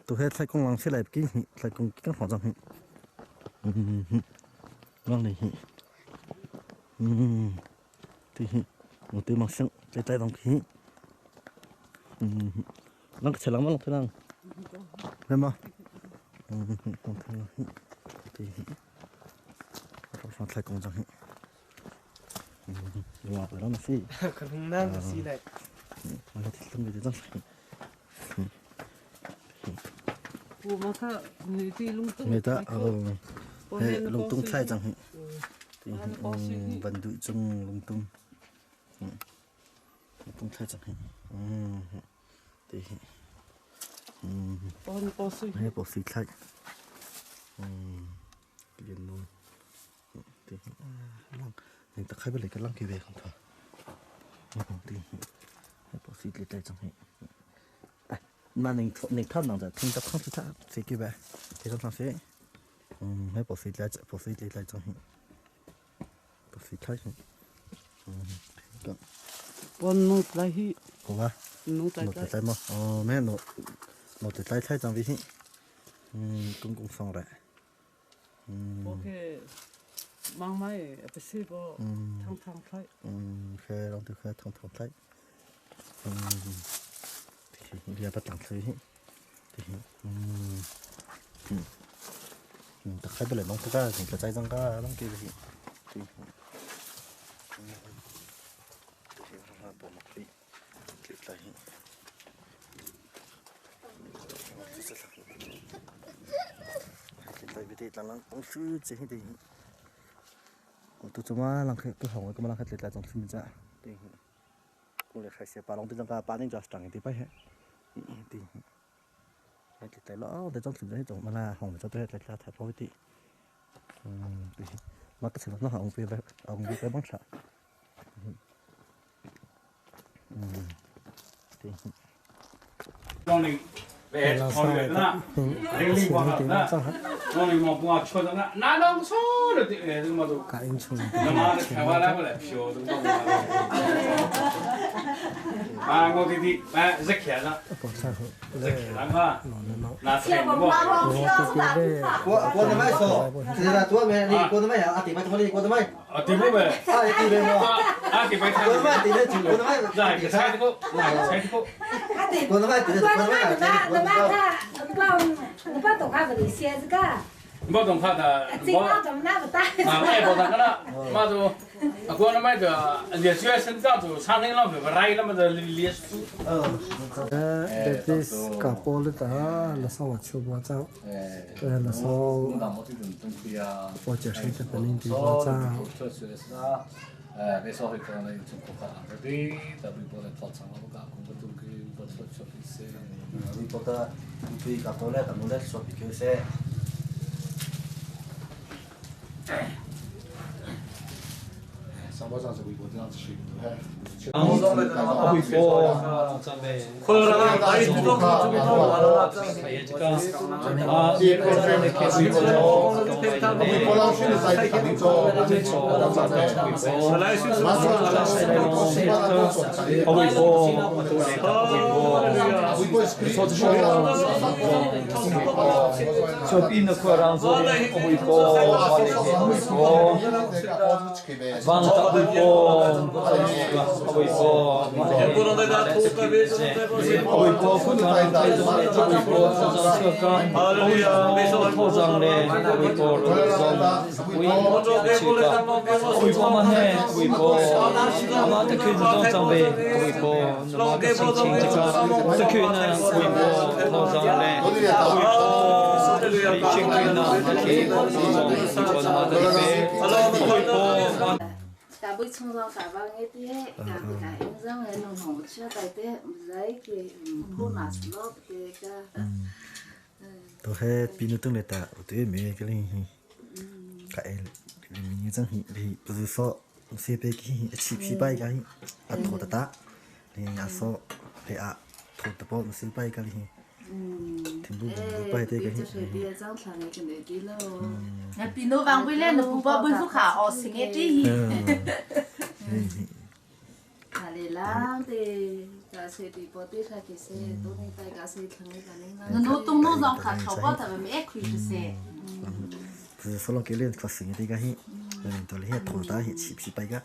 tôi hết thay công lăng sẽ lại cái thay công các phòng rằng lăng này thì một từ mặc sáng tay tay đồng khí lăng sẽ lăng lăng thế nào em mà không thấy thì thay công rằng wow đó là gì không năng là gì này mà thì không biết rằng người ta lung tung thay rằng thì vận đuổi trong lung tung thay rằng thì hay bỏ xịt thay liền luôn thì mình ta khai bên này cái lăng kia về không thôi thì hay bỏ xịt lên tay rằng mà mình thắt nào rồi thằng ta không thắt sẽ kia về thì trong sẽ hay bỏ xịt lại trong bỏ xịt thay con nốt lại hi không à nốt lại mà mẹ nốt lại thay trong vì cũng xong rồi ok mang máy phải xí vào thằng thay khai lòng từ khai thằng thay thì bắt đầu thấy thì ta khai bên này nông ta thì cái trái răng cá nông kia thì bỏ một tí lại tại vì thế là nó cũng sư chỉ thì tôi cho mà làm cái hỏng cái mà làm cái là trong phim ra thì cũng là khai sẽ bà long từ trong cái bà nên cho chẳng thì phải hết thì cái tại lỡ từ trong phim ra trong mà là hỏng cho tôi là thật thôi thì mà cái sự nó hỏng về ông về cái bóng sợ thì con này về con người đó đi liên quan đó con này một mua cho nó nãy đó số được thì nhưng mà đâu nó mà cái hoa lá lại phiêu đúng không à ngồi cái gì à rất khỏe đó rất khỏe lắm ha là phải đúng không cô nó mấy số thì là tôi mẹ đi cô nó mấy à thì mấy tôi đi cô nó mấy thì bố về thì về mà thì phải thay cô nó mấy thì lên cô nó mấy rồi cái sai thì cô cô nó mấy thì cô nó mấy不懂他的，哎，不懂了，嘛就，过那么的，也学生家就长城那个来那么的历史。this Kapu le ta la sa wa chu ba cha la sa po che shi ta penin ti ba cha bây giờ thì con này chúng ta làm cái gì, tại vì bọn này thọ chẳng có cả cũng có tụi cái vật chất cho cái xe, vì bọn ta tuy cả tôi là tầm muốn cho cái xe上班上是微博这样子去，哎。我上来的嘛，微博，后来那一直都看这边都完了，这个啊，一个人的开始做，微博上去的在肯定做，这做我上来微博，后来就是马上来微博，微博是说这些，就变得快让做微博，微博，完了微博。微博，不能在家偷个微博，微博不能在家偷微博，这个微博偷上的微博，微博嘛嘿，微博，嘛这可以做上的微博，那么个心情这个，这可以呢微博偷上的微博，心情呢，可以做上微博嘛这个微博。cả bữa chung rau cả bao nhiêu thế cả anh rau này nó hỏng chưa tại thế giấy cái khu nào lót cái tôi hay pin nó tương lai ta tôi mấy cái này cái mình như thế thì bây giờ so xe bé cái chip bay cái à thổi ta thì à so thì à thổi tập bao xe bay cái này thì bố bay thế cái nhà pin nó vàng với lên nó bố bố phúc khả ở sinh cái gì à để làm thì cả xe thì bố tí khai cái xe tôi nên tay cả xe thằng ấy cả nên nó tung nó dòng khả thấu quá tại vì mẹ khui cái xe bây giờ số cái lên có sinh cái cái gì mình tôi lấy thổi ta hiện chip bay cái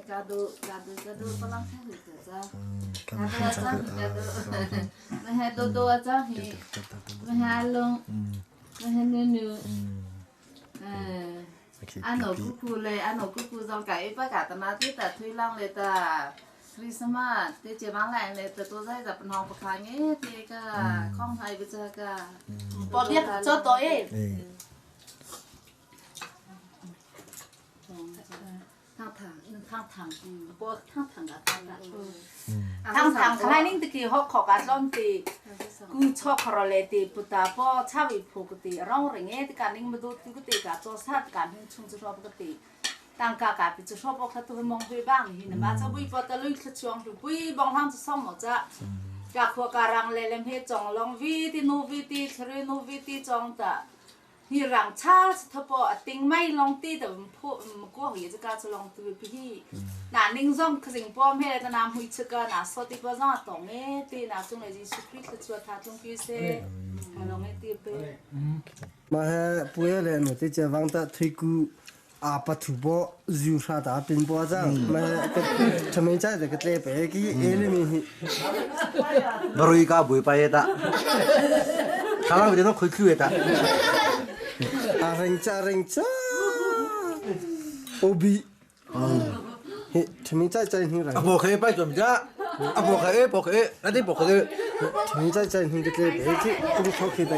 cá đu có lăng thế được ra cá đu hay đu ra thì hay luôn hay nương anh ở Kapu này anh ở Kapu dòng cái bác cả tao nói tiếp là thuê lăng này ta vì sao mà thế chỉ bán lại này tôi thấy gặp họ bậc hàng ấy thì cả không hay bây giờ cả bỏ biết cho tôi ấy thằng cái này thì khi họ có cái lon thì cứ cho họ lại thì bữa ta bỏ chả bị phụ cái thì rong rồi nghe thì cái này mà tôi cái cả cho sát cái hình chung cho cái thì tăng cả bị cho bỏ cái tôi mong về bang thì mà cho bui bỏ ta lui cái chuông thì bui bong ham cho xong một cha cả khua cả răng lại làm hết trồng long vi thì nu vi thì chơi nu vi thì trồng ta hi rang cha thọ bỏ tiếng mai long tiแต่ก็เหียจะการจะลองตัวพี่น่ะนิ่งจงคือสิ่งป้อมให้แต่น้ำหุ่ยชะกันน่ะสติปัญญาตรงนี้ตีน่ะจงเลยจีสุขที่จะทาตรงที่เสมาลองให้ตีไปมาให้ปุ้ยเลยหนูที่จะวางตาที่กูอาปัจจุบันอยู่ชาติเป็นบัวจังมาทำไมใจแต่ก็เตะไปกี่เอลิมีบริการบุยไปตาข้างล่างเดี๋ยวต้องคุยตาArranca, obi. Hei, cumi cai cai ni rai. Apa kau pergi jom ja? 啊，不可以，那得不可以。现在在那个这边去，不是可以的，